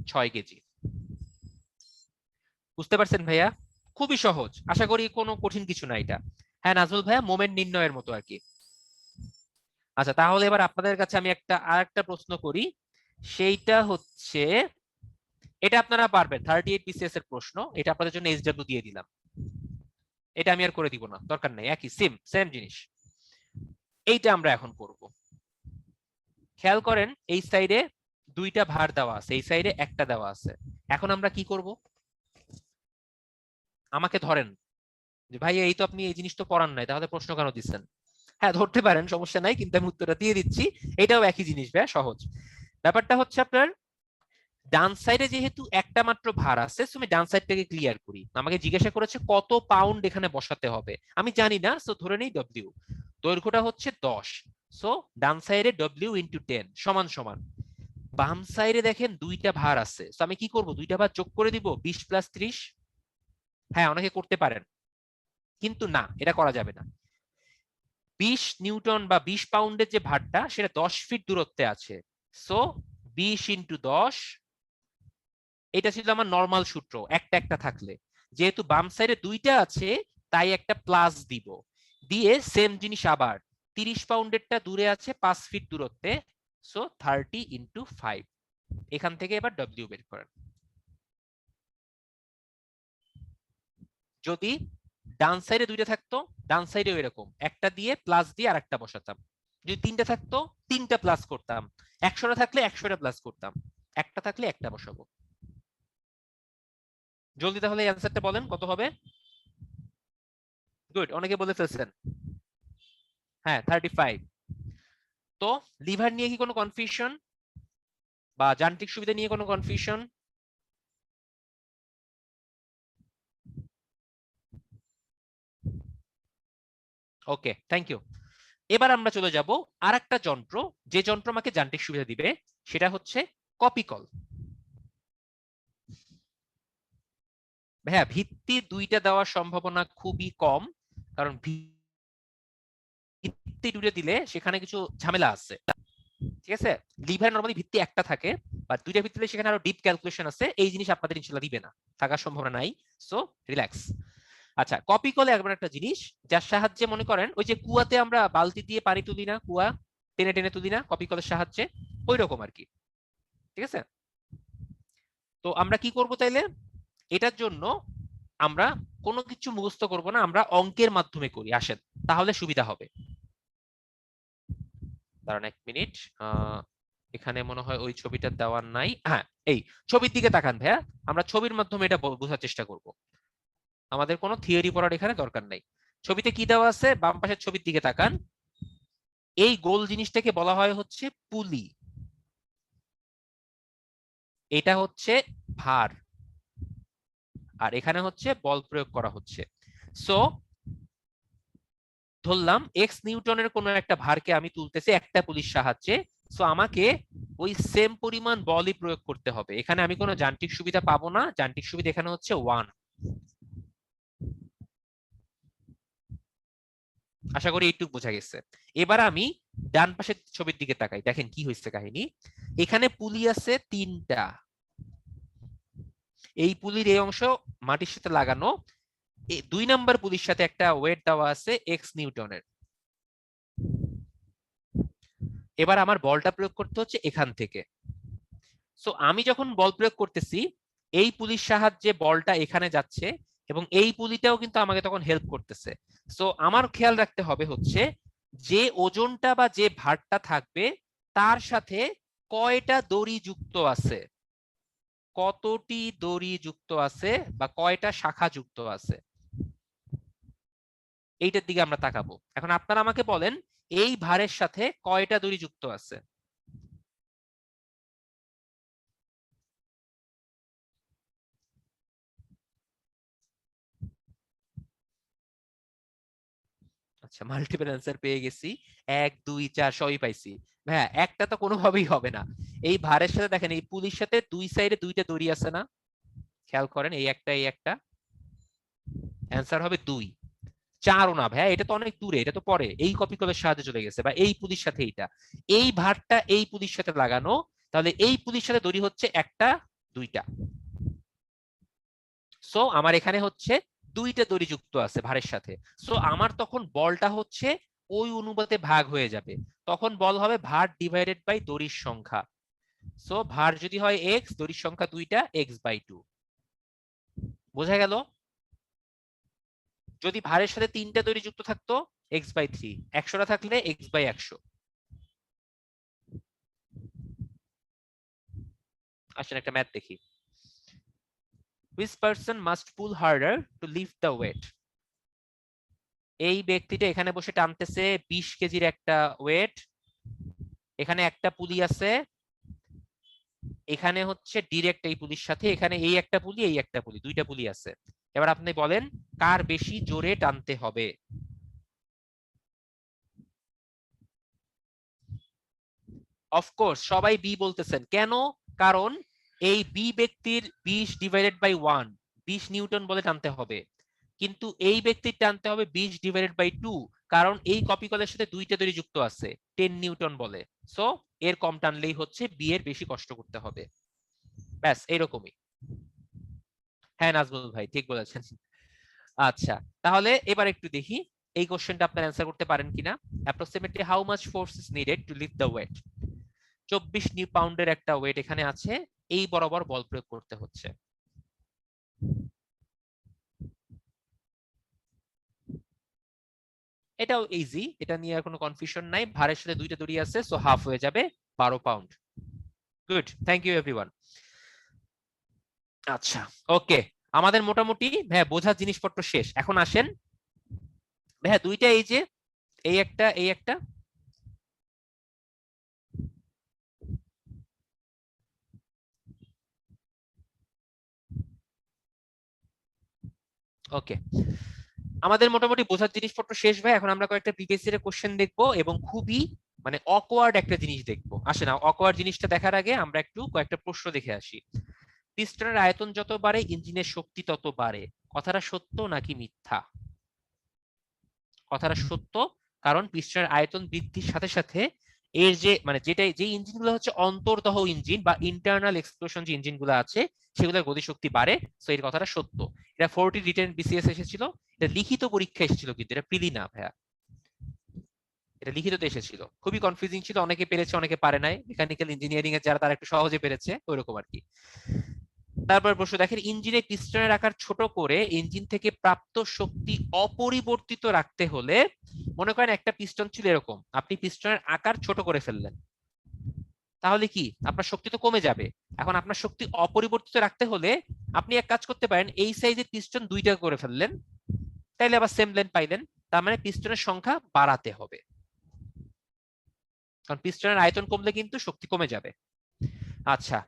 6 কেজি। বুঝতে পারছেন ভাইয়া? খুবই সহজ, আশা করি কোনো কঠিন কিছু না এটা। হ্যাঁ নাজমুল ভাইয়া, মোমেন্ট নির্ণয়ের মতো আর কি। আচ্ছা, তাহলে এবার আপনাদের কাছে আমি আরেকটা প্রশ্ন করি, সেইটা হচ্ছে, এটা আপনারা পারবেন, 38 বিসিএস এর প্রশ্ন, এটা আপনাদের জন্য এইচডব্লিউ দিয়ে দিলাম, এটা আমি আর করে দিব না, দরকার নেই, একই সেম জিনিস। এইটা আমরা এখন করব। খেয়াল করেন, এই সাইডে দুইটা ভার দেওয়া আছে, এই সাইডে একটা দেওয়া আছে। এখন আমরা কি করব? আমাকে ধরেন যে ভাই এই তো আপনি এই জিনিস তো পড়ান নাই, তাহলে প্রশ্ন কেন দিচ্ছেন? হ্যাঁ ধরতে পারেন, সমস্যা নাই, কিন্তু আমি উত্তরটা দিয়ে দিচ্ছি। এটাও একই জিনিস ভাই, সহজ। ব্যাপারটা হচ্ছে আপনার ডান সাইডে যেহেতু একটা মাত্র ভার আছে, আমি ডান সাইডটাকে ক্লিয়ার করি। আমাকে জিজ্ঞাসা করেছে কত পাউন্ড এখানে বসাতে হবে, আমি জানি না, সো ধরে নেই ডব্লিউ। দৈর্ঘ্যটা হচ্ছে 10, সো ডান সাইডে ডব্লিউ ইন্টু 10 সমান সমান, বাম সাইডে দেখেন দুইটা ভার আছে, সো আমি কি করব, দুইটা ভার যোগ করে দিব, 20 প্লাস 30। হ্যাঁ অনেকে করতে পারেন, কিন্তু না, এটা করা যাবে না। 20 নিউটন বা 20 পাউন্ডের যে ভারটা, সেটা 10 ফিট দূরত্বে আছে, সো 20 ইন্টু 10। এটা ছিল আমার নরমাল সূত্র, একটা একটা থাকলে। যেহেতু বাম সাইডে দুইটা আছে, তাই একটা প্লাস দিব, দিয়ে সেম জিনিস আবার 30 পাউন্ডেরটা দূরে আছে 5 ফিট দূরত্বে, সো 30 ইন্টু 5। এখান থেকে এবার ডব্লিউ বের করেন। যদি ডান সাইডে দুইটা থাকতো, ডান সাইডেও এরকম একটা দিয়ে প্লাস দিয়ে আর একটা বসাতাম। যদি তিনটা থাকতো, তিনটা প্লাস করতাম। 100টা থাকলে 100টা প্লাস করতাম, একটা থাকলে একটা বসাবো। জলদি তাহলে অ্যান্সারটা বলেন, কত হবে? গুড, অনেকে বলে ফেলছেন। হ্যাঁ 35। তো লিভার নিয়ে কি কোনো কনফিউশন, বা যান্ত্রিক সুবিধা নিয়ে কোনো কনফিউশন? Okay, thank you. এবার আমরা চলে যাব আর একটা যন্ত্র, যে যন্ত্র আমাকে যান্ত্রিক সুবিধা দিবে, সেটা হচ্ছে কপিকল। ভাইয়া ভিত্তি দুইটা দেওয়ার সম্ভাবনা খুবই কম, কারণ ভিত্তি দুইটা দিলে সেখানে কিছু ঝামেলা আছে, ঠিক আছে? লিভার নরমালি ভিত্তি একটা থাকে, বা দুইটা ভিত্তি দিলে সেখানে আরো ডিপ ক্যালকুলেশন আছে, এই জিনিস আপনাদের ইনশাআল্লাহ দিবে না, থাকার সম্ভাবনা নাই, সো রিল্যাক্স। আচ্ছা, কপি কলে এমন একটা জিনিস যার সাহায্যে, মনে করেন ওই যে কুয়াতে আমরা বালতি দিয়ে পানি তুলি না, কুয়া টেনে টেনে তুলি না, কপি কলের সাহায্যে, ওই রকম আর কি, ঠিক আছে? তো আমরা কি করব তাইলে, এটার জন্য আমরা কোনো কিছু মুখস্থ করব না, আমরা অঙ্কের মাধ্যমে করি, আসেন তাহলে সুবিধা হবে। দাঁড়ান 1 মিনিট, এখানে মনে হয় ওই ছবিটা দেওয়ার নাই। হ্যাঁ, এই ছবির দিকে তাকান ভাইয়া, আমরা ছবির মাধ্যমে এটা বোঝার চেষ্টা করব, আমাদের কোনো থিওরি পড়ার এখানে দরকার নাই। ছবিতে কি দেওয়া আছে, বাম পাশের ছবির দিকে তাকান, এই গোল জিনিসটাকে বলা হয় হচ্ছে পুলি, এটা হচ্ছে ভার, আর এখানে হচ্ছে বল প্রয়োগ করা হচ্ছে। সো ধরলাম এক্স নিউটনের কোন একটা ভারকে আমি তুলতেছি একটা পুলির সাহায্যে, সো আমাকে ওই সেম পরিমাণ বলই প্রয়োগ করতে হবে, এখানে আমি কোনো যান্ত্রিক সুবিধা পাবো না, যান্ত্রিক সুবিধা এখানে হচ্ছে 1। আশা করি এইটুকু বোঝা গেছে। এবার আমি ডান পাশের ছবির দিকে তাকাই, দেখেন কি হয়েছে কাহিনী। এখানে পুলি আছে 3টা, এই পুলির এই অংশ মাটির সাথে লাগানো, 2 নাম্বার পুলির সাথে একটা ওয়েট দেওয়া আছে এক্স নিউটনের। এবার আমার বলটা প্রয়োগ করতে হচ্ছে এখান থেকে। সো আমি যখন বল প্রয়োগ করতেছি, এই পুলির সাহায্যে বলটা এখানে যাচ্ছে এবং এই পুলিটাও কিন্তু আমাকে তখন হেল্প করতেছে। সো আমার খেয়াল রাখতে হবে হচ্ছে যে ওজনটা বা যে ভারটা থাকবে তার সাথে কয়টা দড়ি যুক্ত আছে, কতটি দড়ি যুক্ত আছে বা কয়টা শাখা যুক্ত আছে, এইটার দিকে আমরা তাকাবো। এখন আপনারা আমাকে বলেন এই ভারের সাথে কয়টা দড়ি যুক্ত আছে। আচ্ছা, মাল্টিপল অ্যান্সার পেয়ে গেছি, 1 2 4 সবই পাইছি। ভাইয়া একটা তো কোনোভাবেই হবে না। এই ভারের সাথে দেখেন এই পুলির সাথে দুই সাইডে দুইটা দড়ি আছে না, খেয়াল করেন, এই একটা এই একটা, অ্যান্সার হবে 2। 4ও না ভাইয়া, এটা তো অনেক দূরে, এটা তো পরে এই কপি কলের সাহায্যে চলে গেছে, বা এই পুলির সাথে এইটা, এই ভারটা এই পুলির সাথে লাগানো, তাহলে এই পুলির সাথে দড়ি হচ্ছে একটা দুইটা। সো আমার এখানে হচ্ছে দুইটা দড়ি যুক্ত আছে ভারের সাথে। সো আমার তখন বলটা হচ্ছে ওই অনুপাতে ভাগ হয়ে যাবে, তখন বল হবে ভার ডিভাইডেড বাই দড়ির সংখ্যা। সো ভার যদি হয় এক্স, দড়ির সংখ্যা দুইটা, x/2। বোঝা গেল? যদি ভারের সাথে তিনটা দড়ি যুক্ত থাকতো x/3, 100টা থাকলে x/100। আসেন একটা ম্যাথ দেখি। Which person must pull harder to lift the weight? এই ব্যক্তিটা এখানে বসে টানতেছে 20 কেজির একটা ওয়েট, এখানে একটা পুলি আছে, এখানে হচ্ছে ডিরেক্ট এই পুলির সাথে, এখানে এই একটা পুলি এই একটা পুলি, দুইটা পুলি আছে। এবার আপনি বলেন কার বেশি জোরে টানতে হবে। অফকোর্স সবাই বি বলতেছেন, কেন? কারণ এই বি ব্যক্তির 20 ডিভাইডেড বাই 1 20 নিউটন বলে টানতে হবে, কিন্তু এই ব্যক্তির টানতে হবে 20 ডিভাইডেড বাই 2, কারণ এই কপি কলের সাথে দুইটা দড়ি যুক্ত আছে, 10 নিউটন বলে। সো এর কম টানলেই হচ্ছে বি এর বেশি কষ্ট করতে হবে। ব্যাস এরকমই। হ্যাঁ নাজমুল ভাই ঠিক বলেছেন। আচ্ছা, তাহলে এবার একটু দেখি এই কোশ্চেনটা আপনারা অ্যান্সার করতে পারেন কিনা। Approximately how much force is needed to lift the weight? 24 পাউন্ডের একটা ওয়েট এখানে আছে, এই বরাবর বল প্রয়োগ করতে হচ্ছে। এটাও ইজি, এটা নিয়ে আর কোনো কনফিউশন নাই, ভারের সাথে দুইটা দড়ি আছে, সো হাফ হয়ে যাবে 12 pound. Good, thank you everyone. আচ্ছা, ওকে, আমাদের মোটামুটি ভাইয়া বোঝার জিনিসপত্র শেষ। এখন আসেন ভাইয়া, দুইটা এই যে এই একটা এই একটা, ওকে, আমাদের মোটামুটি বোঝার জিনিসপত্র শেষ ভাই। এখন আমরা কয়েকটা প্রিভিয়াস ইয়ারের কোশ্চেন দেখবো এবং খুবই মানে অকওয়ার্ড একটা জিনিস দেখবো। আসে না, অকওয়ার্ড জিনিসটা দেখার আগে আমরা একটু কয়েকটা প্রশ্ন দেখে আসি। পিস্টনের আয়তন যত বাড়ে ইঞ্জিনের শক্তি তত বাড়ে, কথাটা সত্য নাকি মিথ্যা? কথাটা সত্য, কারণ পিস্টনের আয়তন বৃদ্ধির সাথে সাথে এর যে মানে যেটা যে ইঞ্জিনগুলো হচ্ছে অন্তর্দহ ইঞ্জিন বা ইন্টারনাল এক্সপ্লোশন যে ইঞ্জিনগুলো আছে সেগুলোর গতিশক্তি বাড়ে। সো এই কথাটা সত্য। এটা 40 রিটেন বিসিএস এসেছিল, এটা লিখিত পরীক্ষা এসেছিল, কিন্তু এটা প্রিলি না ভাইয়া, এটা লিখিততে এসেছিল। খুবই কনফিউজিং ছিল, অনেকে পেরেছে অনেকে পারে নাই, মেকানিক্যাল ইঞ্জিনিয়ারিং এর যারা তারা একটু সহজে পেরেছে ওইরকম আর কি। তারপর প্রশ্ন দেখেন, ইঞ্জিনে পিস্টনের আকার ছোট করে ইঞ্জিন থেকে প্রাপ্ত শক্তি অপরিবর্তিত রাখতে হলে, মনে করেন একটা পিস্টন ছিল এরকম, আপনি পিস্টনের আকার ছোট করে ফেললেন, তাহলে কি আপনার শক্তি তো কমে যাবে। এখন আপনার শক্তি অপরিবর্তিত রাখতে হলে আপনি এক কাজ করতে পারেন, এই সাইজের পিস্টন দুইটা করে ফেললেন, তাইলে আবার সেম লেন্থ পাইলেন, তার মানে পিস্টনের সংখ্যা বাড়াতে হবে, কারণ পিস্টনের আয়তন কমলে কিন্তু শক্তি কমে যাবে। আচ্ছা,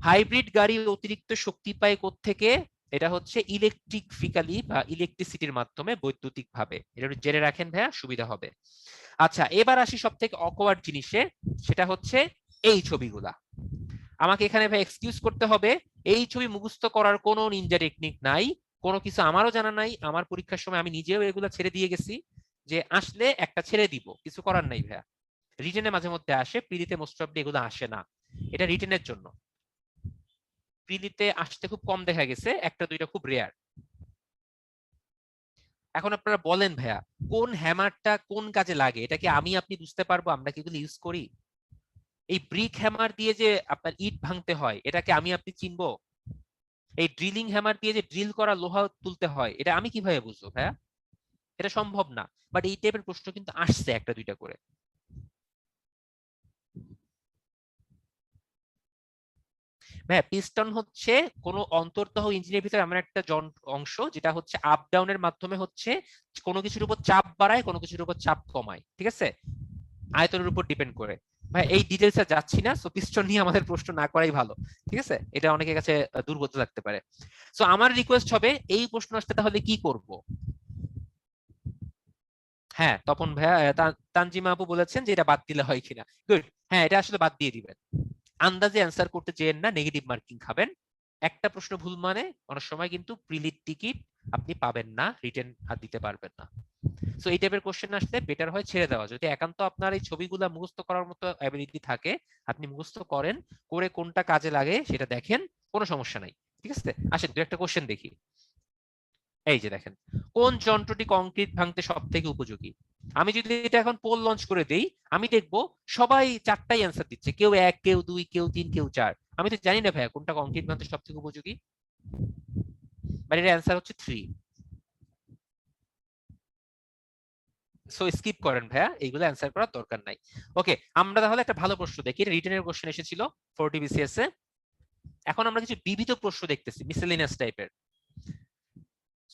হাইব্রিড গাড়ি অতিরিক্ত শক্তি পায় কোত্থেকে? এটা হচ্ছে ইলেকট্রিফিক্যালি বা ইলেকট্রিসিটির মাধ্যমে, বৈদ্যুতিক ভাবে। এটা একটু জেনে রাখেন ভাইয়া, সুবিধা হবে। আচ্ছা, এবার আসি সব থেকে অকওয়ার্ড জিনিসে, সেটা হচ্ছে এই ছবিগুলা। আমাকে এখানে ভাই এক্সকিউজ করতে হবে, এই ছবি মুখস্থ করার কোনো নিনজা টেকনিক নাই, কোনো কিছু আমারও জানা নাই। আমার পরীক্ষার সময় আমি নিজেও এগুলা ছেড়ে দিয়ে গেছি, যে আসলে একটা ছেড়ে দিব, কিছু করার নাই ভাইয়া। রিটেনে মাঝে মধ্যে আসে, প্রিলিতে মোস্ট অফ এগুলো আসে না, এটা রিটেনের জন্য। প্রিলিতে আসতে খুব কম দেখা গেছে, একটা দুইটা খুব রেয়ার। এখন আপনারা বলেন ভাইয়া, কোন হ্যামারটা কোন কাজে লাগে, এটা কি আমি আপনি বুঝতে পারবো? আমরা কি এগুলো ইউজ করি? এই ব্রিক হ্যামার দিয়ে যে আপনার ইট ভাঙতে হয়, এটাকে আমি আপনি চিনবো? এই ড্রিলিং হ্যামার দিয়ে যে ড্রিল করা লোহা তুলতে হয়, এটা আমি কিভাবে বুঝবো ভাইয়া? এটা সম্ভব না। বাট এই টাইপের প্রশ্ন কিন্তু আসছে একটা দুইটা করে। ভাইয়া পিস্টন হচ্ছে কোনো অন্তর্তহ ইঞ্জিনের ভিতরে এমন একটা অংশ যেটা হচ্ছে আপ ডাউনের মাধ্যমে হচ্ছে কোনো কিছুর উপর চাপ বাড়ায়, কোনো কিছুর উপর চাপ কমায়, ঠিক আছে, আয়তনের উপর ডিপেন্ড করে। ভাই এই ডিটেলসে যাচ্ছি না, সো পিস্টন নিয়ে আমাদের প্রশ্ন না করাই ভালো, ঠিক আছে, এটা অনেকের কাছে দুর্বোধ্য লাগতে পারে। সো আমার রিকোয়েস্ট হবে এই প্রশ্ন আসতে তাহলে কি করব? হ্যাঁ তপন ভাইয়া, তানজিমা আপু বলেছেন যে এটা বাদ দিলে হয় কিনা। গুড, হ্যাঁ এটা আসলে বাদ দিয়ে দিবেন। আন্দাজে অ্যান্সার করতে চেয়েন না, নেগেটিভ মার্কিং খাবেন। একটা প্রশ্ন ভুল মানে অনেক সময় কিন্তু প্রিলিড টিকিট আপনি পাবেন না, রিটেন আর দিতে পারবেন না। সো এই টাইপের কোশ্চেন আসলে বেটার হয় ছেড়ে দেওয়া। যদি একান্ত আপনার এই ছবিগুলা মুখস্থ করার মতো অ্যাবিলিটি থাকে, আপনি মুখস্থ করেন, করে কোনটা কাজে লাগে সেটা দেখেন, কোনো সমস্যা নাই, ঠিক আছে। আসেন দু একটা কোশ্চেন দেখি। এই যে দেখেন, কোন যন্ত্রটি কংক্রিট ভাঙতে সব থেকে উপযোগী? আমি যদি এটা এখন পোল লঞ্চ করে দেই, আমি দেখবো সবাই চারটাই অ্যান্সার দিচ্ছে, কেউ এক, কেউ দুই, কেউ তিন, কেউ চার। আমি তো জানি না ভাইয়া কোনটা কংক্রিট ভাঙতে সব থেকে উপযোগী, বাট এর অ্যান্সার হচ্ছে 3। সো স্কিপ করেন ভাইয়া, এইগুলো অ্যান্সার করার দরকার নাই। ওকে, আমরা তাহলে একটা ভালো প্রশ্ন দেখি, রিটেনের কোশ্চেন এসেছিল 40 বিসিএস এ। এখন আমরা কিছু বিবিধ প্রশ্ন দেখতেছি, মিসেলিনিয়াস টাইপের।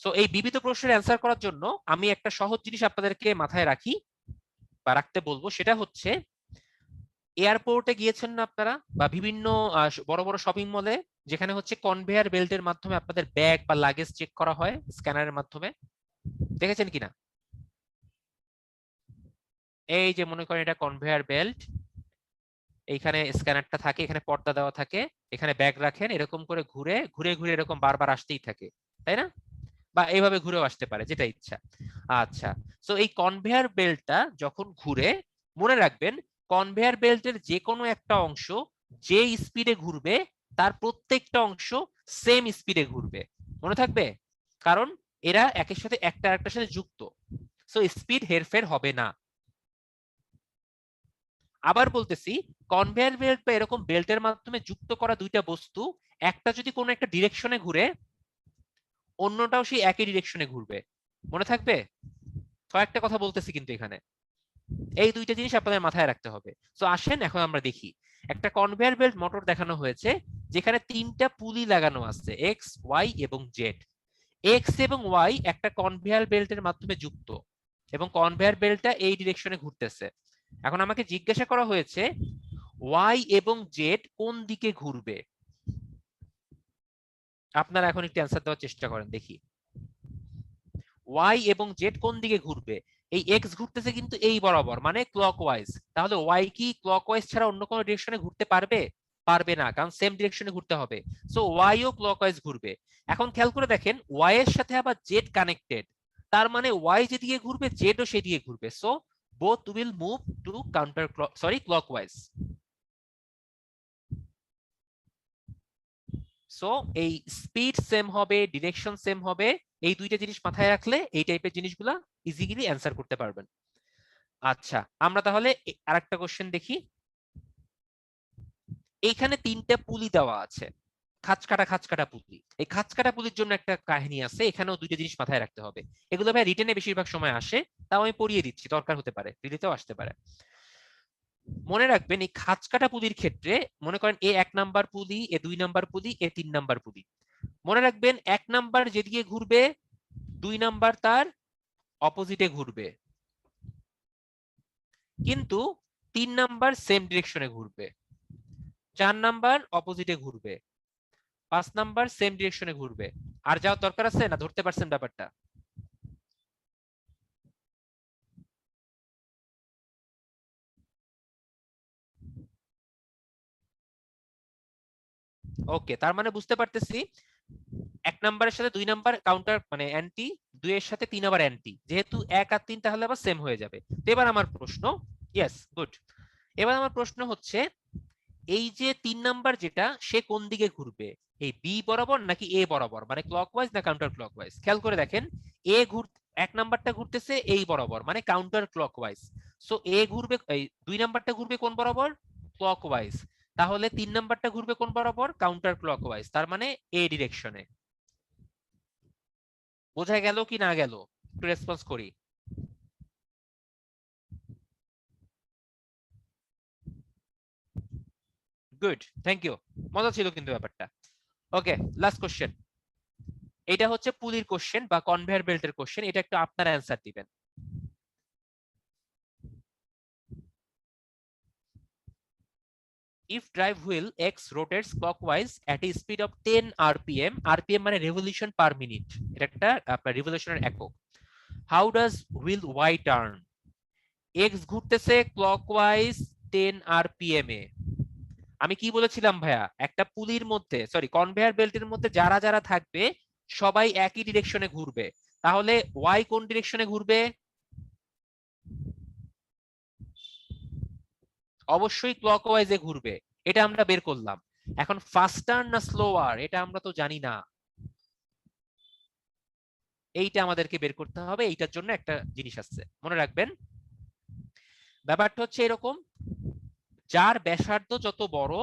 সো এই বিবিধ প্রশ্নের অ্যান্সার করার জন্য আমি একটা সহজ জিনিস আপনাদেরকে মাথায় রাখি বা রাখতে বলবো, সেটা হচ্ছে এয়ারপোর্টে গিয়েছেন না আপনারা, বা বিভিন্ন বড় বড় শপিং মলে, যেখানে হচ্ছে কনভেয়ার বেল্টের মাধ্যমে আপনাদের ব্যাগ বা লাগেজ চেক করা হয় স্ক্যানারের মাধ্যমে, দেখেছেন কিনা? এই যে মনে করেন এটা কনভেয়ার বেল্ট, এইখানে স্ক্যানারটা থাকে, এখানে পর্দা দেওয়া থাকে, এখানে ব্যাগ রাখেন, এরকম করে ঘুরে ঘুরে ঘুরে এরকম বারবার আসতেই থাকে, তাই না? বা এইভাবে ঘুরেও আসতে পারে, যেটা ইচ্ছা। আচ্ছা, সো এই কনভেয়ার বেল্টটা যখন ঘুরে, মনে রাখবেন কনভেয়ার বেল্টের যে কোনো একটা অংশ যে স্পিডে ঘুরবে, তার প্রত্যেকটা অংশ সেম স্পিডে ঘুরবে, মনে থাকবে, কারণ এরা একের সাথে একটা আরেকটার সাথে যুক্ত। সো স্পিড হেরফের হবে না। আবার বলতেছি, কনভেয়ার বেল্ট বা এরকম বেল্টের মাধ্যমে যুক্ত করা দুইটা বস্তু, একটা যদি কোনো একটা ডিরেকশনে ঘুরে, অন্যটাও সেই একই ডিরেকশনে ঘুরবে, মনে থাকবে। কয়েকটা কথা বলতেছি কিন্তু এখানে, এই দুইটা জিনিস আপনাদের মাথায় রাখতে হবে। তো আসেন এখন আমরা দেখি, একটা কনভেয়ার বেল্ট মোটর দেখানো হয়েছে, যেখানে তিনটা পুলি লাগানো আছে, এক্স, ওয়াই এবং জেড। এক্স এবং ওয়াই একটা কনভেয়ার বেল্টের মাধ্যমে যুক্ত, এবং কনভেয়ার বেল্টটা এই ডিরেকশনে ঘুরতেছে। এখন আমাকে জিজ্ঞাসা করা হয়েছে ওয়াই এবং জেড কোন দিকে ঘুরবে। আপনারা এখন একটু অ্যান্সার দেওয়ার চেষ্টা করেন দেখি, ওয়াই এবং জেড কোন দিকে ঘুরবে? এই এক্স ঘুরতেছে কিন্তু এই বরাবর, মানে ক্লকওয়াইজ। তাহলে ওয়াই কি ক্লকওয়াইজ ছাড়া অন্য কোনো ডিরেকশনে ঘুরতে পারবে? পারবে না, কারণ সেম ডিরেকশনে ঘুরতে হবে। সো ওয়াই ও ক্লকওয়াইজ ঘুরবে। এখন খেয়াল করে দেখেন, ওয়াই এর সাথে আবার জেড কানেক্টেড, তার মানে ওয়াই যেদিকে ঘুরবে জেড ও সেদিকে ঘুরবে। So both will move to counter clockwise. So এই স্পিড সেম হবে, ডিরেকশন সেম হবে, এই দুইটা জিনিস মাথায় রাখলে এই টাইপের জিনিসগুলা ইজিলি অ্যান্সার করতে পারবেন। আচ্ছা, আমরা তাহলে আরেকটা কোশ্চেন দেখি। এইখানে তিনটা পুলি দেওয়া আছে, খাঁচকাটা পুলি। এই খাঁচকাটা পুলির জন্য একটা কাহিনী আছে, এখানেও দুইটা জিনিস মাথায় রাখতে হবে। এগুলো ভাই রিটেনে বেশিরভাগ সময় আসে, তাও আমি পড়িয়ে দিচ্ছি, দরকার হতে পারে, রিটেতেও আসতে পারে। মনে রাখবেন এই খাঁচকাটা পুলির ক্ষেত্রে, মনে করেন এ 1 নাম্বার পুলি, এ 2 নাম্বার পুলি, এ 3 নাম্বার পুলি। মনে রাখবেন 1 নাম্বার যেদিকে ঘুরবে, 2 নাম্বার তার অপোজিটে ঘুরবে, কিন্তু 3 নাম্বার সেম ডিরেকশনে ঘুরবে, 4 নাম্বার অপোজিটে ঘুরবে, 5 নাম্বার সেম ডিরেকশনে ঘুরবে। আর যাওয়ার দরকার আছে না? ধরতে পারছেন ব্যাপারটা? ওকে, তার মানে বুঝতে পারতেছি 1 নাম্বারের সাথে 2 নাম্বার কাউন্টার মানে অ্যান্টি, 2 এর সাথে 3 আবার অ্যান্টি, যেহেতু 1 আর 3 তাহলে আবার সেম হয়ে যাবে। তো এবার আমার প্রশ্ন, ইয়েস গুড, এবার আমার প্রশ্ন হচ্ছে এই যে 3 নাম্বার যেটা, সে কোন দিকে ঘুরবে? এই বি বরাবর নাকি এ বরাবর, মানে ক্লকওয়াইজ না কাউন্টার ক্লকওয়াইজ? খেয়াল করে দেখেন, এ ঘুর 1 নাম্বারটা ঘুরতেছে এই বরাবর, মানে কাউন্টার ক্লকওয়াইজ। সো এ ঘুরবে, এই 2 নাম্বারটা ঘুরবে কোন বরাবর? ক্লকওয়াইজ, তাহলে 3 নাম্বারটা ঘুরবে কোন বরাবর? কাউন্টার ক্লকওয়াইজ, তার মানে এ ডিরেকশনে। বোঝা গেল কি না গেল? একটু রেসপন্স করি। Good, thank you. মজা ছিল কিন্তু ব্যাপারটা। Okay, last question. এটা হচ্ছে পুলির কোশ্চেন বা কনভেয়ার বেল্টের কোশ্চেন, এটা একটু আপনারা অ্যান্সার দিবেন। If drive wheel X rotates clockwise at a speed of 10 rpm, rpm মানে revolution per minute, এটা একটা আপনার রিভলিউশনের একক। How does wheel Y turn? X ঘুরতেছে clockwise 10 rpm এ। আমি কি বলেছিলাম ভাইয়া, একটা পুলির মধ্যে সরি কনভেয়ার বেল্টের মধ্যে যারা যারা থাকবে সবাই একই ডিরেকশনে ঘুরবে, তাহলে Y কোন ডিরেকশনে ঘুরবে? অবশ্যই ক্লকওয়াইজে ঘুরবে, এটা আমরা বের করলাম। এখন ফাস্টার না স্লোয়ার এটা আমরা তো জানি না, এইটা আমাদেরকে বের করতে হবে। এইটার জন্য একটা জিনিস আছে মনে রাখবেন। ব্যাপারটা হচ্ছে এরকম, যার ব্যাসার্ধ যত বড়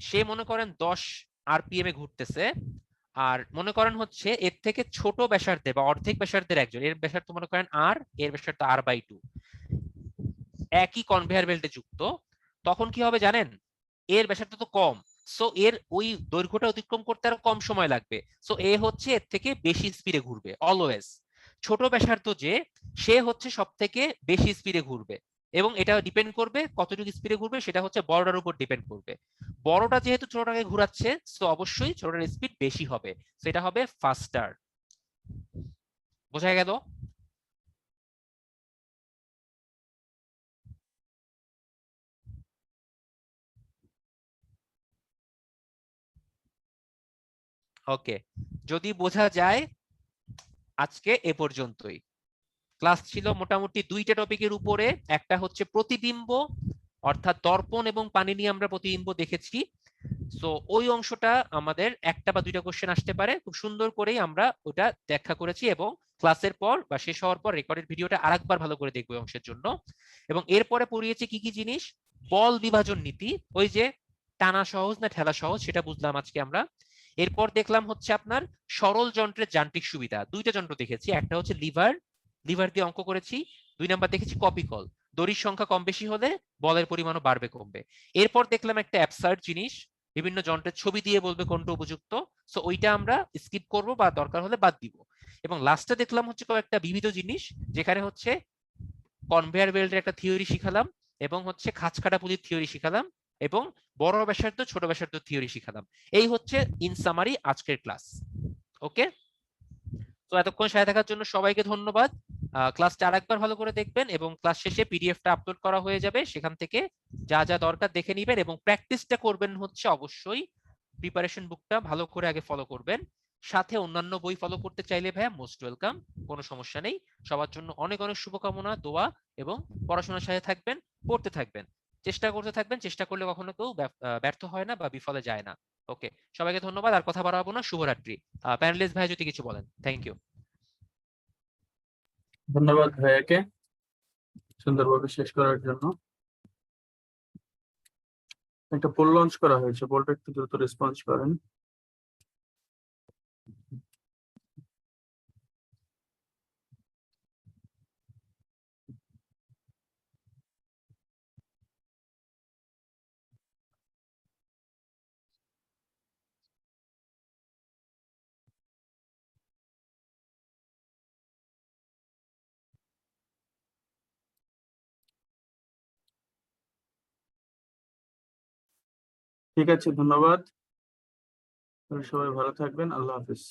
সে মনে করেন 10 আরপিএম এ ঘুরতেছে, আর মনে করেন হচ্ছে এর থেকে ছোট ব্যাসার্ধে বা অর্ধেক ব্যাসার্ধের একজন, এর ব্যাসার্ধ মনে করেন আর, এর ব্যাসার্ধ r/2, একই কনভেয়ার বেল্টে যুক্ত, তখন কি হবে জানেন? এর ব্যাসার্ধ তো কম, সো এর ওই দৈর্ঘ্যটা অতিক্রম করতে আরো কম সময় লাগবে, সো এ হচ্ছে এর থেকে বেশি স্পিডে ঘুরবে অলওয়েজ। ছোট ব্যাসার্ধ যে, সে হচ্ছে সব থেকে বেশি স্পিডে ঘুরবে, এবং এটা ডিপেন্ড করবে কতটুকু স্পিডে ঘুরবে, সেটা হচ্ছে বড়টার উপর ডিপেন্ড করবে। বড়টা যেহেতু ছোটটাকে ঘুরাচ্ছে, সো অবশ্যই ছোটটার স্পিড বেশি হবে, সেটা হবে ফাস্টার। বোঝা গেল? ওকে, যদি বোঝা যায় আজকে এ পর্যন্তই। ক্লাস ছিল মোটামুটি দুইটা টপিকের উপরে, একটা হচ্ছে প্রতিবিম্ব, অর্থাৎ দর্পণ এবং পানি নিয়ে আমরা প্রতিবিম্ব দেখেছি। সো ওই অংশটা আমাদের একটা বা দুইটা কোশ্চেন আসতে পারে, খুব সুন্দর করেই আমরা ওটা ব্যাখ্যা করেছি, এবং ক্লাসের পর বা শেষ হওয়ার পর রেকর্ডেড ভিডিওটা আরেকবার ভালো করে দেখবো অংশের জন্য। এবং এরপরে পড়িয়েছি কি কি জিনিস, বল বিভাজন নীতি, ওই যে টানা সহজ না ঠেলা সহজ সেটা বুঝলাম আজকে আমরা। এরপর দেখলাম হচ্ছে আপনার সরল যন্ত্রের যান্ত্রিক সুবিধা, দুইটা যন্ত্র দেখেছি, একটা হচ্ছে লিভার, লিভার দিয়ে অঙ্ক করেছি। 2 নাম্বার দেখেছি কপি কল, দড়ির সংখ্যা কম বেশি হলে বলের পরিমাণও বাড়বে কমবে। এরপর দেখলাম একটা অ্যাবসার্ড জিনিস, বিভিন্ন যন্ত্রের ছবি দিয়ে বলবে কোনটা উপযুক্ত, সো ওইটা আমরা স্কিপ করব বা দরকার হলে বাদ দিব। এবং লাস্টে দেখলাম হচ্ছে কয়েকটা বিবিধ জিনিস, যেখানে হচ্ছে কনভেয়ার বেল্টের একটা থিওরি শিখালাম, এবং হচ্ছে খাঁজ কাটা পুলির থিওরি শিখালাম, এবং বড় ব্যাসার্ধ ছোট ব্যাসার্ধ থিওরি শিখালাম। এই হচ্ছে ইন সামারি আজকের ক্লাস। ওকে, তো এতক্ষণ সাথে থাকার জন্য সবাইকে ধন্যবাদ। ক্লাসটা আরেকবার ভালো করে দেখবেন, এবং ক্লাস শেষে পিডিএফটা আপলোড করা হয়ে যাবে, সেখান থেকে যা যা দরকার দেখে নিবেন, এবং প্র্যাকটিসটা করবেন হচ্ছে অবশ্যই প্রিপারেশন বুকটা ভালো করে আগে ফলো করবেন। সাথে অন্যান্য বই ফলো করতে চাইলে ভাইয়া মোস্ট ওয়েলকাম, কোনো সমস্যা নেই। সবার জন্য অনেক অনেক শুভকামনা, দোয়া, এবং পড়াশোনার সাথে থাকবেন, পড়তে থাকবেন, চেষ্টা করতে থাকবেন, চেষ্টা করলে কখনো কেউ ব্যর্থ হয় না বা বিফলে যায় না। ওকে, সবাইকে ধন্যবাদ, আর কথা বাড়াবো না, শুভরাত্রি। প্যানেলিস্ট ভাই যদি কিছু বলেন। Thank you. ধন্যবাদ ভাইয়াকে সুন্দরভাবে শেষ করার জন্য। একটা পোল লঞ্চ করা হয়েছে, পোলটা একটু দ্রুত রেসপন্স করেন। ঠিক আছে, ধন্যবাদ। সবাই ভালো থাকবেন, আল্লাহ হাফিজ।